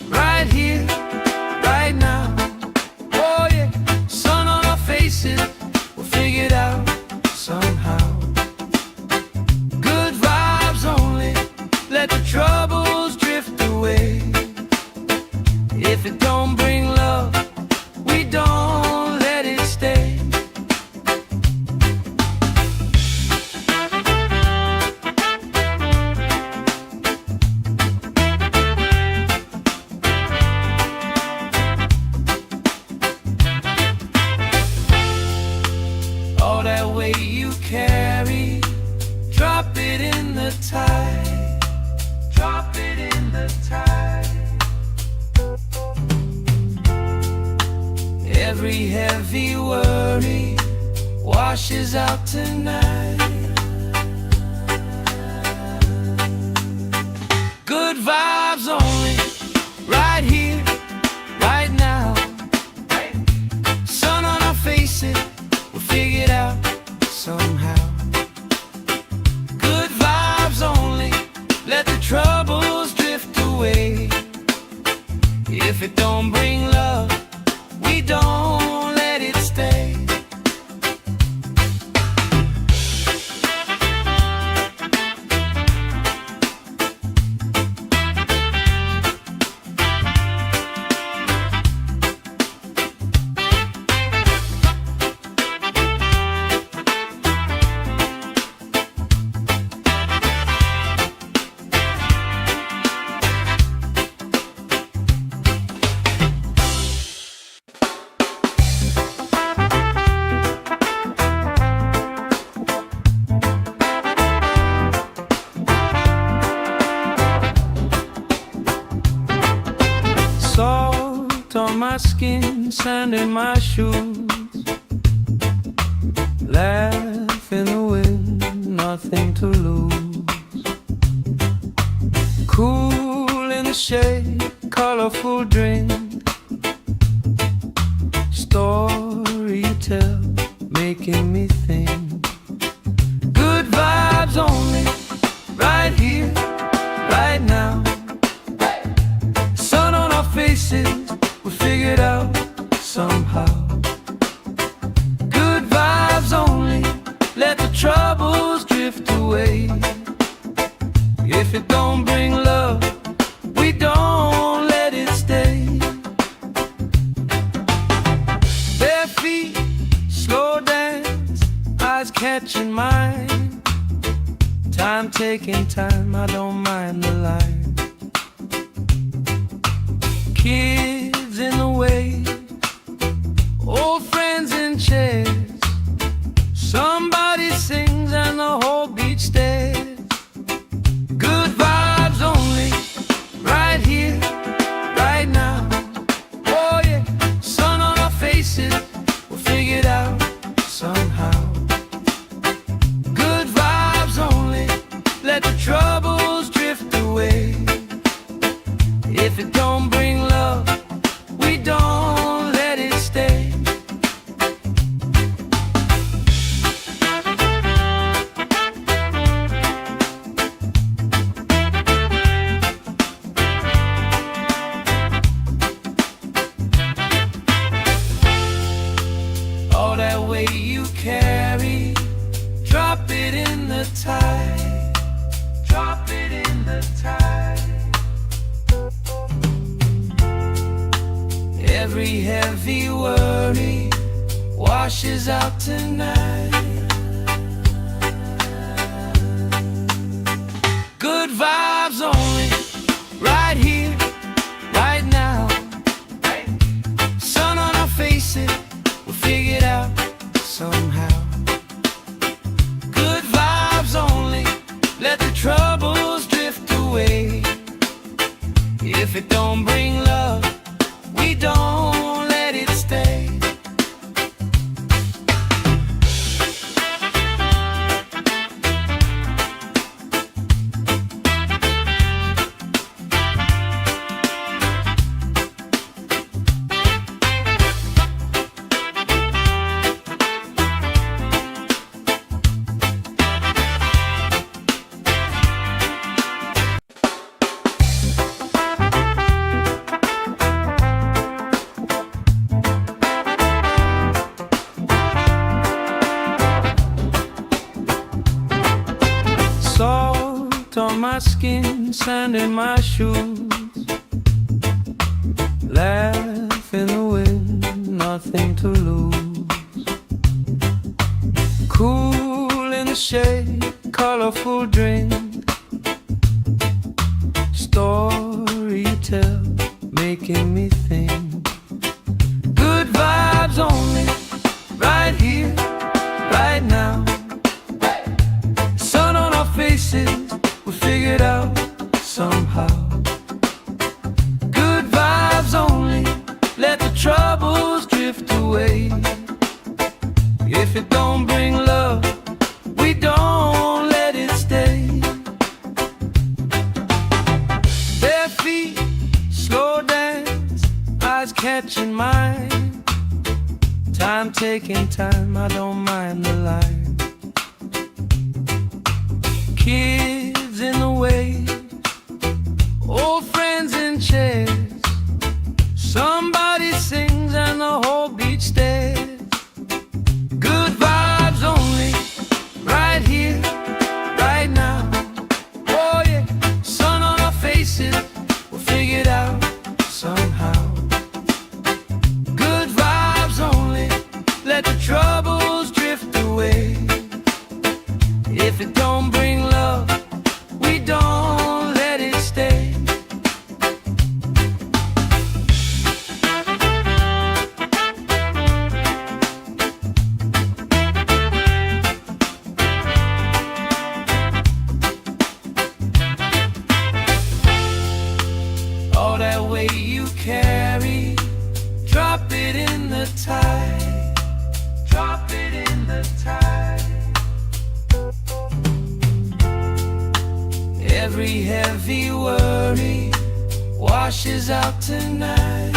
A: right here, right now. Oh yeah, sun on our faces, we'll figure it out somehow. Good vibes only, let the troubles drift away. If it don't bring love, we don't let it stay. All that weight you carry, drop it in the tide. Drop it in the tide. Every heavy worry washes out tonight. Good vibes only, right here, right now. Sun on our faces, we'll figure it out somehow. Good vibes only, let the troubles drift away. If it don't bring love, we don't let it stay. Salt on my skin, sand in my shoes, laugh in the wind, nothing to lose. Cool in the shade, colorful drink, story you tell, making me think. Good vibes only, right here, right now. Sun on our faces, we figured out somehow. Good vibes only, let the troubles drift away. If it don't bring love, we don't let it stay. Bare feet, slow dance, eyes catching mine. Time taking time, I don't mind the line. Kids in the way, old friends in chairs. Somebody sings and the whole beach stares. Good vibes only, right here, right now. Oh yeah, sun on our faces, we'll figure it out somehow. Good vibes only, let the troubles drift away. If it don't bring love, we don't let it stay. All that weight you carry, drop it in the tide. Drop it in the tide. Every heavy worry washes out tonight. Good vibes only, right here, right now. Sun on our faces, we'll figure it out somehow. Good vibes only, let the troubles drift away. If it don't bring love, we don't let it stay. Salt on my skin, sand in my shoes. Laugh in the wind, nothing to lose. Cool in the shade, colorful drink. Story you tell, making me think. Good vibes only, right here, right now. Sun on our faces, we'll figure it out somehow. Good vibes only, let the troubles drift away. If it don't bring love, we don't let it stay. Bare feet, slow dance, eyes catching mine. Time taking time, I don't mind the line. Kids in the way, old friends in chairs. Somebody sings and the whole beach stares. Good vibes only, right here, right now. Oh yeah, sun on our faces, we'll figure it out somehow. Good vibes only, let the troubles drift away. If it don't bring love, we don't let it stay. All that weight you carry, drop it in the tide. Drop it in the tide. Every heavy worry washes out tonight.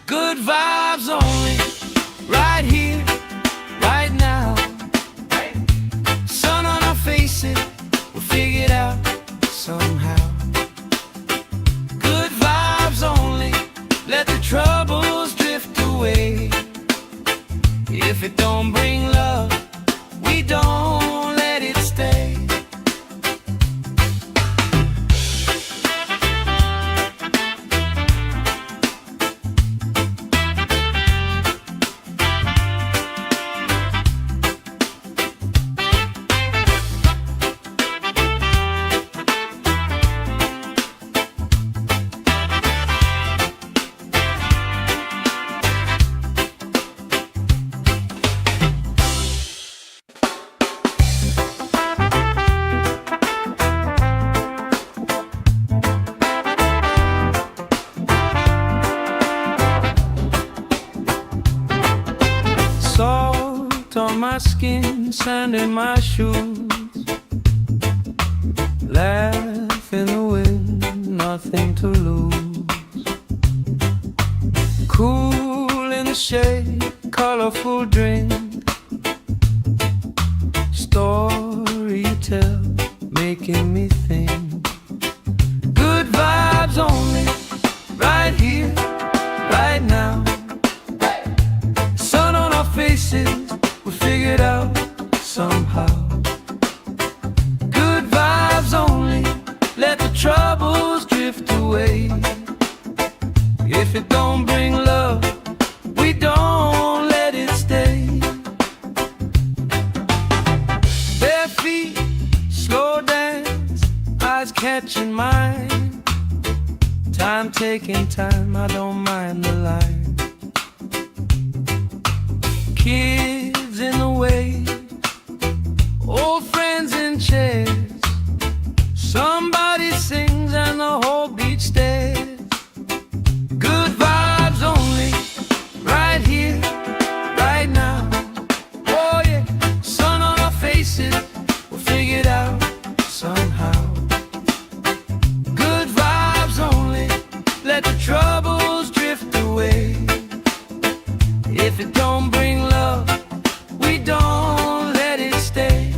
A: Good vibes only, right here, right now. Sun on our faces, we'll figure it out somehow. Good vibes only, let the troubles drift away. If it don't bring love, we don't let it stay. sand in my shoes. Laugh in the wind, nothing to lose. Cool in the shade, colorful drink. Story you tell, making me think. Good vibes only, right here, right now. Sun on our faces, we figured out somehow. Good vibes only, let the troubles drift away. If it don't bring love, we don't let it stay. Bare feet, slow dance, eyes catching mine. Time taking time, I don't mind the line. Kids in the way, old friends in chairs. Somebody sings and the whole beach stares. Good vibes only, right here, right now. Oh yeah, sun on our faces, we'll figure it out somehow. Good vibes only, let the troubles drift away. If it don't bring love, we don't let it stay.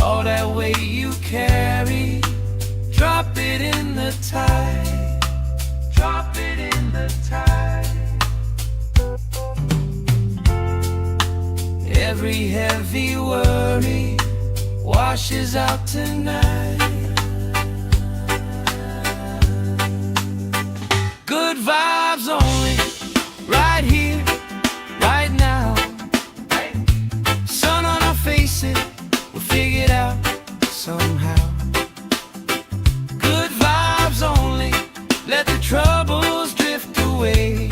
A: All that weight you carry, drop it in the tide. Drop it in the tide. Every heavy worry washes out tonight. Good vibes only, right here, right now. Sun on our faces, we'll figure it out somehow. Good vibes only, let the troubles drift away.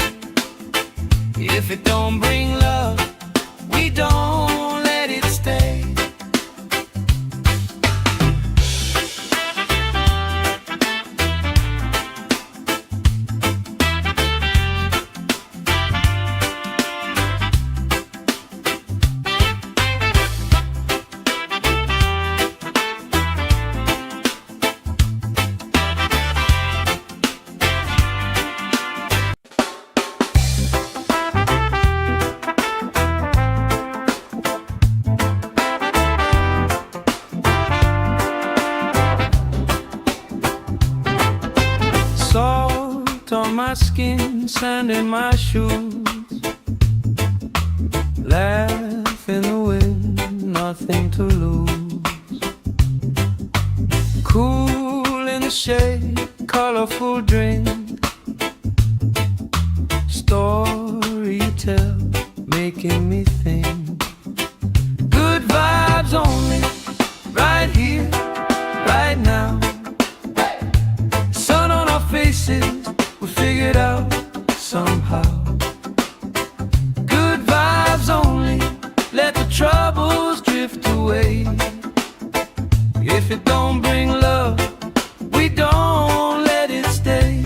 A: If it don't bring love, we don't let it stay. Salt on my skin, sand in my shoes. Laugh in the wind, nothing to lose. Cool in the shade, colorful drink. Story you tell, making me think. Good vibes only, right here, right now. Sun on our faces, we figured out somehow. Good vibes only, let the troubles drift away. If it don't bring love, we don't let it stay.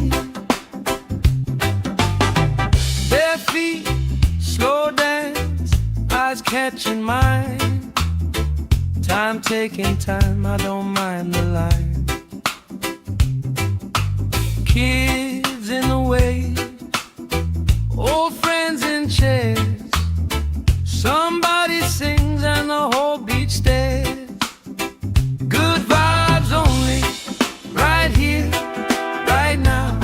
A: Bare feet, slow dance, eyes catching mine. Time taking time, I don't mind the line. Kids in the way, old friends in chairs. Somebody sings and the whole beach stares. Good vibes only, right here, right now.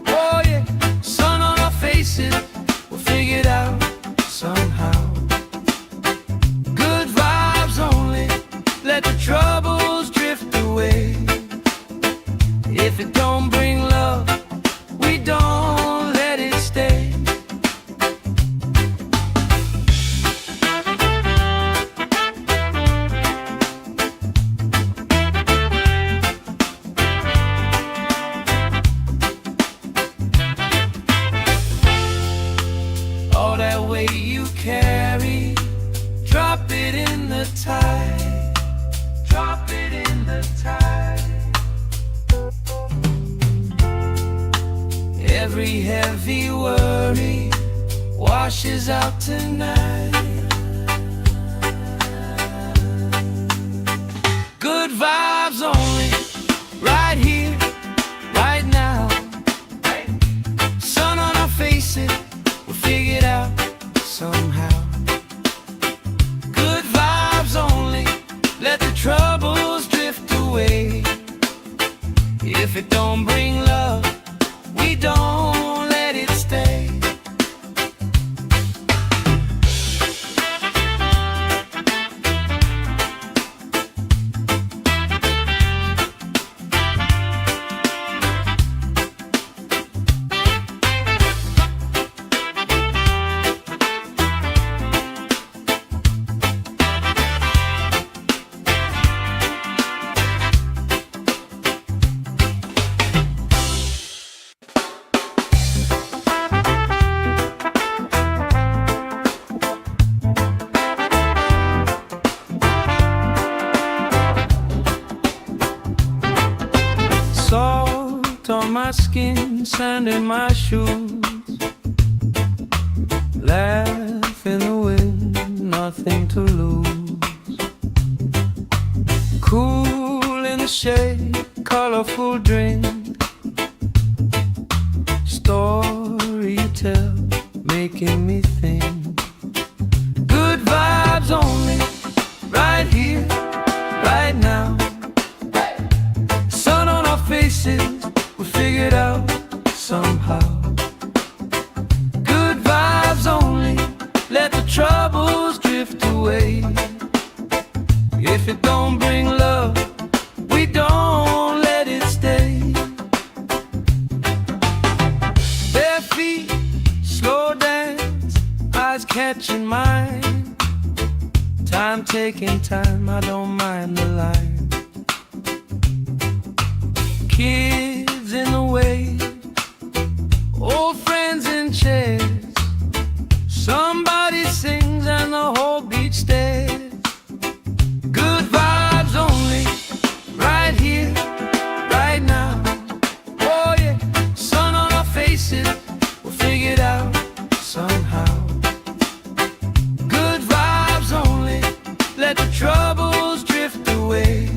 A: Oh yeah, sun on our faces, we'll figure it out somehow. Good vibes only, let the troubles drift away. If it don't bring love, we don't let it stay. washes out tonight. Good vibes only, right here, right now. Sun on our faces, we'll figure it out somehow. Good vibes only, let the troubles drift away. If it don't bring love, we don't let it stay. Salt on my skin, sand in my shoes. Laugh in the wind, nothing to lose. Cool in the shade, colorful drink. Story you tell, making me think. Good vibes only, right here, right now. Faces, we'll figure it out somehow. Good vibes only, let the troubles drift away. If it don't bring love, we don't let it stay. Bare feet, slow dance, eyes catching mine. Time taking time, I don't mind the line. Kids in the way, old friends in chairs. Somebody sings and the whole beach stares. Good vibes only, right here, right now. Oh yeah, sun on our faces, we'll figure it out somehow. Good vibes only, let the troubles drift away.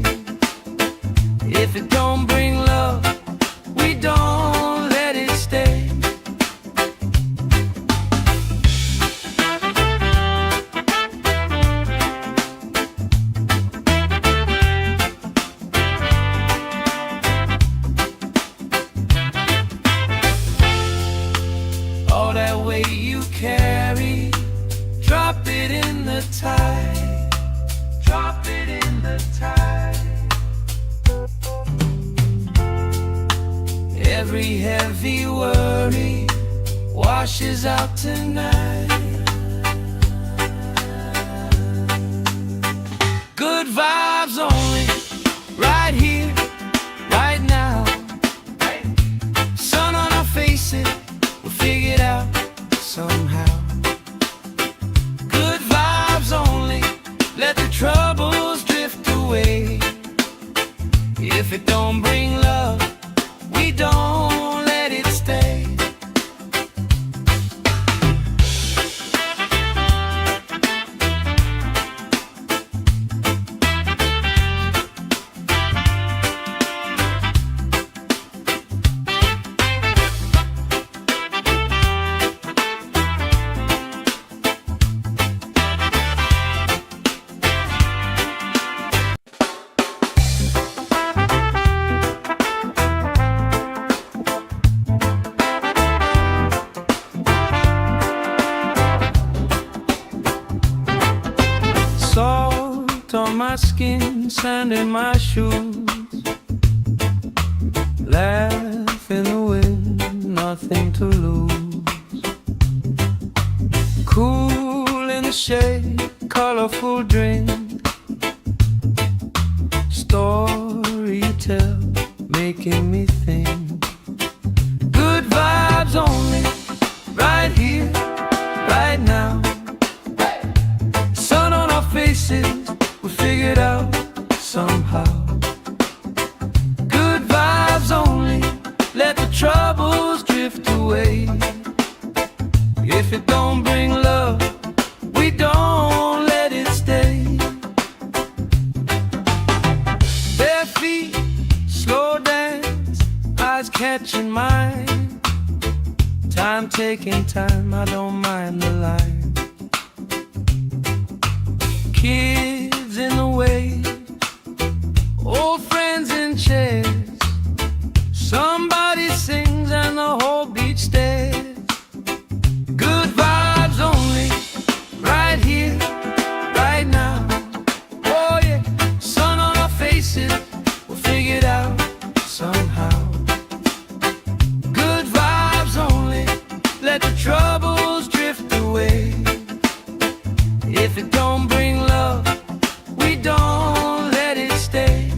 A: If it don't bring love, we don't let it stay. All that weight you carry, drop it in the tide. Drop it in the tide. Every heavy worry washes out tonight. Good vibes only, right here, right now. Sun on our faces, we'll figure it out somehow. Good vibes only, let the troubles drift away. If it don't bring love, we don't let it stay. Salt on my skin, sand in my shoes. Laugh in the wind, nothing to lose. Cool in the shade, colorful drink. Story you tell, making me think. Good vibes only, right here, right now. Sun on our faces, we'll figure it out somehow. Good vibes only, let the troubles drift away. If it don't bring catching mine. Time taking time, I don't mind the line. Kids in the way, old friends in chairs. Somebody sings and the whole beach stares. Good vibes only, right here, right now. Oh yeah, sun on our faces, we'll figure it out somehow. Good vibes only, let the troubles drift away. If it don't bring love, we don't let it stay.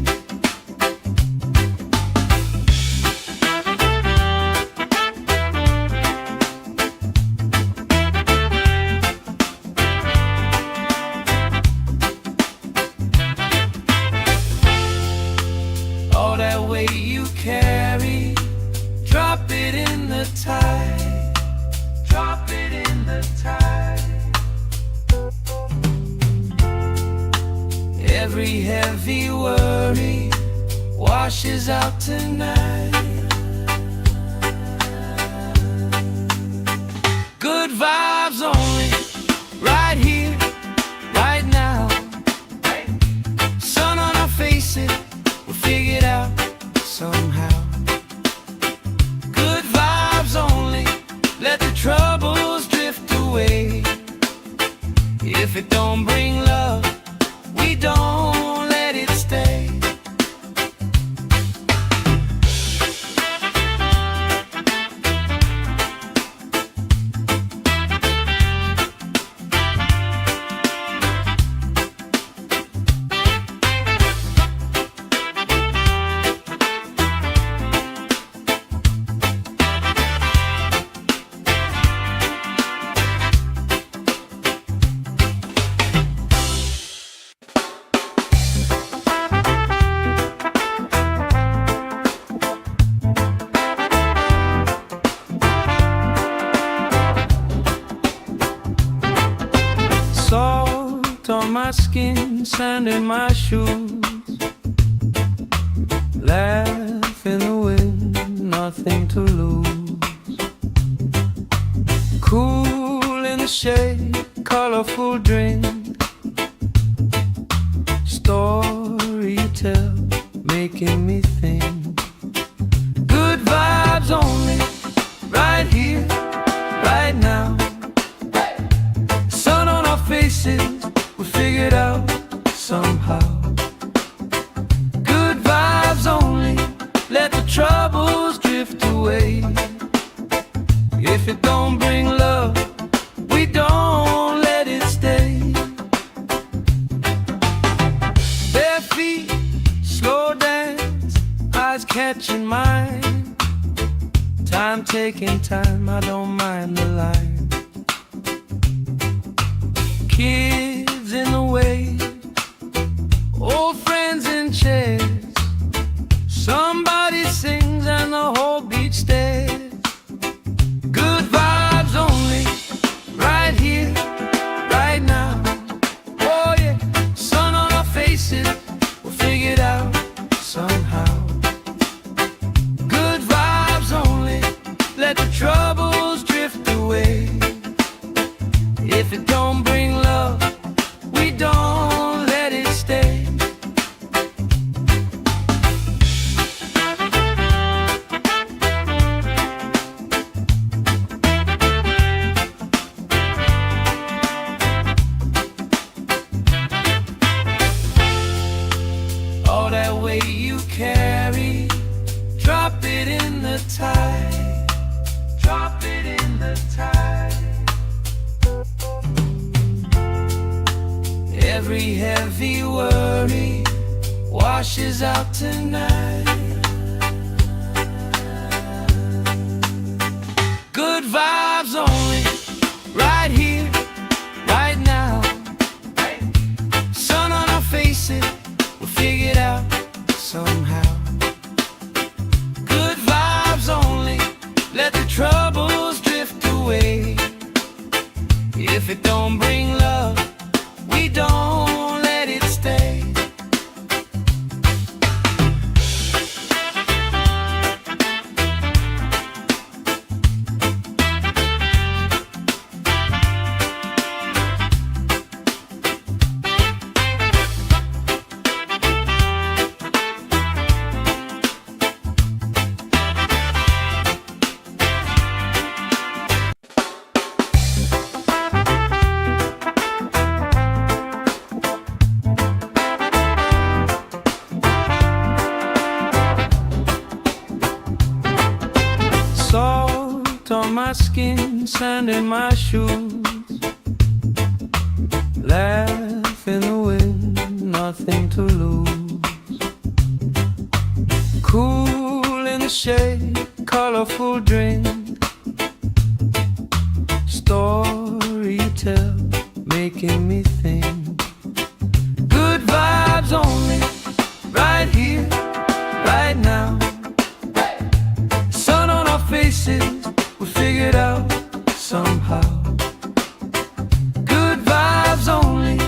A: All that weight you carry, drop it in the tide. Drop it in the tide. Every heavy worry washes out tonight. Good vibes only, right here, right now. Sun on our faces, we'll figure it out somehow. Good vibes only, let the troubles drift away. If it don't bring love, we don't let it stay. Salt on my skin, sand in my shoes. Laugh in the wind, nothing to lose. Cool in the shade, colorful drink. Story you tell, making me think. Good vibes only, right here, right now. Sun on our faces, we'll figure it out somehow. Good vibes only, let the troubles drift away. If it don't bring love, we don't let it stay. Bare feet, slow dance, eyes catching mine. Time taking time, I don't mind the line. Kids in the way, old friends in chairs. Somebody sings and the whole beach stares. Good vibes only, right here, right now. Oh yeah, sun on our faces, we'll figure it out somehow. Good vibes only, let the troubles drift away. If it don't bring love, we don't let it stay. All that weight you carry, drop it in the tide. Drop it in the tide. Every heavy worry washes out tonight. Good vibes only, right here, right now. Sun on our faces, we'll figure it out somehow. Good vibes only, let the troubles drift away. If it don't bring love, we don't let it stay. sand in my shoes. Laugh in the wind, nothing to lose. Cool in the shade, colorful drink. Story you tell, making me think. Good vibes only, right here, right now. Sun on our faces, we figured out somehow. Good vibes only,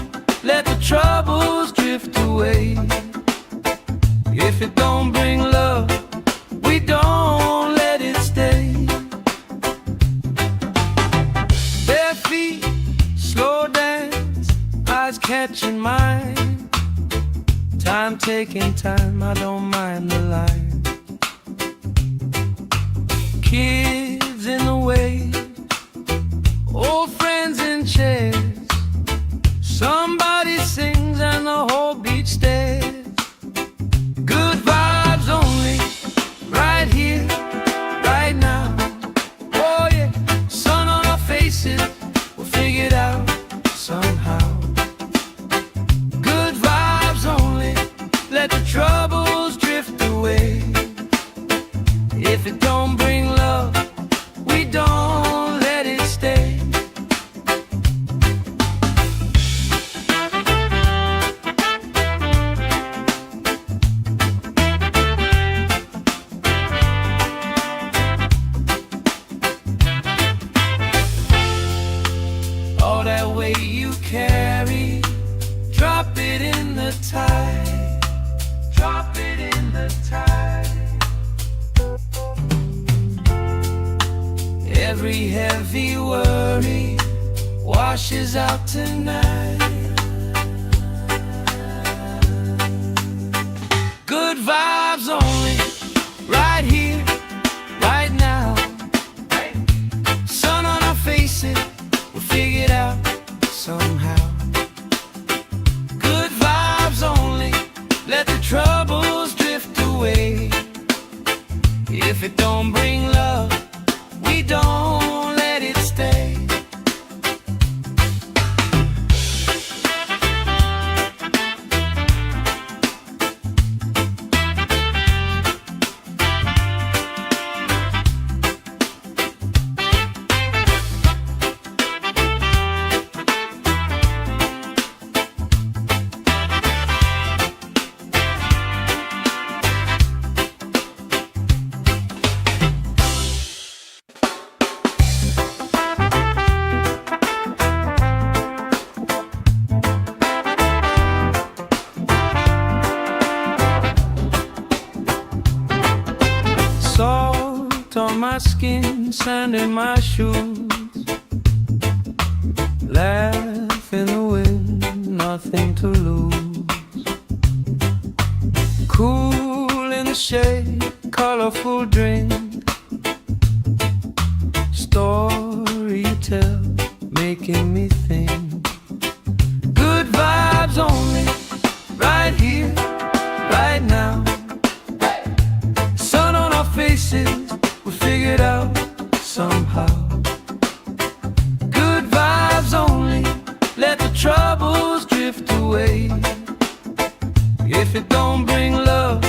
A: let the troubles drift away. If it don't bring love, we don't let it stay. Bare feet, slow dance, eyes catching mine. Time taking time, I don't mind the line. Kids in the way, old friends in chairs. Somebody sings and the whole beach stares. Good vibes only, right here, right now. Oh yeah, sun on our faces, we'll figure it out somehow. Good vibes only, let the troubles drift away. If it don't bring love, we don't let it stay. All that weight you carry, drop it in the tide. Drop it in the tide. Every heavy worry washes out tonight. Good vibes only, right here, right now. Sun on our faces, we'll figure it out somehow. Good vibes only, let the troubles drift away. If it don't bring love, we don't let it stay. Salt on my skin, sand in my shoes. Laugh in the wind, nothing to lose. Cool in the shade, colorful drink. Story you tell, making me think. Good vibes only, right here, right now. Sun on our faces, we figured out somehow. Good vibes only, let the troubles drift away. If it don't bring love,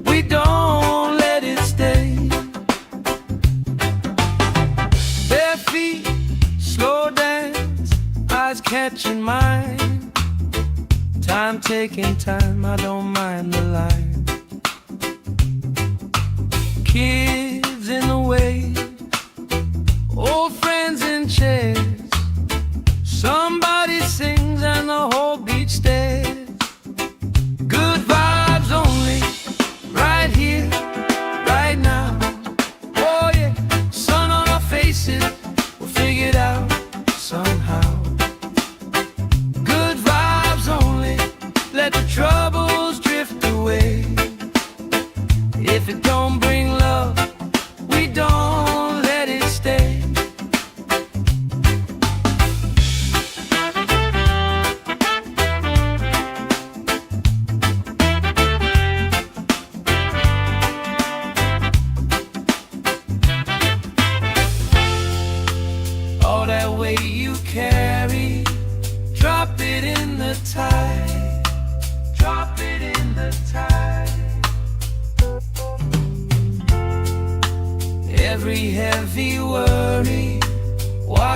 A: we don't let it stay. Bare feet, slow dance, eyes catching mine. Time taking time, I don't mind the line. Kids in the way, old friends in chairs. Somebody sings and the whole beach stares. Good vibes only, right here, right now. Oh yeah, sun on our faces, we'll figure it out somehow. Good vibes only, let the troubles drift away. If it don't bring love, we don't let it stay.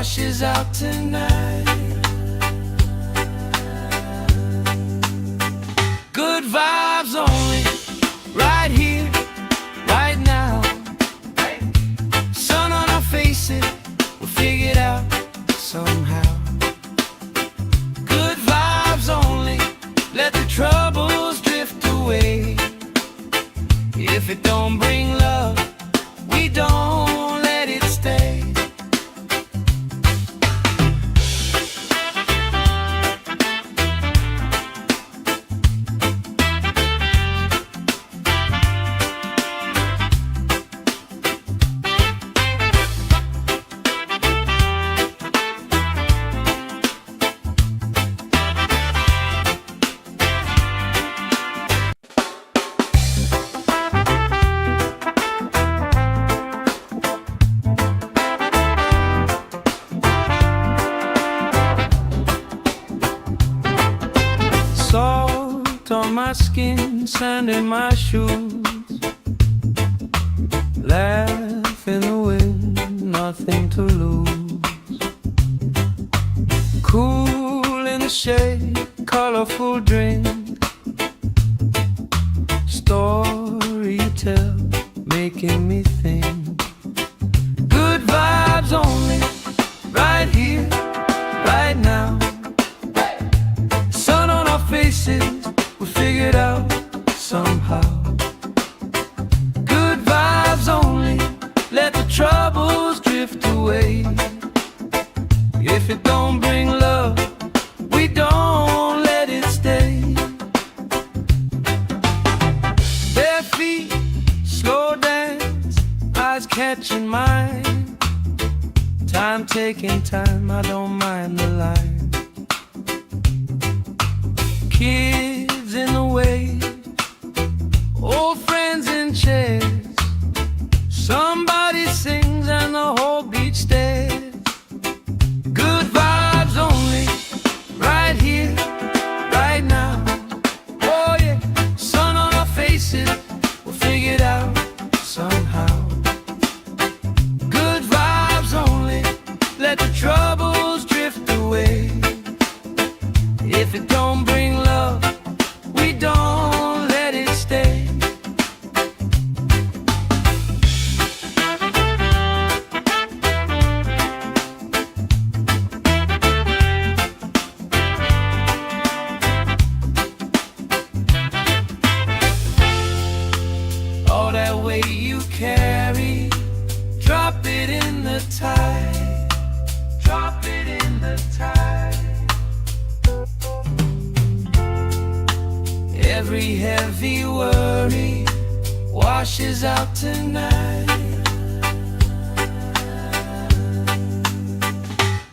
A: washes out tonight. Good vibes only, right here, right now. Sun on our faces, we'll figure it out somehow. Good vibes only, let the troubles drift away. If it don't bring love, we don't let it stay. Salt on my skin, sand in my shoes. Laugh in the wind, nothing to lose. Cool in the shade, colorful drink. Story you tell, making me think. Good vibes only, right here, right now. Sun on our faces, we'll figure it out somehow. Good vibes only, let the troubles drift away. If it don't bring love, we don't let it stay. Bare feet, slow dance, eyes catching mine. Time taking time, I don't mind the line. Kids in the way, old friends in chairs. Somebody sings and the whole beach stares. Good vibes only, right here, right now. Oh yeah, sun on our faces, we'll figure it out somehow. Good vibes only, let the troubles drift away. If it don't bring love, we don't let it stay. All that weight you carry, drop it in the tide. Drop it in the tide. Every heavy worry washes out tonight.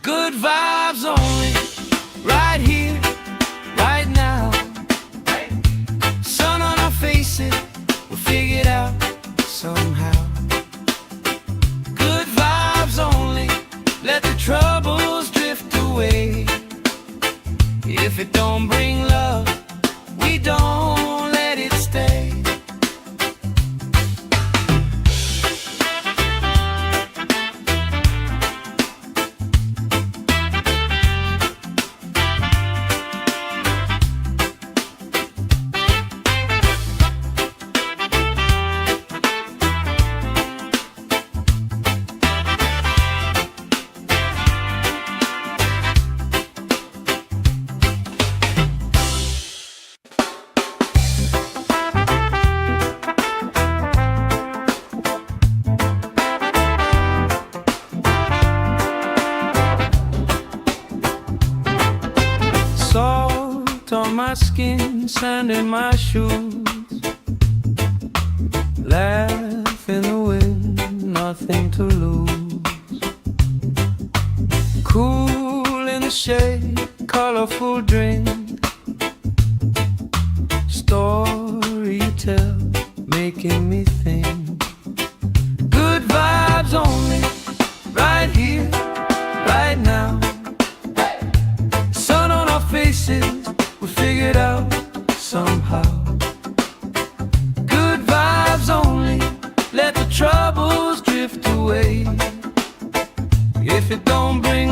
A: Good vibes only, right here, right now. Sun on our faces, we'll figure it out somehow. Good vibes only, let the troubles drift away. If it don't bring love, we don't let it stay. Salt on my skin, sand in my shoes. Laugh in the wind, nothing to lose. Cool in the shade, colorful drink. Story you tell, making me think. Good vibes only, right here, right now. Sun on our faces, we'll figure it out somehow. Good vibes only, let the troubles drift away. If it don't bring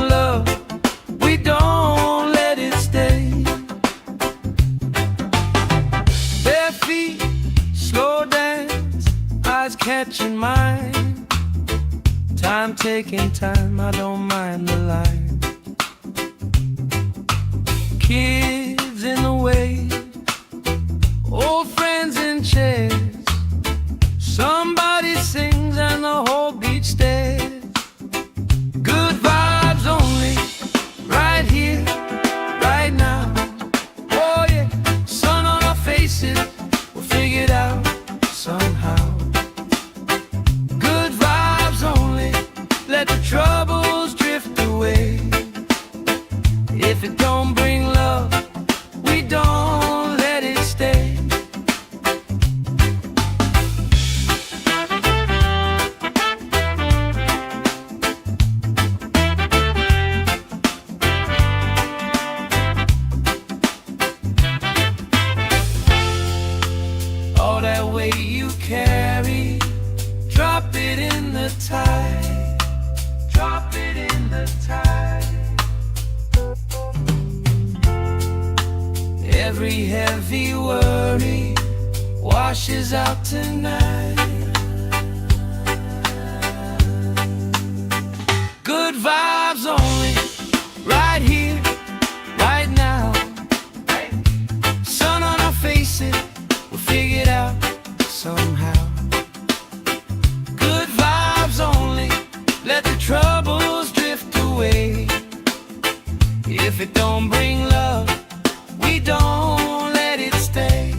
A: catching mine. Time taking time, I don't mind the line. Kids in the way, old friends in chairs. Somebody sings and the whole beach stares. Good vibes only, right here, right now. Oh yeah, sun on our faces, we'll figure it out somehow. Good vibes only, let the troubles drift away. If it don't bring love, we don't let it stay. All that weight you carry, drop it in the tide. Drop it in the tide. Every heavy worry washes out tonight. Good vibes only, right here, right now. Sun on our faces, we'll figure it out somehow. Good vibes only, let the troubles drift away. If it don't bring love, we don't let it stay.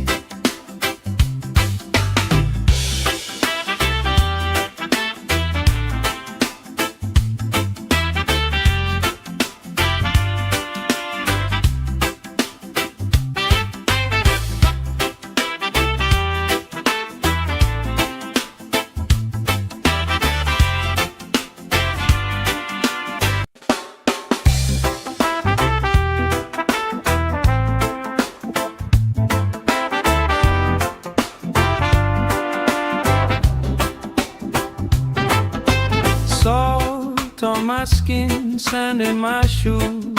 A: Salt on my skin, sand in my shoes.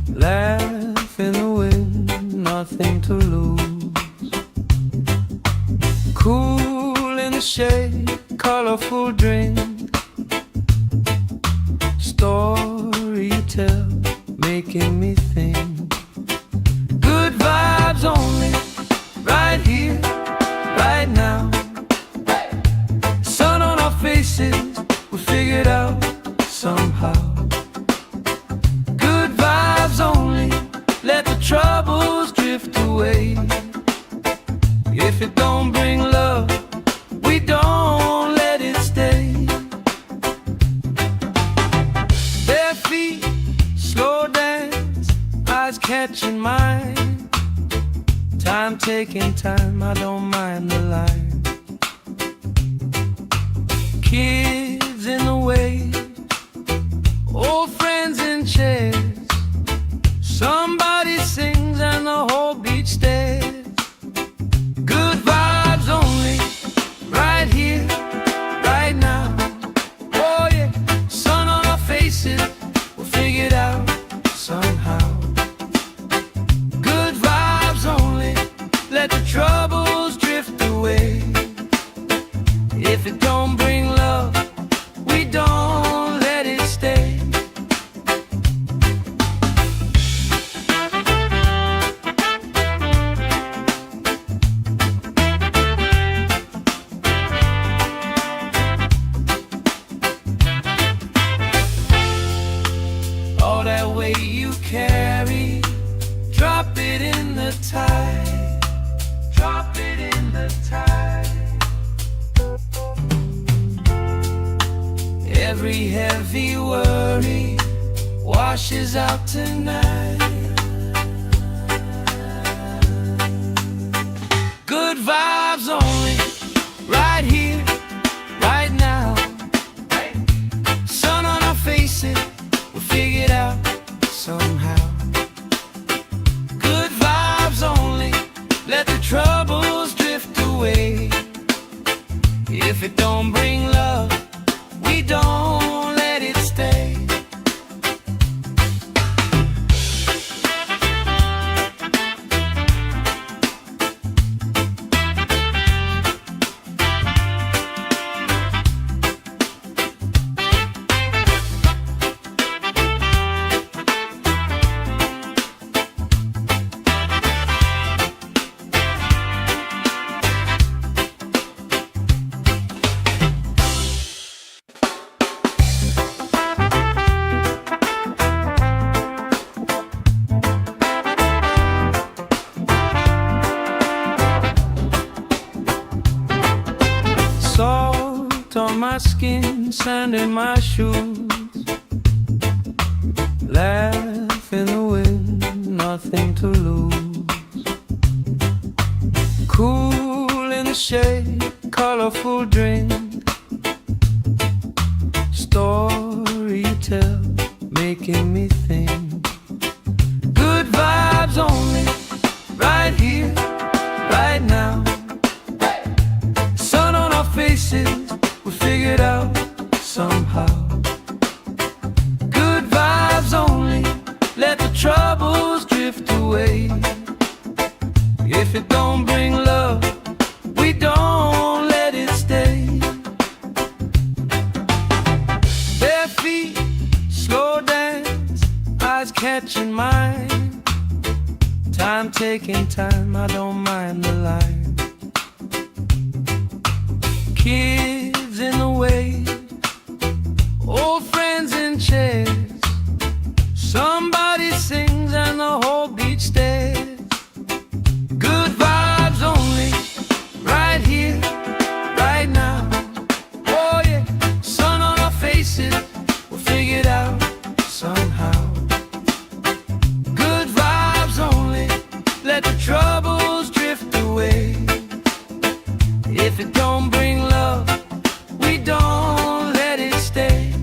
A: Laugh in the wind, nothing to lose. Cool in the shade, colorful drink. Story you tell, making me think. Good vibes only, right here, right now. Sun on our faces, we'll figure it out somehow. Good vibes only, let the troubles drift away. If it don't bring love, we don't let it stay. Bare feet, slow dance, eyes catching mine. Time taking time, I don't mind the line. Kids in the way, old friends in chairs. Somebody sings and the whole beach stares. Good vibes only, right here, right now. Oh yeah, sun on our faces, we'll figure it out somehow. Good vibes only, let the troubles drift away. If it don't bring love, we don't let it stay. All that weight you carry, drop it in the tide. Drop it in the tide. Every heavy worry washes out tonight. Good vibes only, right here, right now. Sun on our faces, we'll figure it out somehow. Good vibes only, let the troubles drift away. If it don't bring love, we don't let it stay. skin, sand in my shoes. Laugh in the wind, nothing to lose. Cool in the shade, colorful drink. Story you tell, making me think. Good vibes only, right here, right now. Sun on our faces, we figured out somehow. Good vibes only, let the troubles drift away. If it don't bring love, we don't let it stay. Bare feet, slow dance, eyes catching mine. Time taking time, I don't mind the line. Kids in the way, old friends in chairs. Somebody sings and the whole beach stares. Good vibes only, right here, right now. Oh yeah, sun on our faces, we'll figure it out somehow. Good vibes only, let the troubles drift away. If it don't bring love, we don't let it stay.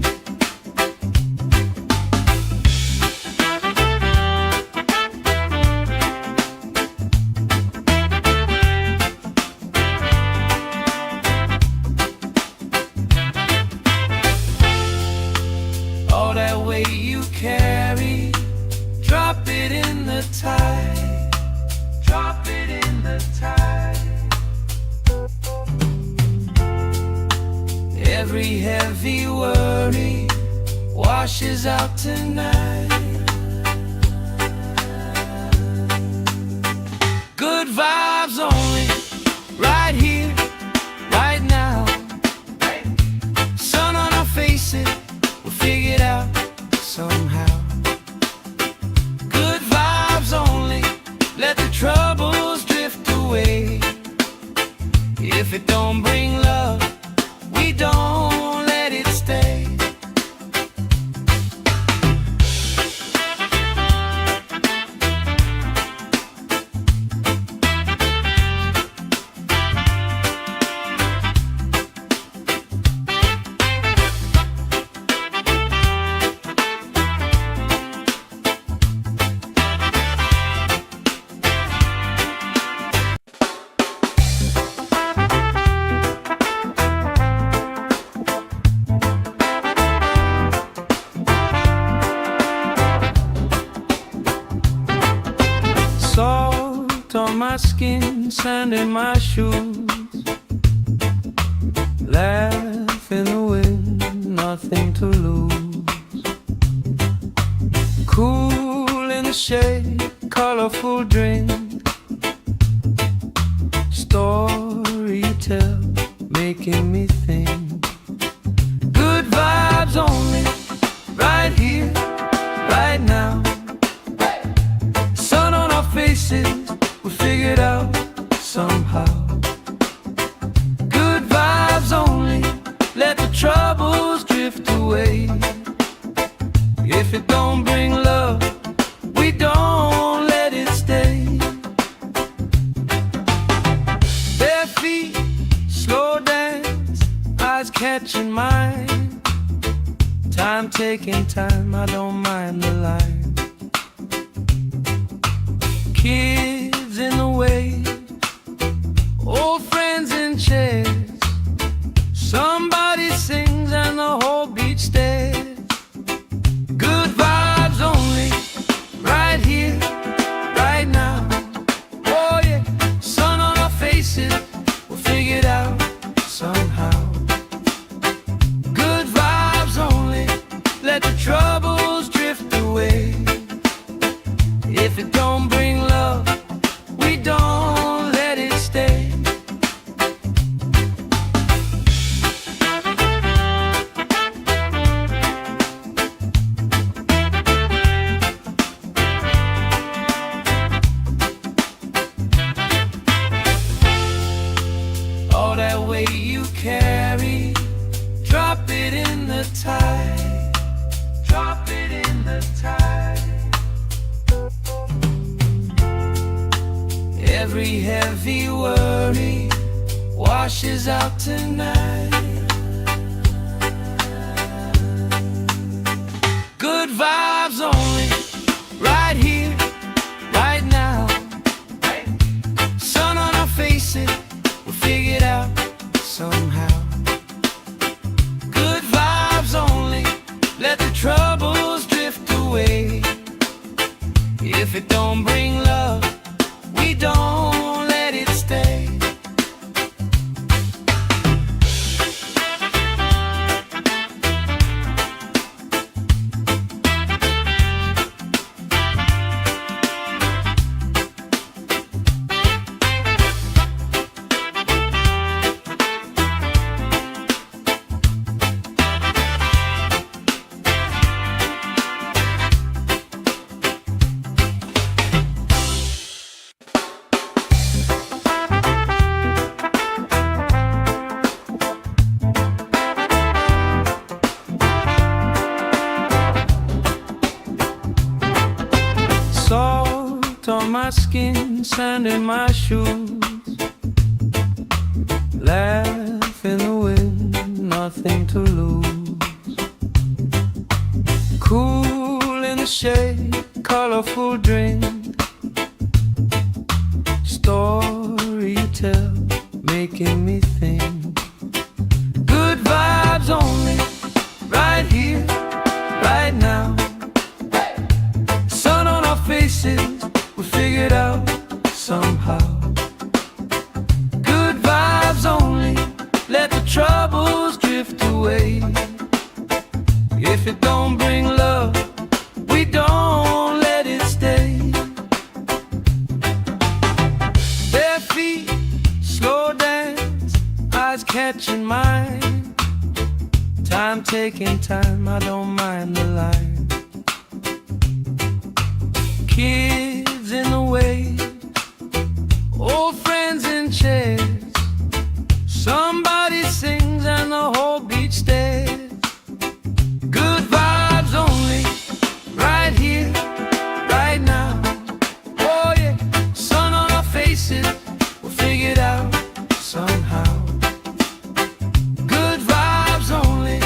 A: All that weight you carry, drop it in the tide. Drop it in the tide. Every heavy worry washes out tonight. Good vibes only, right here, right now. Sun on our faces, we'll figure it out somehow. Good vibes only, let the troubles drift away. If it don't bring love, we don't let it stay. Salt on my skin, sand in my shoes. Laugh in the wind, nothing to lose. Cool in the shade, colorful drink. Story you tell, making me think. Good vibes only, right here, right now. Sun on our faces, we figured out somehow. Good vibes only, let the troubles drift away. If it don't bring love, we don't let it stay. Bare feet, slow dance, eyes catching mine. Time taking time, I don't mind the line. Kids in the way, old friends in chairs. Somebody sings and the whole beach stares. Good vibes only, right here, right now. Oh yeah, sun on our faces, we'll figure it out somehow. Good vibes only, let the troubles drift away. Every heavy worry washes out tonight. Good vibes only, right here, right now. Sun on our faces, we'll figure it out somehow. Good vibes only, let the troubles drift away. If it don't bring love, we don't let it stay. Salt on my skin, sand in my shoes. Laugh in the wind, nothing to lose. Cool in the shade, colorful drink. Story you tell, making me think. Good vibes only, right here, right now. Faces, we figured out somehow. Good vibes only, let the troubles drift away. If it don't bring love, we don't let it stay. Bare feet, slow dance, eyes catching mine. Time taking time, I don't mind the line. Kids in the wave, old friends in chairs. Somebody sings and the whole beach stares. Good vibes only, right here, right now. Oh yeah, sun on our faces, we'll figure it out somehow. Good vibes only,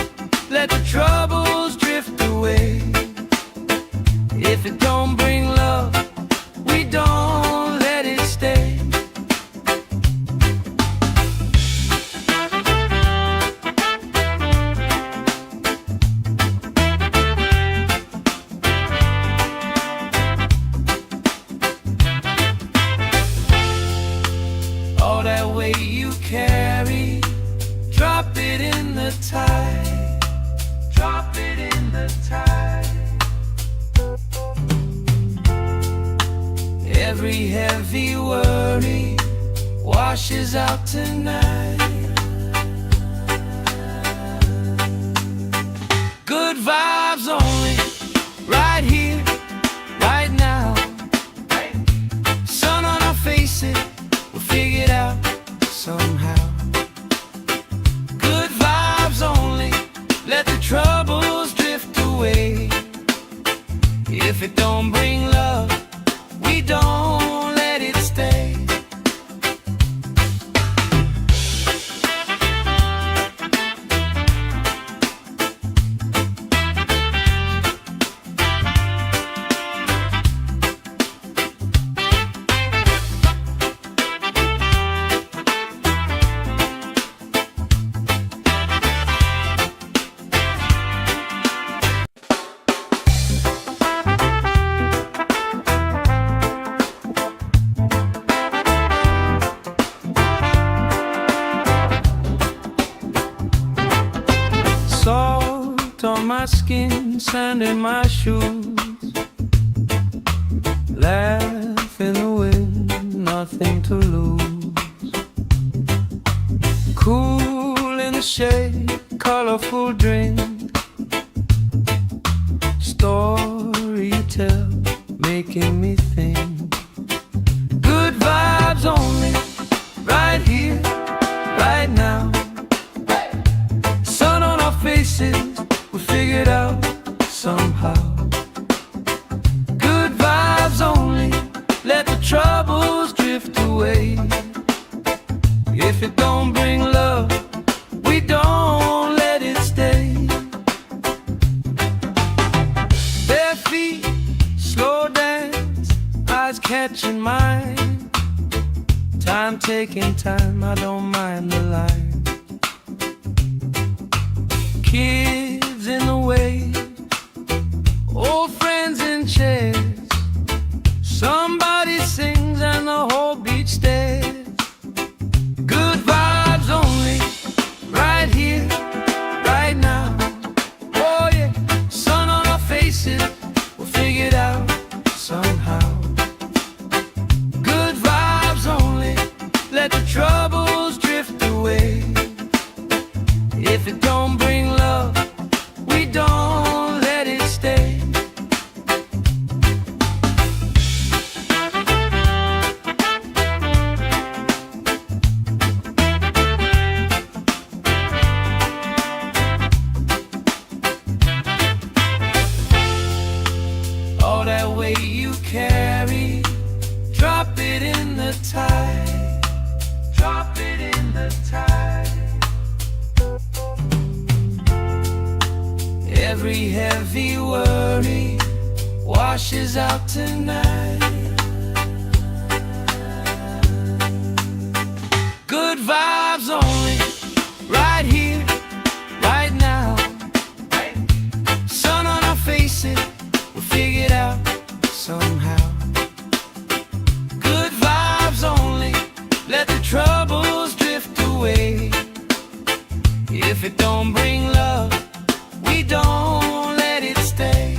A: let the troubles drift away. If it don't bring love, we don't let it stay. All that weight you carry, drop it in the tide. Drop it in the tide. Every heavy worry washes out tonight. Good vibes only, right here, right now. Sun on our faces, we'll figure it out somehow. Good vibes only, let the troubles drift away. If it don't bring love, we don't let it stay. Salt on my skin, sand in my shoes. Laugh in the wind, nothing to lose. Cool in the shade, colorful drink. Story you tell, making me think. Good vibes only, right here, right now. Sun on our faces, we figured out somehow. Good vibes only, let the troubles drift away. Time taking time, I don't mind the line. Kids in the way, old friends in chairs. Somebody sings and the whole beach stares. Good vibes only, right here, right now. Oh yeah, sun on our faces, we'll figure it out somehow. Good vibes only, let the troubles drift away. If it don't bring love, we don't let it stay. All that weight you carry, drop it in the tide. Drop it in the tide. Every heavy worry washes out tonight. Good vibes only, right here, right now. Sun on our faces, we'll figure it out somehow. Good vibes only, let the troubles drift away. If it don't bring love, we don't let it stay.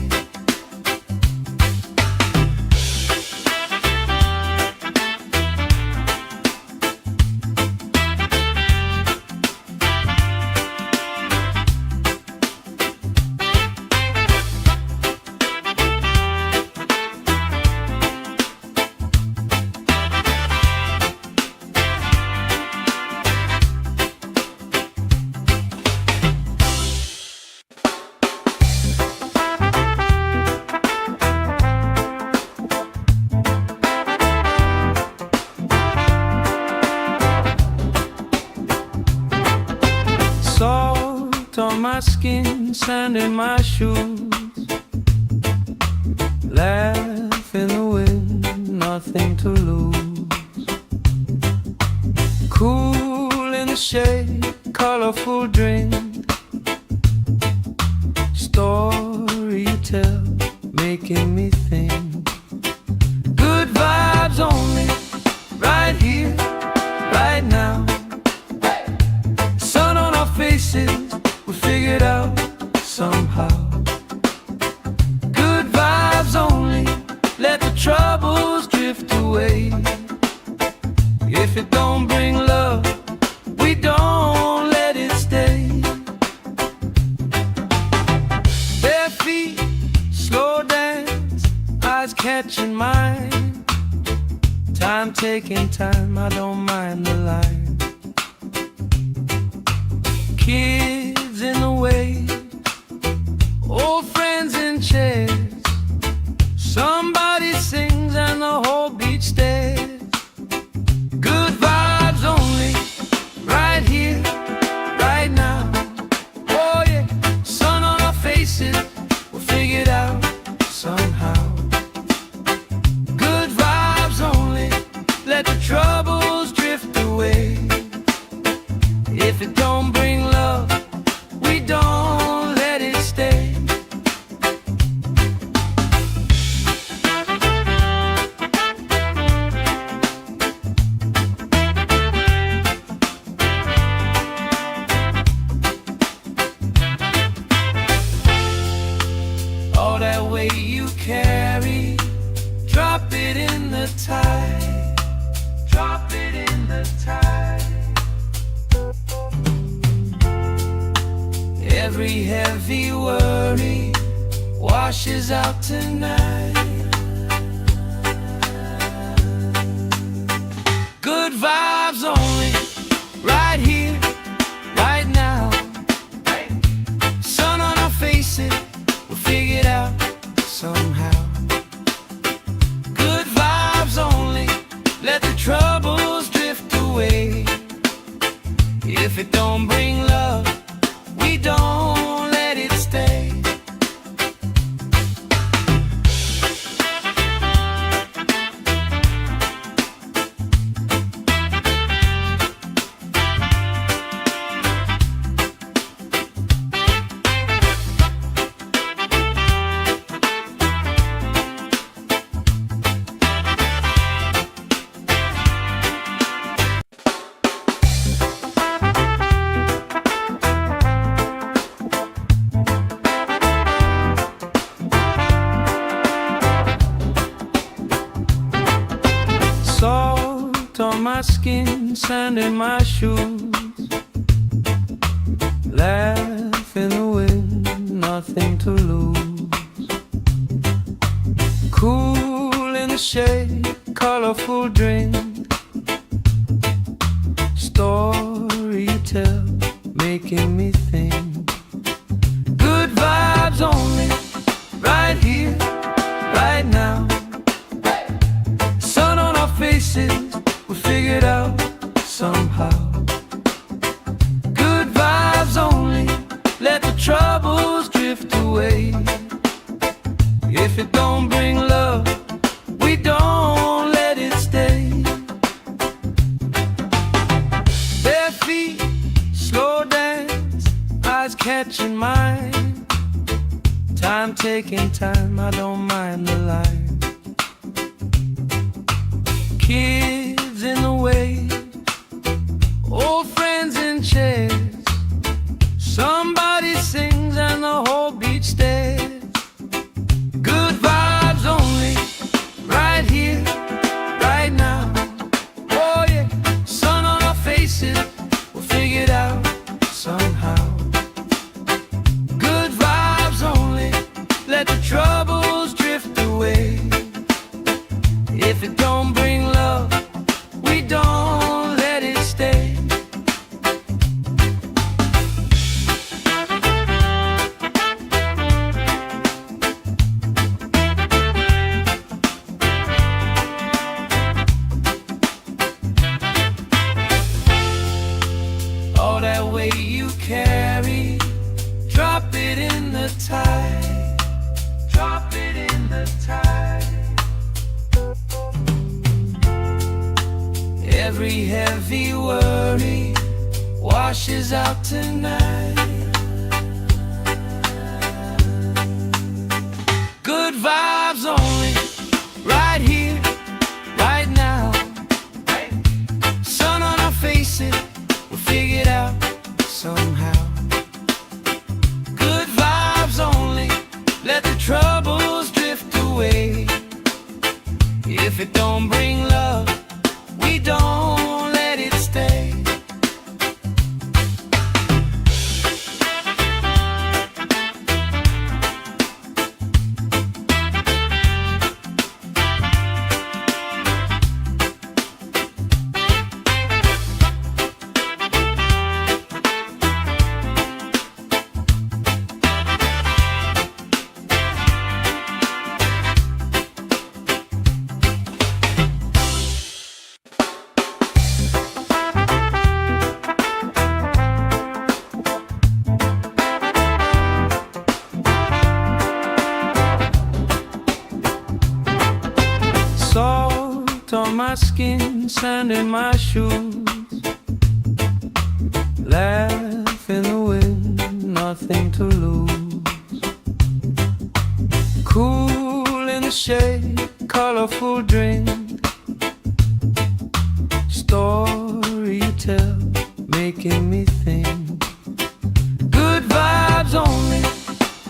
A: Salt on my skin, sand in my shoes. Laugh in the wind, nothing to lose. Cool in the shade, colorful drink. Story you tell, making me think. Good vibes only, right here, right now. Sun on our faces, we'll figure it out somehow. Good vibes only, let the troubles drift away. If it don't bring love, we don't let it stay. Bare feet, slow dance, eyes catching mine. Time taking time, I don't mind the line. Kids in the way, old friends in chairs. Somebody sings and the whole beach stares. Good vibes only, right here, right now. Oh yeah, sun on our faces, we'll figure it out somehow. Good vibes only, let the troubles drift away. If it don't bring love, we don't let it stay. All that weight you carry, drop it in the tide. Drop it in the tide. Every heavy worry washes out tonight. Good vibes only, right here, right now. Sun on our faces, we'll figure it out somehow. Good vibes only, let the troubles drift away. If it don't bring love, we don't let it stay. on my skin, sand in my shoes. Laugh in the wind, nothing to lose. Cool in the shade, colorful drink. Story you tell, making me think. Good vibes only, right here, right now. Sun on our faces, we figured out somehow. Good vibes only, let the troubles drift away. If it don't bring love, we don't let it stay. Bare feet, slow dance, eyes catching mine. Time taking time, I don't mind the line. Kids in the way, old friends in chairs. Somebody sings and the whole beach stares. Good vibes only, right here, right now. Oh yeah, sun on our faces, we'll figure it out somehow. Good vibes only, let the troubles drift away. If it don't bring love, we don't let it stay. All that weight you carry, drop it in the tide. Drop it in the tide. Every heavy worry washes out tonight. Good vibes only, right here, right now. Sun on our faces, we'll figure it out somehow. Good vibes only, let the troubles drift away. If it don't bring love, we don't let it stay. Salt on my skin, sand in my shoes. Laugh in the wind, nothing to lose. Cool in the shade, colorful drink. Story you tell, making me think. Good vibes only,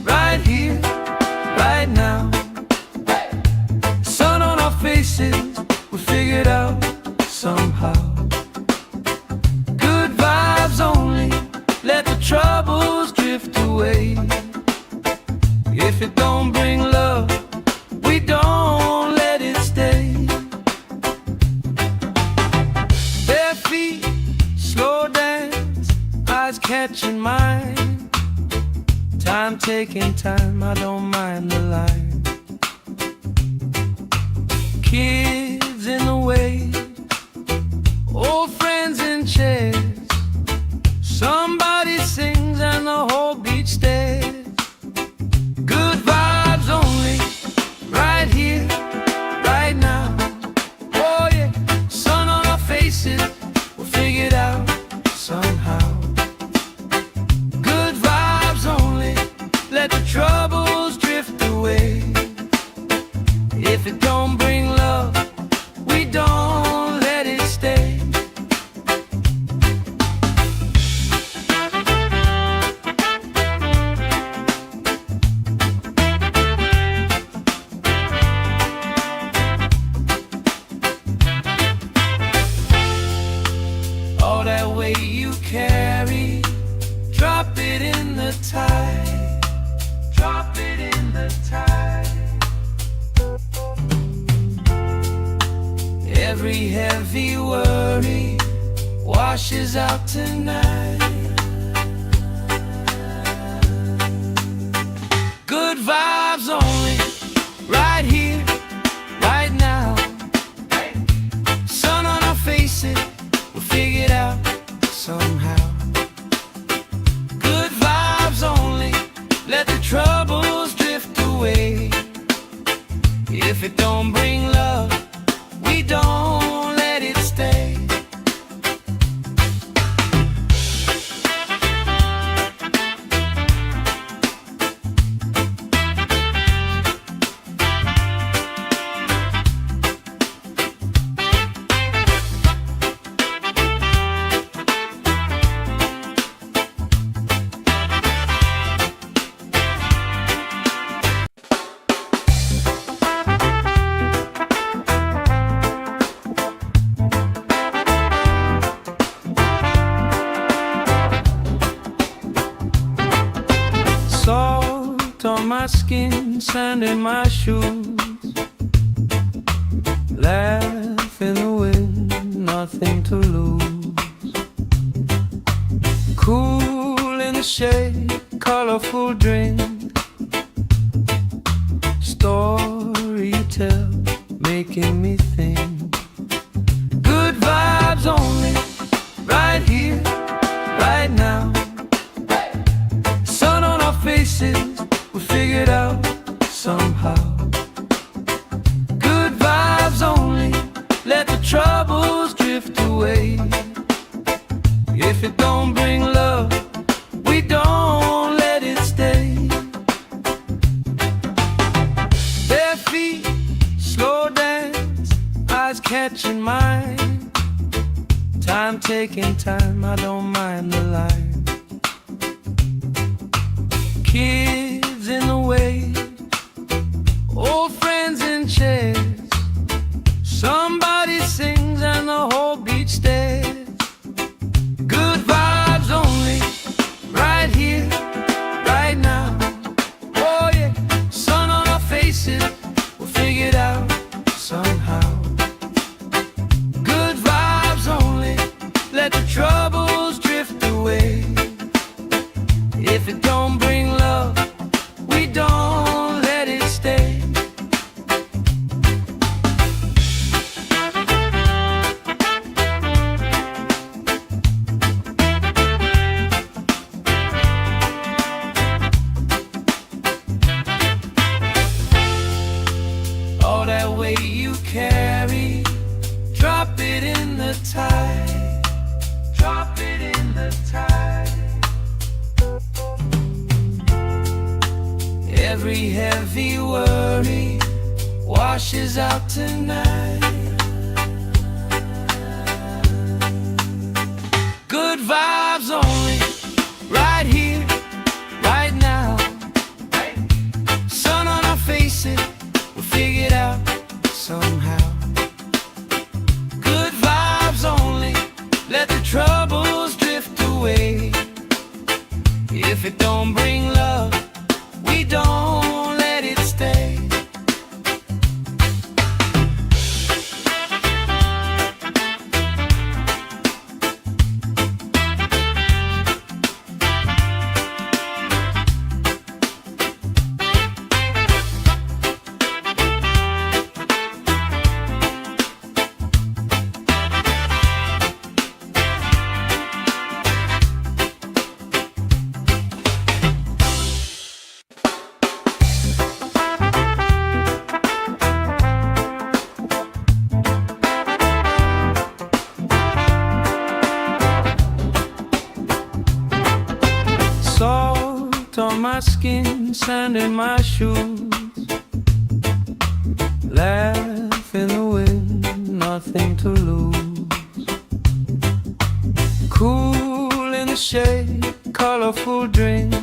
A: right here, right now. Sun on our faces, we figured out somehow. Good vibes only, let the troubles drift away. If it don't bring love, we don't let it stay. Bare feet, slow dance, eyes catching mine. Time taking time, I don't mind the line. Kids in the way, old friends in chairs. Somebody sings and the whole beach stares. Good vibes only, right here, right now. Oh yeah, sun on our faces, we'll figure it out somehow. Good vibes only, let the troubles drift away. If it don't bring love, we don't the tide. Drop it in the tide. Every heavy worry washes out tonight. Good vibes only, right here, right now. Sun on our faces, we'll figure it out somehow. Good vibes only, let the troubles drift away. If it don't bring love, we don't let it stay. Salt on my skin, sand in my shoes. Laugh in the wind, nothing to lose. Cool in the shade, colorful drink. Story you tell, making me think. Good vibes only, right here, right now. Sun on our faces, we figured out somehow. Good vibes only, let the troubles drift away. If it don't bring love, we don't let it stay. Bare feet, slow dance, eyes catching mine. Time taking time, I don't mind the line. Kids in the way, old friends in chairs. Somebody sings and the whole beach stares. Good vibes only, right here, right now. Oh yeah, sun on our faces, we'll figure it out somehow. Good vibes only, let the troubles drift away. If it don't bring love, we don't let it stay. All that weight you carry, drop it in the tide. Drop it in the tide. Every heavy worry washes out tonight. Good vibes only, right here, right now. Sun on our faces, we'll figure it out somehow. Good vibes only, let the troubles drift away. If it don't bring love, we don't let it stay. Salt on my skin, sand in my shoes. Laugh in the wind, nothing to lose. Cool in the shade, colorful drink.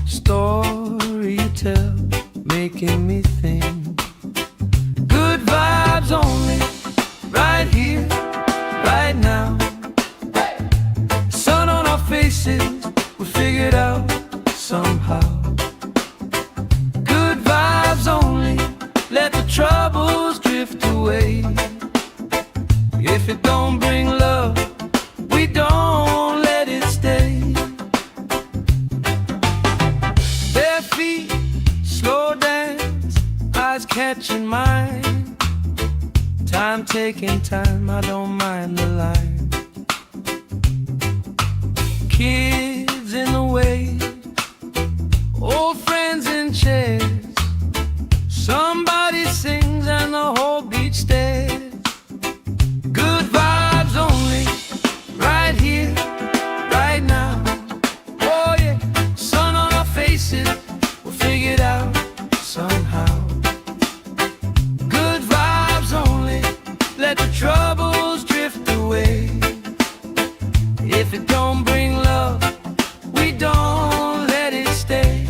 A: Story you tell, making me think. Good vibes only, right here, right now. Sun on our faces, taking time, I don't mind the line. Kids in the way, old friends in chairs. Somebody sings and the whole beach stares. Good vibes only, right here, right now. Oh yeah, sun on our faces, we'll figure it out somehow. Good vibes only, let the troubles drift away. If it don't bring love, we don't let it stay.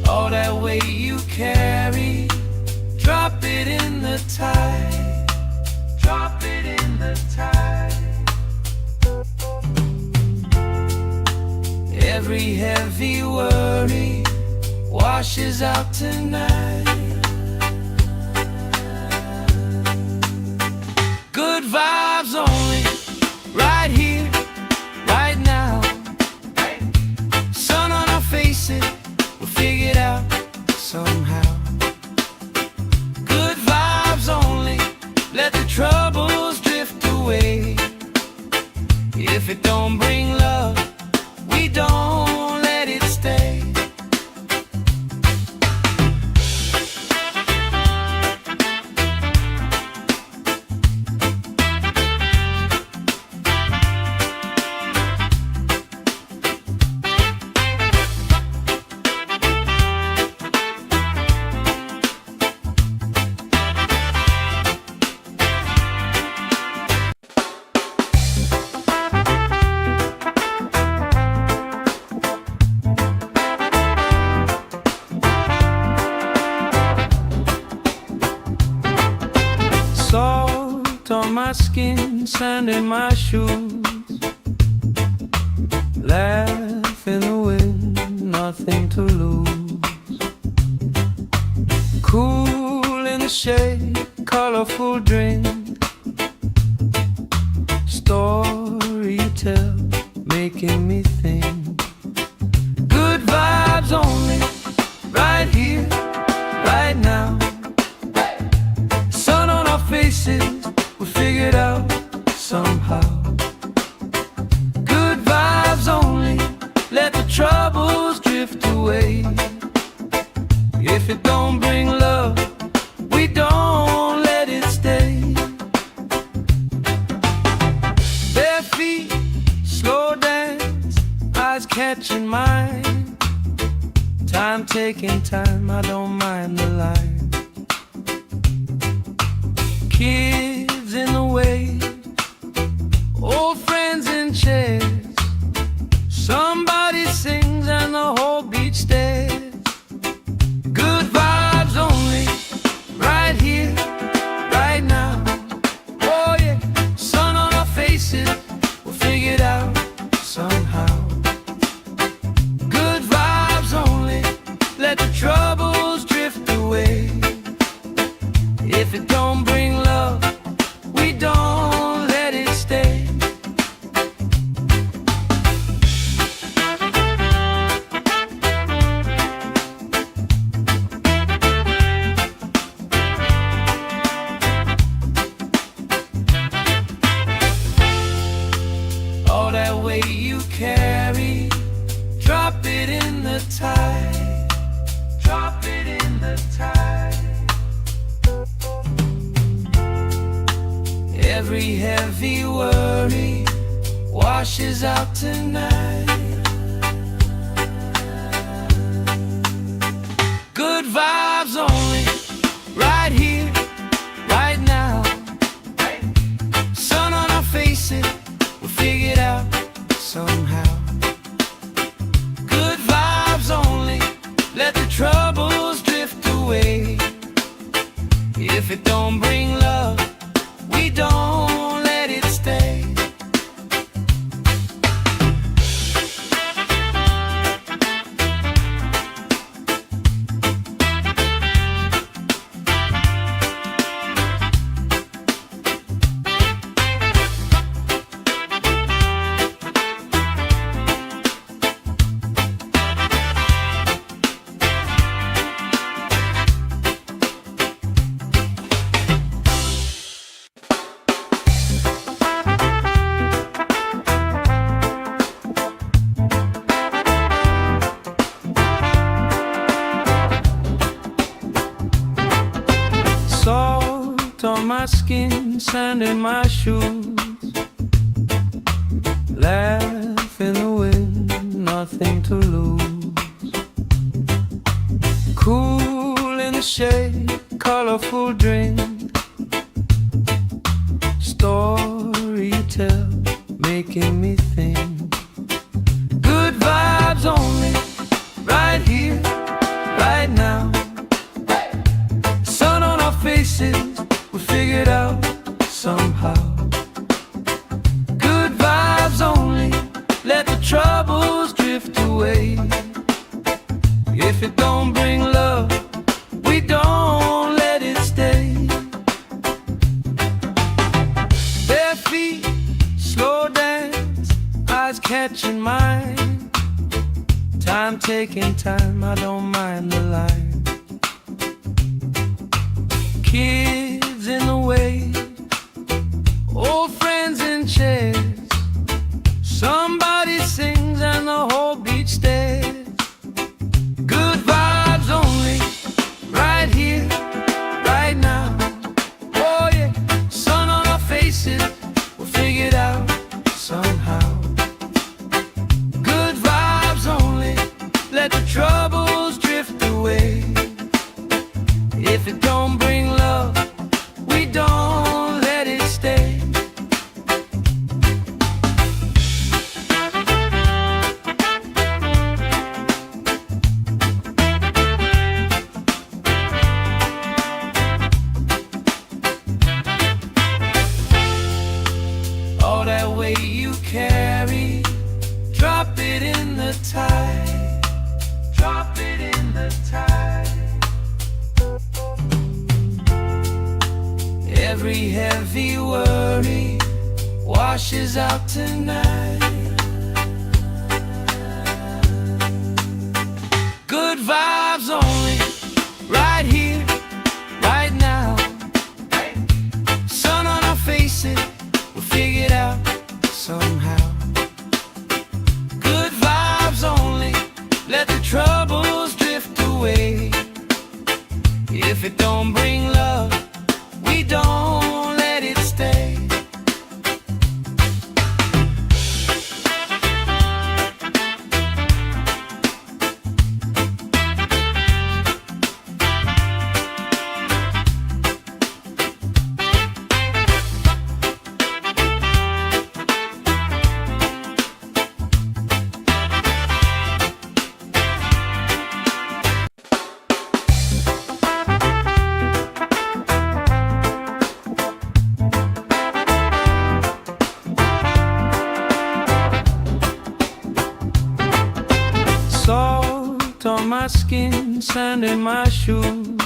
A: All that weight you carry, drop it in the tide. Drop it in the tide. Every heavy worry washes out tonight. Good vibes only, right here, right now. Sun on our faces, we'll figure it out somehow. Good vibes only, let the troubles drift away. If it don't bring love, we don't let it stay. Salt on my skin, sand in my shoes. Laugh in the wind, nothing to lose. Cool in the shade, colorful drink. Story you tell, making me think. Good vibes only, right here, right now. Sun on our faces, we'll figure it out somehow. Good vibes only, let the troubles drift away. If it don't bring love, we don't let it stay. Bare feet, slow dance, eyes catching mine. Time taking time, I don't mind the line. Kids in the way, old friends in chairs. Somebody sings and the whole beach stares. Good vibes only, right here, right now. Oh yeah, sun on our faces, we'll figure it out somehow. Good vibes only, let the troubles drift away. If it don't bring love, we don't let it stay. All that weight you carry, drop it in the tide. Drop it in the tide. Every heavy worry washes out tonight. Good vibes only, right here, right now. Sun on our faces, we'll figure it out somehow. Good vibes only, let the troubles drift away. If it don't bring love, we don't let it stay. skin, sand in my shoes. Laugh in the wind, nothing to lose. Cool in the shade, colorful drink. Story you tell, making me think. Good vibes only, right here, right now. Sun on our faces, we figured out somehow. Good vibes only, let the troubles drift away. If it don't bring love, we don't let it stay. Bare feet, slow dance, eyes catching mine. Time taking time, I don't mind the line. Kids in the way, old friends in chairs. Somebody sings and the whole beach stares. Good vibes only, right here, right now. Oh yeah, sun on our faces, we'll figure it out somehow. Good vibes only, let the troubles drift away. If it don't bring love, we don't let it stay. All that weight you carry, drop it in the tide. Drop it in the tide. Every heavy worry washes out tonight. Good vibes only, right here, right now. Sun on our faces, we'll figure it out somehow. Good vibes only, let the troubles drift away. If it don't bring love, we don't let it stay. Salt on my skin, sand in my shoes.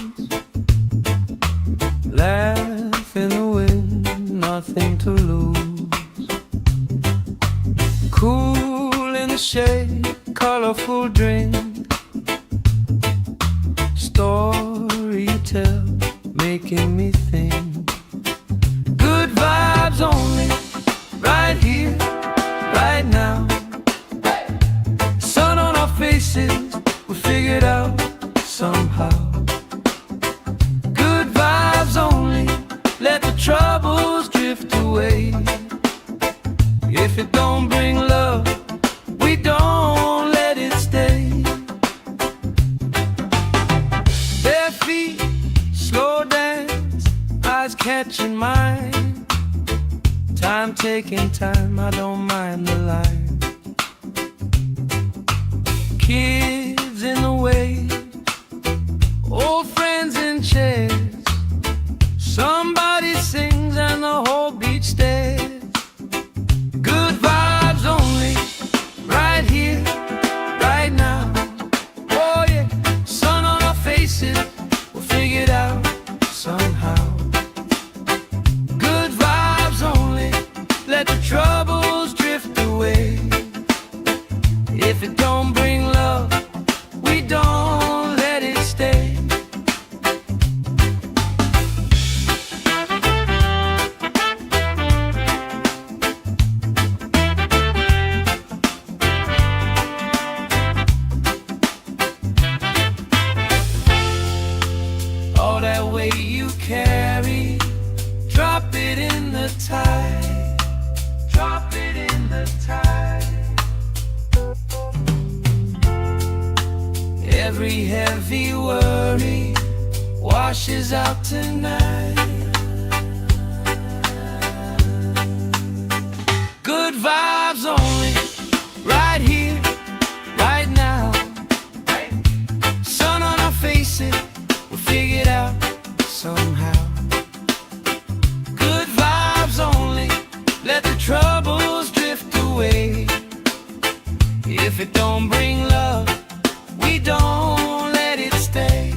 A: Laugh in the wind, nothing to lose. Cool in the shade, colorful drink. Story you tell, making me think. Good vibes only, right here, right now. Sun on our faces, we figured out somehow. Good vibes only, let the troubles drift away. If it don't bring love, we don't let it stay. Bare feet, slow dance, eyes catching mine. Time taking time, I don't mind the line. Kids in the way, old friends in chairs. Somebody sings and the whole beach stares. Good vibes only, right here, right now. Oh yeah, sun on our faces, we'll figure it out somehow. Good vibes only, let the troubles drift away. If it don't bring love, we don't let it stay. the tide. Drop it in the tide. Every heavy worry washes out tonight. Good vibes only, right here, right now. Sun on our faces, we'll figure it out somehow. Good vibes only, let the troubles drift away. If it don't bring love, we don't let it stay.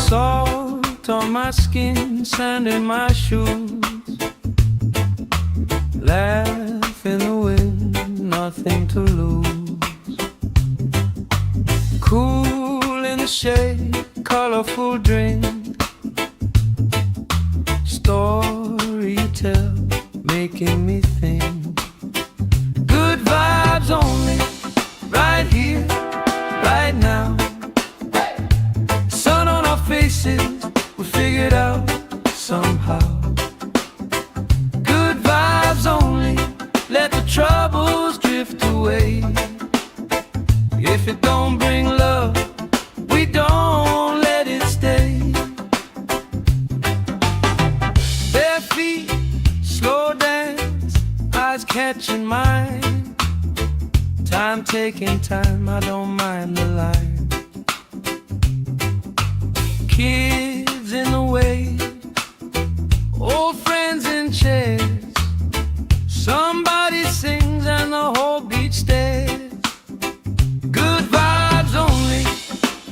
A: Salt on my skin, sand in my shoes. Laugh in the wind, nothing to lose. Cool in the shade, colorful drink. Story you tell, making me think. Good vibes only, right here, right now. Faces, we figure it out somehow. Good vibes only, let the troubles drift away. If it don't bring love, we don't let it stay. Bare feet, slow dance, eyes catching mine. Time taking time, I don't mind the line. Kids in the way, old friends in chairs. Somebody sings and the whole beach stares. Good vibes only,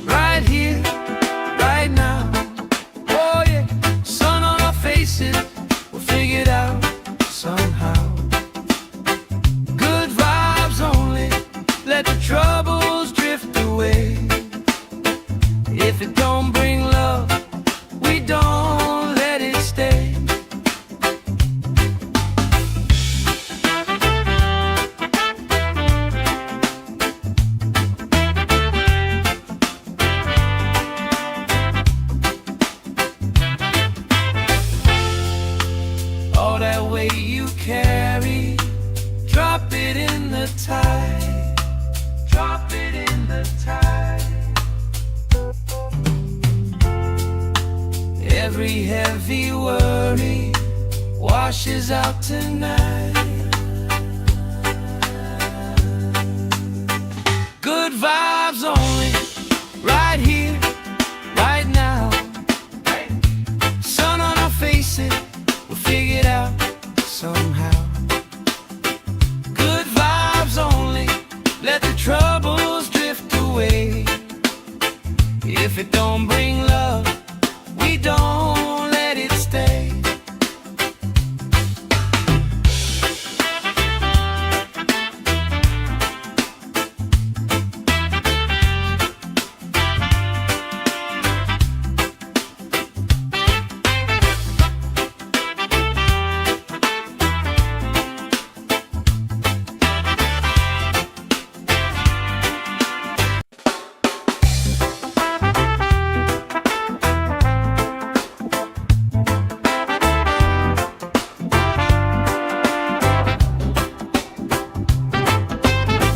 A: right here, right now. Oh yeah, sun on our faces, we'll figure it out somehow. Good vibes only, let the troubles drift away. If it don't bring love, we don't let it stay. All that weight you carry, drop it in the tide. Drop it in the tide. Every heavy worry washes out tonight. Good vibes only, right here, right now. Sun on our faces, we'll figure it out somehow. Good vibes only, let the troubles drift away. If it don't bring love, we don't let it stay.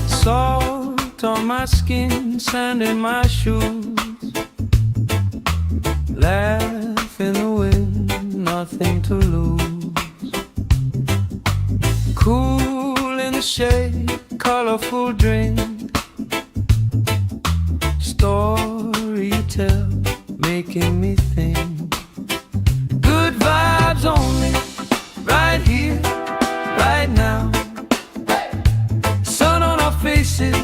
A: Salt on my skin, sand in my shoes. Laugh in the wind, nothing to lose. Cool in the shade, colorful drink. Story you tell, making me think. Good vibes only, right here, right now. Sun on our faces,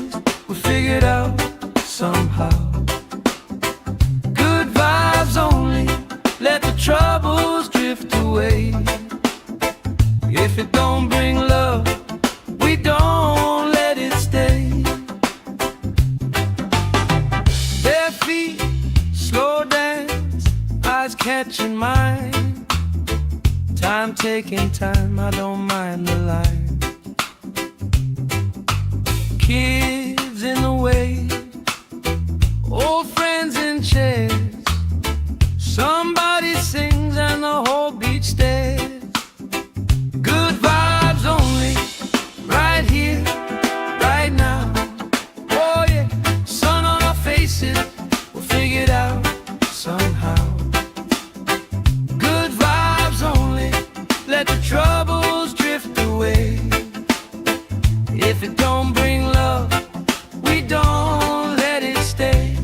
A: catching mine. Time taking time, I don't mind the line. Kids in the way, old friends in chairs. Somebody sings and the whole beach stares. Good vibes only, right here, right now. Oh yeah, sun on our faces, we'll figure it out somehow. Good vibes only, let the troubles drift away. If it don't bring love, we don't let it stay.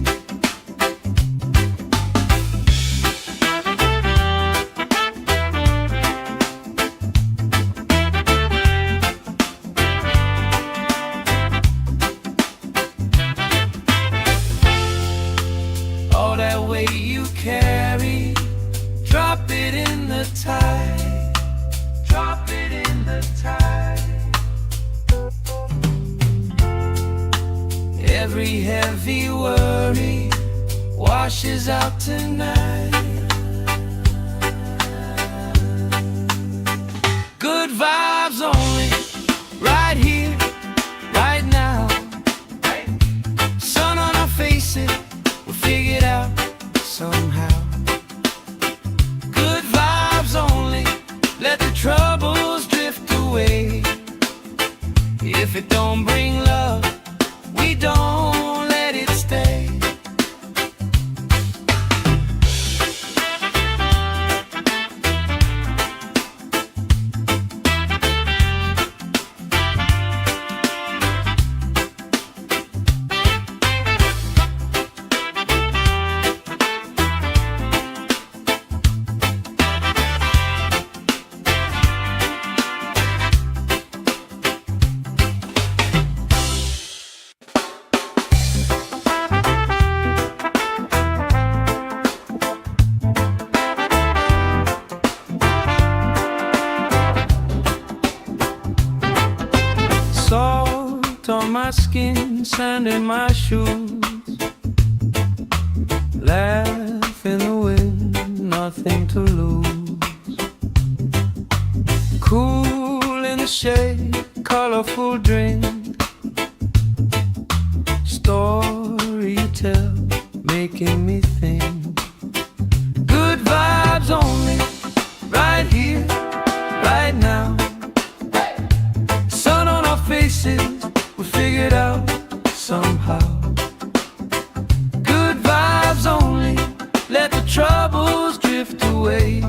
A: All that weight you carry, drop it in the tide. Drop it in the tide. Every heavy worry washes out tonight. Good vibes only, right here, right now. Sun on our faces, we'll figure it out somehow. Good vibes only, let the troubles drift away. If it don't bring love, we don't let it stay. Salt on my skin, sand in my shoes. Laugh in the wind, nothing to lose. Cool in the shade, colorful drink. Story you tell, making me think. Good vibes only, right here, right now. Sun on our faces, we figured out somehow. Good vibes only, let the troubles drift away.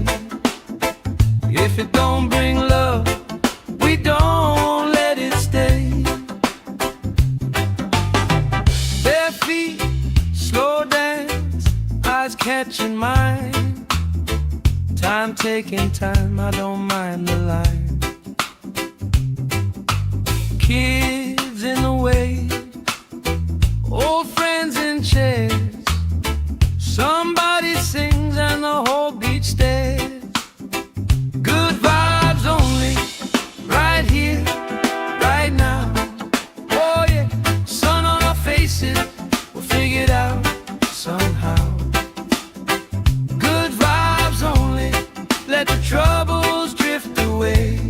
A: If it don't bring love, we don't let it stay. Bare feet, slow dance, eyes catching mine. Time taking time, I don't mind the line. Kids in the way, old friends in chairs. Somebody sings and the whole beach stares. Good vibes only, right here, right now. Oh yeah, sun on our faces, we'll figure it out somehow. Good vibes only, let the troubles drift away.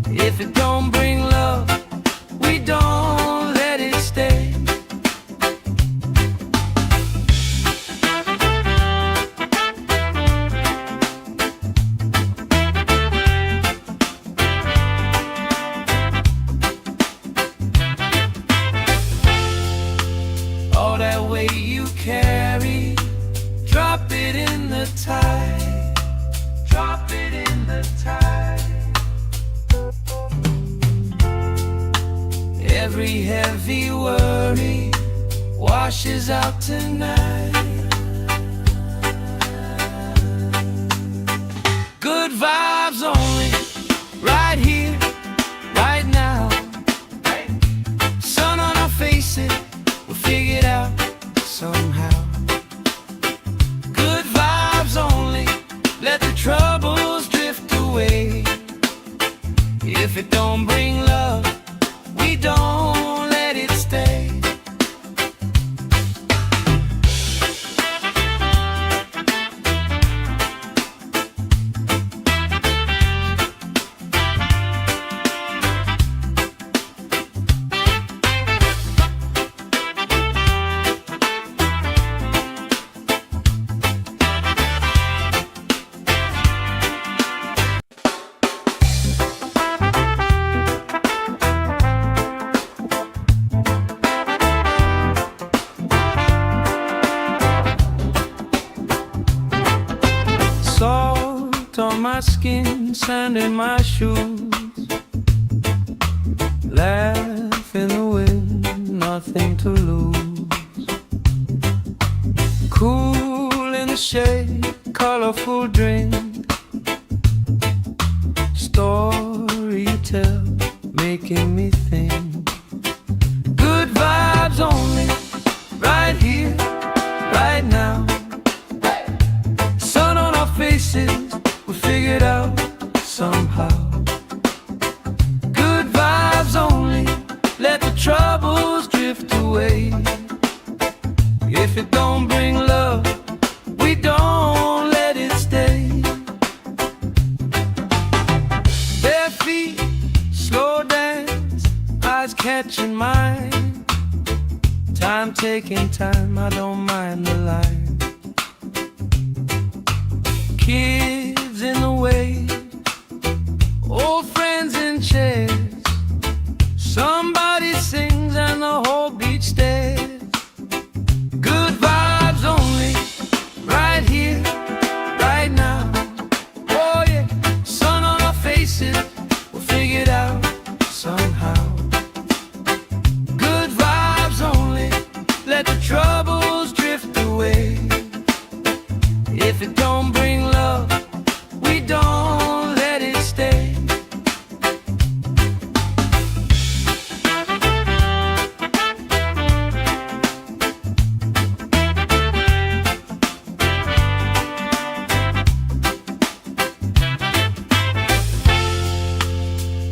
A: If it don't bring love, we don't let it stay. All that weight you carry, drop it in the tide. Drop it in the tide. Every heavy worry washes out tonight. Good vibes only, right here, right now. Sun on our faces, we'll figure it out somehow. Good vibes only, let the troubles drift away. If it don't bring love, we don't let it stay. sand in my shoes. Laugh in the wind, nothing to lose. Cool in the shade, colorful drink. Story you tell, making me think. Good vibes only, right here, right now. Sun on our faces, we figured out somehow. Good vibes only, let the troubles drift away. If it don't bring love, we don't let it stay. Bare feet, slow dance, eyes catching mine. Time taking time, I don't mind the line. Kids in the way, old friends in chairs. Somebody sings and the whole beach stares. Good vibes only, right here, right now. Oh yeah, sun on our faces, we'll figure it out somehow. Good vibes only, let the troubles drift away. If it don't bring love, we don't let it stay.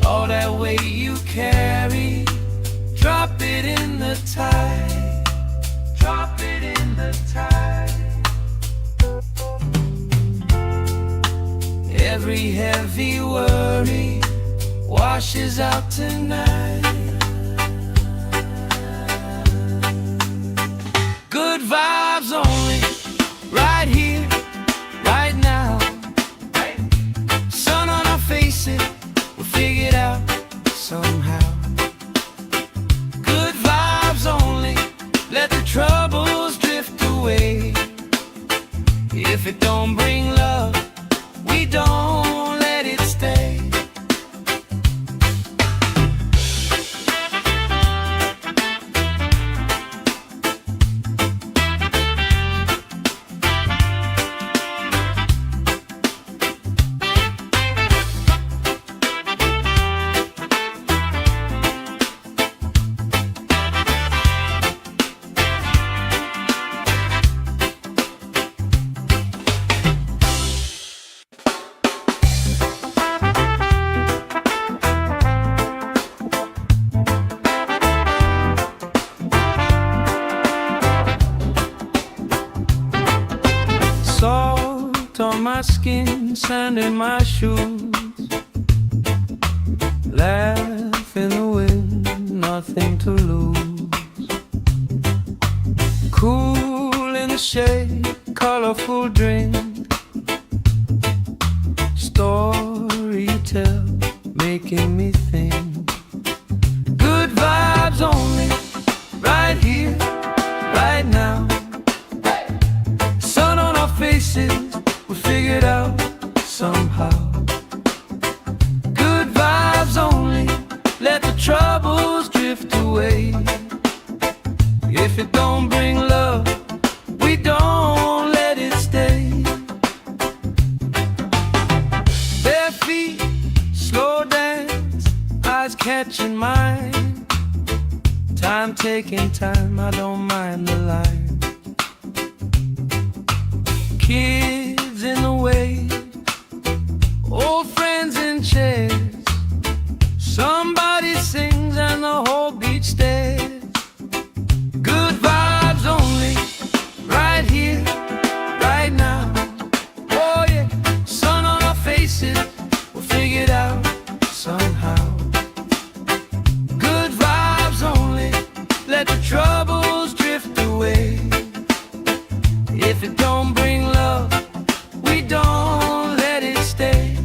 A: All that weight you carry, drop it in the tide. Drop it in the tide. Every heavy worry washes out tonight. Good vibes only, right here, right now. Sun on our faces, we'll figure it out somehow. Good vibes only, let the troubles drift away. If it don't bring love, we don't let it stay. Salt on my skin, sand in my shoes. Laugh in the wind, nothing to lose. Cool in the shade, colorful drink. Story you tell, making me think. Good vibes only, right here, right now. Sun on our faces, we figured out somehow. Good vibes only, let the troubles drift away. If it don't bring love, we don't let it stay. Bare feet, slow dance, eyes catching mine. Time taking time, I don't mind the line. Kids in the way, old friends in chairs. Somebody sings and the whole beach stares. Good vibes only, right here, right now. Oh yeah, sun on our faces, we'll figure it out somehow. Good vibes only, let the troubles drift away. If it don't bring love, we don't let it stay.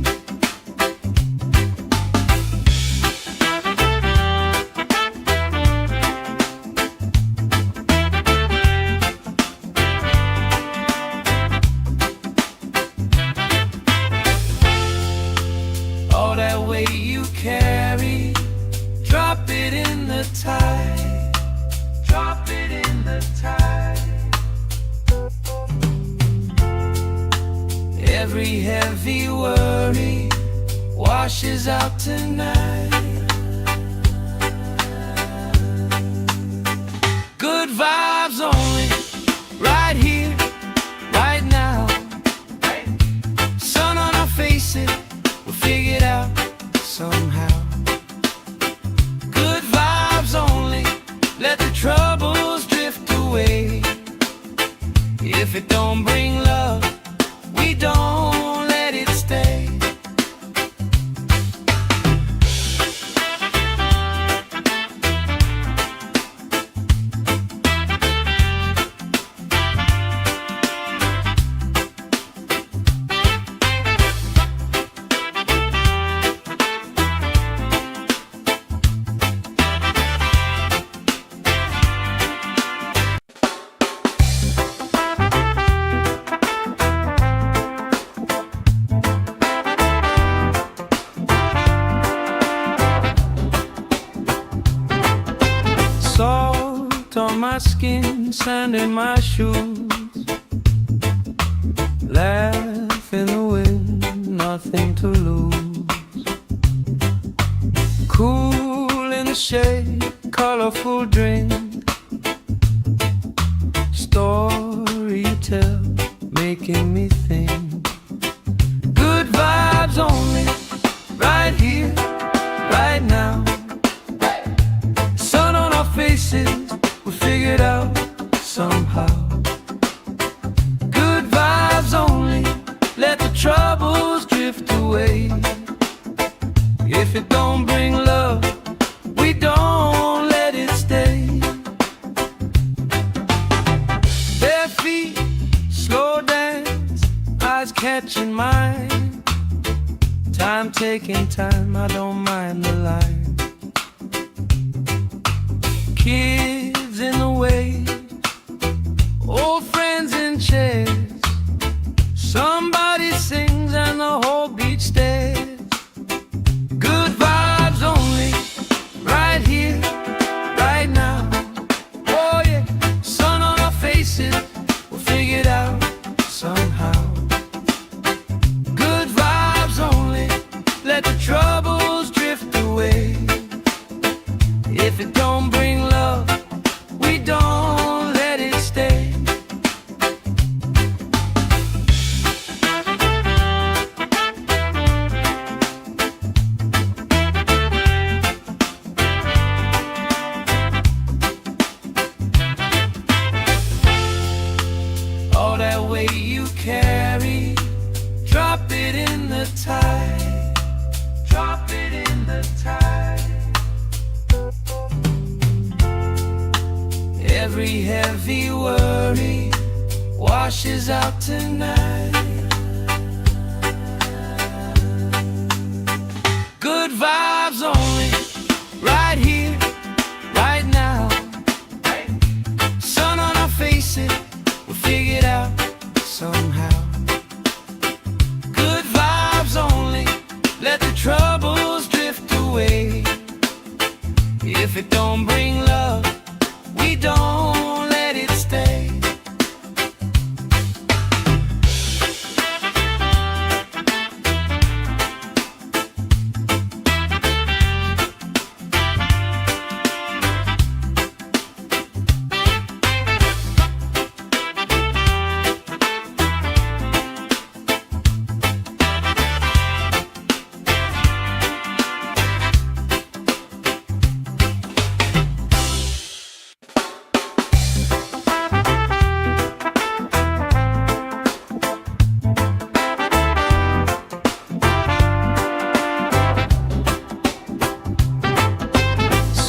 A: Every heavy worry washes out tonight. Good vibes only, right here, right now. Sun on our faces, we'll figure it out somehow. Good vibes only, let the troubles drift away. If it don't bring love, we don't let it stay. Salt on my skin, sand in my shoes. Laugh in the wind, nothing to lose. Cool in the shade, colorful drink. Story you tell, making me think. Good vibes only, right here, right now. Faces, we'll figure it out somehow. Good vibes only, let the troubles drift away. If it don't bring love, we don't let it stay. Bare feet, slow dance, eyes catching mine. Time taking time, I don't mind the line. Kids in the way, old friends in chairs. Somebody sings and the whole beach stares. Good vibes only, right here, right now. Oh yeah, sun on our faces, we'll figure it out somehow. Good vibes only, let the troubles drift away. If it don't bring love, we don't let it stay. All that weight you carry, drop it in the tide. Drop it in the tide. Every heavy worry washes out tonight. Good vibes only, right here, right now. Sun on our faces, we'll figure it out somehow. Good vibes only, let the troubles drift away. If it don't bring love, we don't let it stay.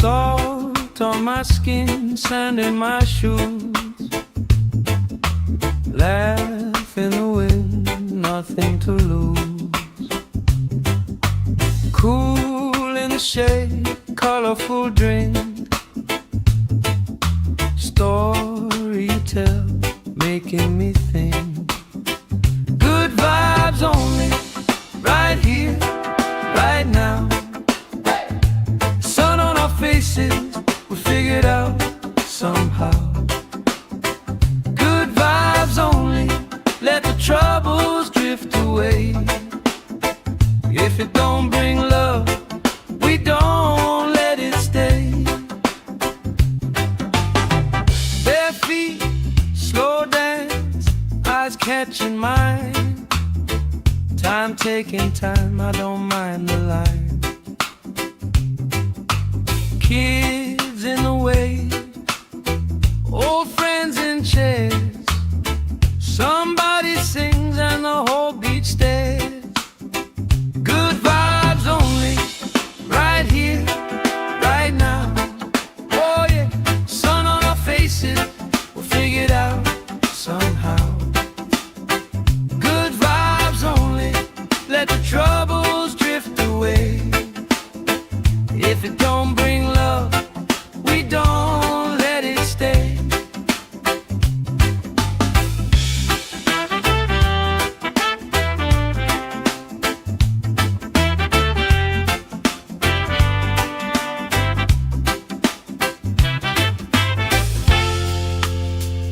A: Salt on my skin, sand in my shoes. Laugh in the wind, nothing to lose. Cool in the shade, colorful drink. Story you tell, making me think. Good vibes only, right here, right now. Sun on our faces, we figure it out somehow. Good vibes only, let the troubles drift away. it don't bring love, we don't let it stay. Bare feet, slow dance, eyes catching mine. Time taking time, I don't mind the line. Kids in the wave, old friends in chairs. Somebody sings and the whole beach stares. Good vibes only, right here, right now. Oh yeah, sun on our faces, we'll figure it out somehow. Good vibes only, let the troubles drift away. If it don't bring love, we don't let it stay.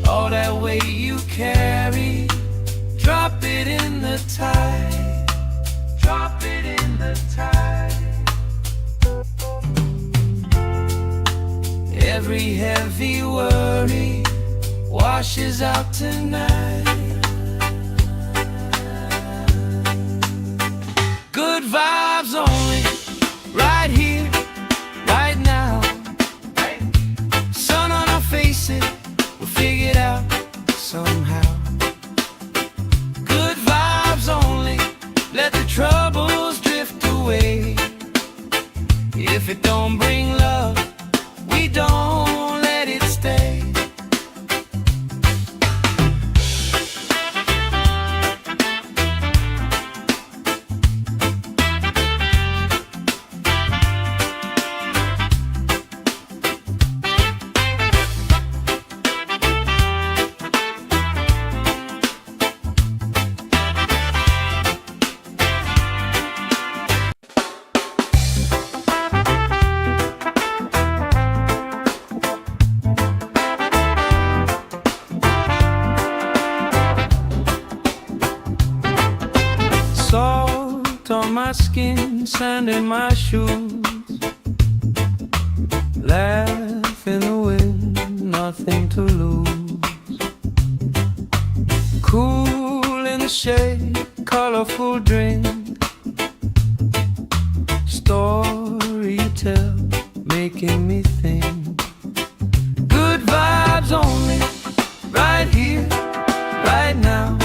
A: All that weight you carry, drop it in the tide. Drop it in the tide. Every heavy worry washes out tonight. Good vibes only, right here, right now. Sun on our faces, we'll figure it out somehow. Good vibes only, let the troubles drift away. If it don't bring love, we don't let it stay. Salt on my skin, sand in my shoes. Laugh in the wind, nothing to lose. Cool in the shade, colorful drink. Story you tell, making me think. Good vibes only, right here, right now.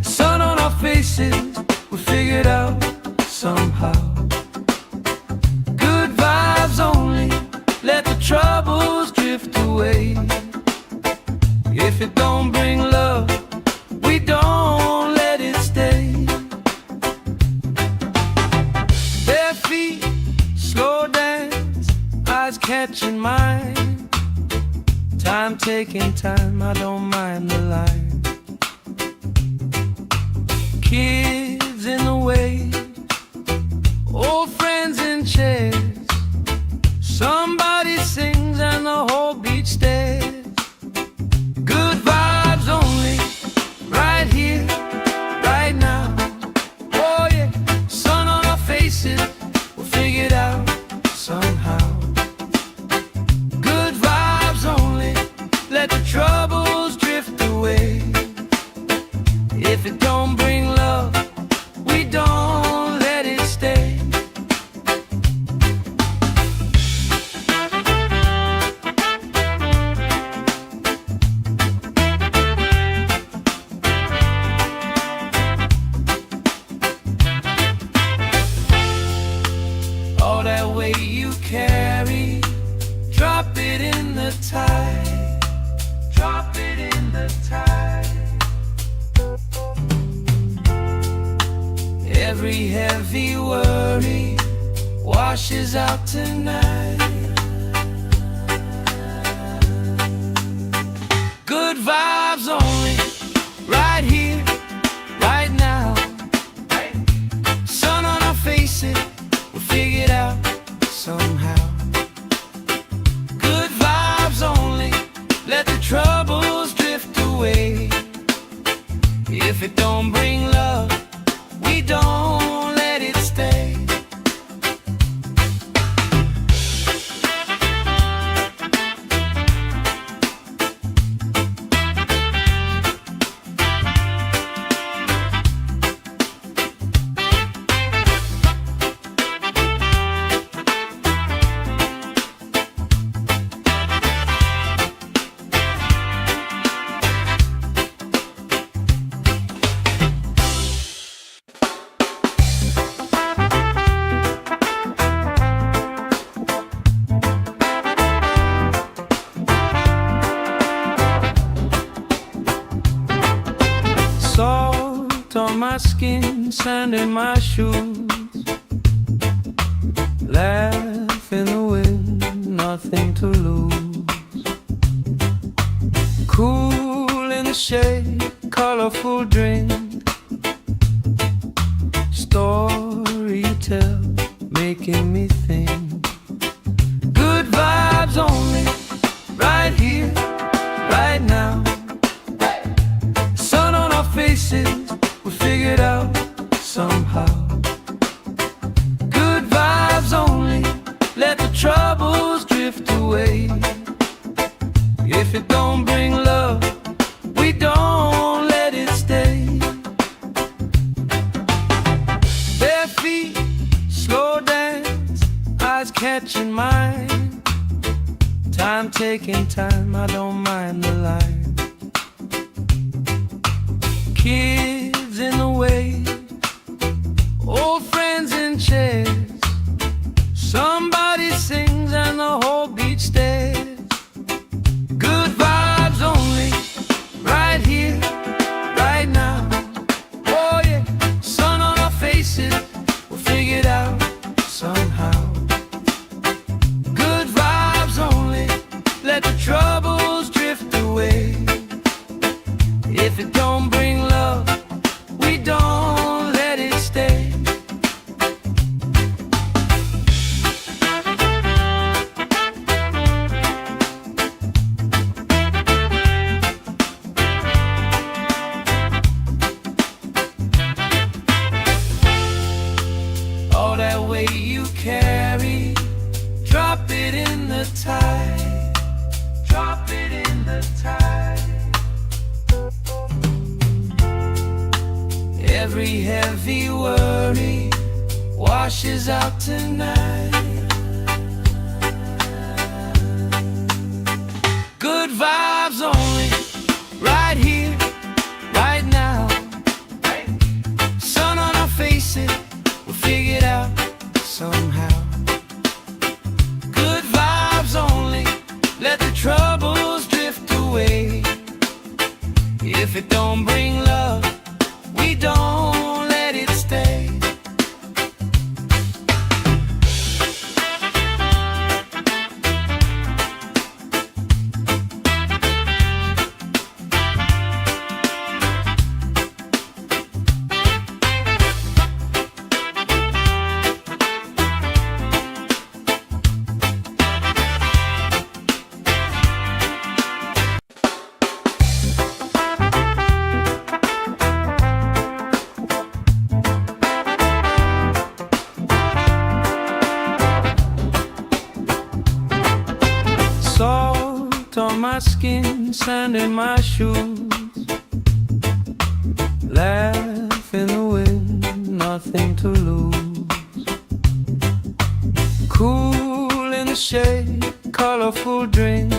A: Sun on our faces, we'll figure it out somehow. Good vibes only, let the troubles drift away. If it don't bring love, we don't let it stay. Bare feet, slow dance, eyes catching mine. Time taking time, I don't mind the line. Kids in the wave, old friends in chairs. Somebody sings and the whole beach stares. Good vibes only, right here, right now. Oh yeah, sun on our faces, we'll figure it out somehow. Good vibes only, let the troubles drift away. If it don't bring love, we don't let it stay. All that weight you carry, drop it in the tide. Drop it in the tide. Every heavy worry washes out tonight. Good vibes only, right here, right now. Sun on our faces, we'll figure it out somehow. Good vibes only, let the troubles drift away. If it don't bring love, we don't skin, sand in my shoes. Laugh in the wind, nothing to lose. Cool in the shade, colorful drink. Story you tell, making me think. Good vibes only, right here, right now. Sun on our faces, we figured out somehow. Good vibes only, let the troubles drift away. If it don't bring love, we don't let it stay. Bare feet, slow dance, eyes catching mine. Time taking time, I don't mind the line. Kids in the way, old friends in chairs. Somebody sings and the whole beach stares. Good vibes only, right here, right now. Oh yeah, sun on our faces, we'll figure it out somehow. Good vibes only, let the troubles drift away. If it don't bring love, we don't let it stay. All that weight you carry, drop it in the tide. Drop it in the tide. Every heavy worry washes out tonight. Good vibes only, right here, right now. Sun on our faces, we'll figure it out somehow. Good vibes only, let the troubles drift away. If it don't bring love, we don't let it stay. Salt on my skin, sand in my shoes. Laugh in the wind, nothing to lose. Cool in the shade, colorful drink.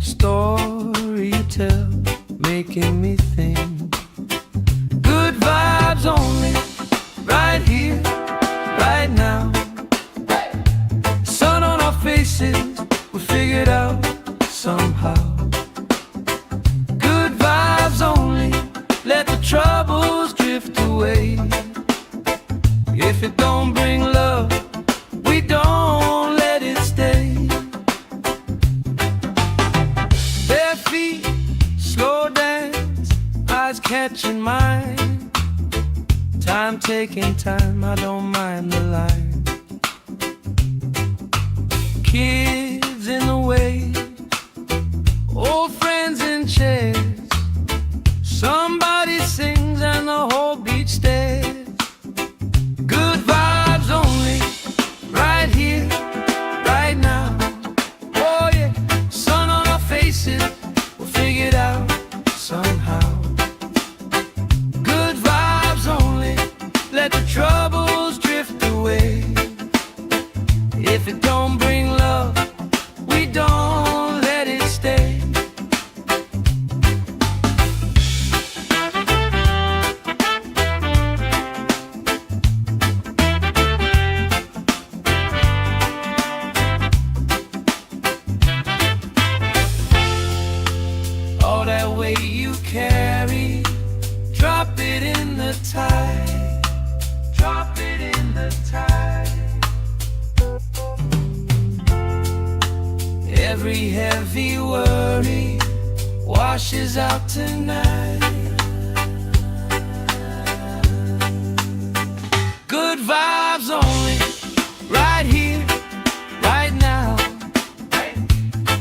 A: Story you tell, making me think. Good vibes only, right here, right now. Sun on our faces, we figured out somehow. Good vibes only, let the troubles drift away. If it don't bring love, we don't let it stay. Bare feet, slow dance, eyes catching mine. Time taking time, I don't mind the line. Kids in the way, old friends in chairs. Somebody sings and the whole beach stares. Good vibes only, right here, right now. Oh yeah, sun on our faces, we'll figure it out somehow. Good vibes only, let the troubles drift away. If it don't bring love, Every heavy worry washes out tonight. Good vibes only, right here, right now.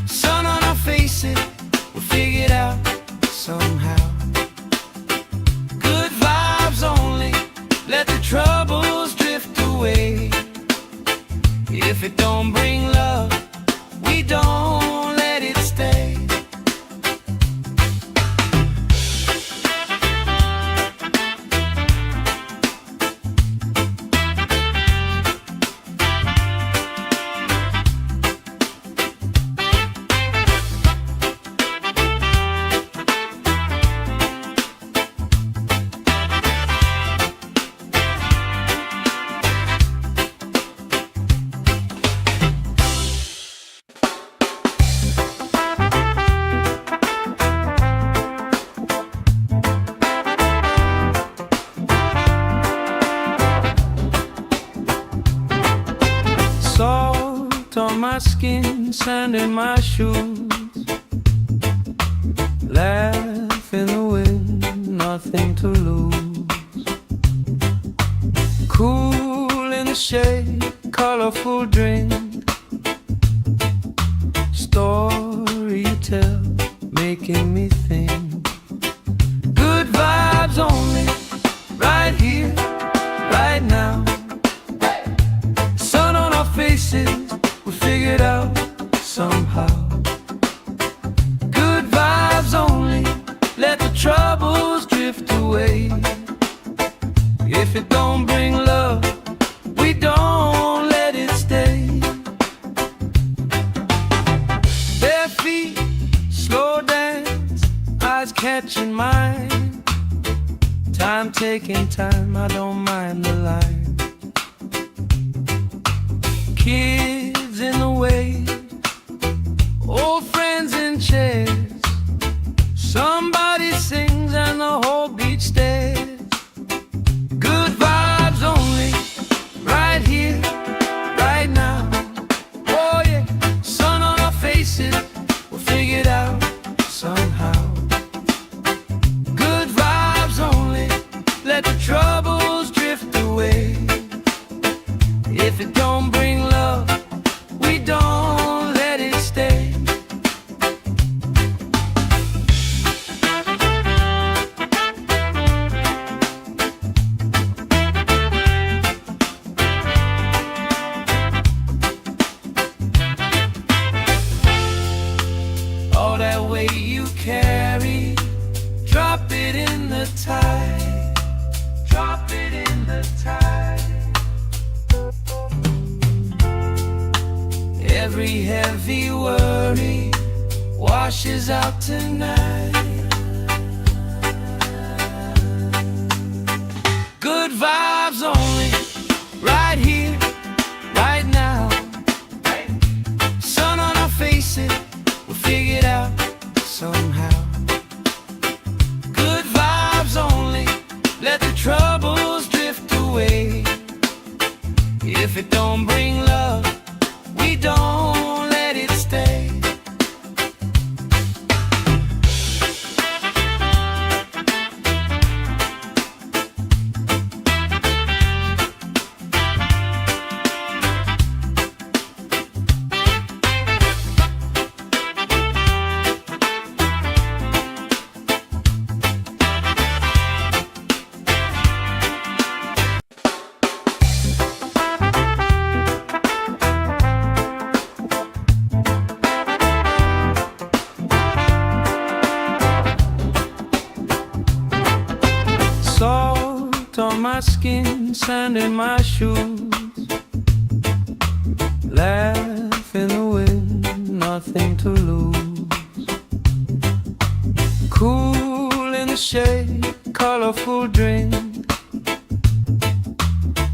A: Sun on our faces, we'll figure it out somehow. Good vibes only, let the troubles drift away. If it don't bring love, we don't let it stay. Salt on my skin, sand in my shoes. Laugh in the wind, nothing to lose. Cool in the shade, colorful drink. Story you tell, making me think. Good vibes only, right here, right now. Faces, we figured out somehow. Good vibes only, let the troubles drift away. If it don't bring love, we don't let it stay. Bare feet, slow dance, eyes catching mine. Time taking time, I don't mind the line. Kids in the wave, old friends in chairs. Somebody sings and the whole beach stares. Good vibes only, right here, right now. Oh yeah, sun on our faces, we'll figure it out somehow. Good vibes only, let the troubles drift away. If it don't bring love, we don't let it stay. All that weight you carry, drop it in the tide. Drop it in the tide. Every heavy worry washes out tonight. Good vibes only, right here, right now. Sun on our faces, we'll figure it out somehow. Good vibes only, let the troubles drift away. If it don't bring love, we don't let it stay. Salt on my skin, sand in my shoes. Laugh in the wind, nothing to lose. Cool in the shade, colorful drink.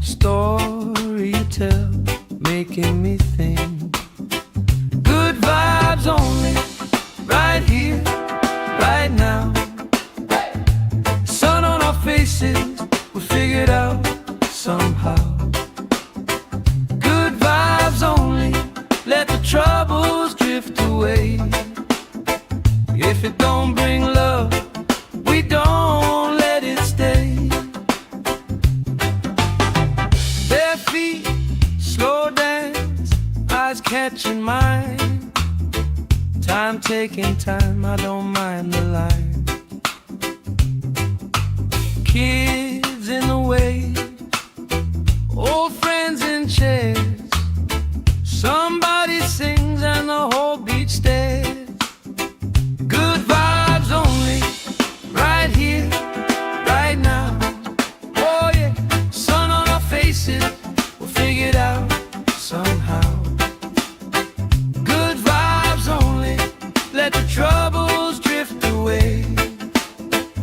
A: Story you tell, making me think. Good vibes only, right here, right now. Sun on our faces, we figured out somehow. Good vibes only, let the troubles drift drift away. If it don't bring love, we don't let it stay. Bare feet, slow dance, eyes catching mine. Time taking time, I don't mind the line. Kids in the way, old friends in chairs. Somebody sings and the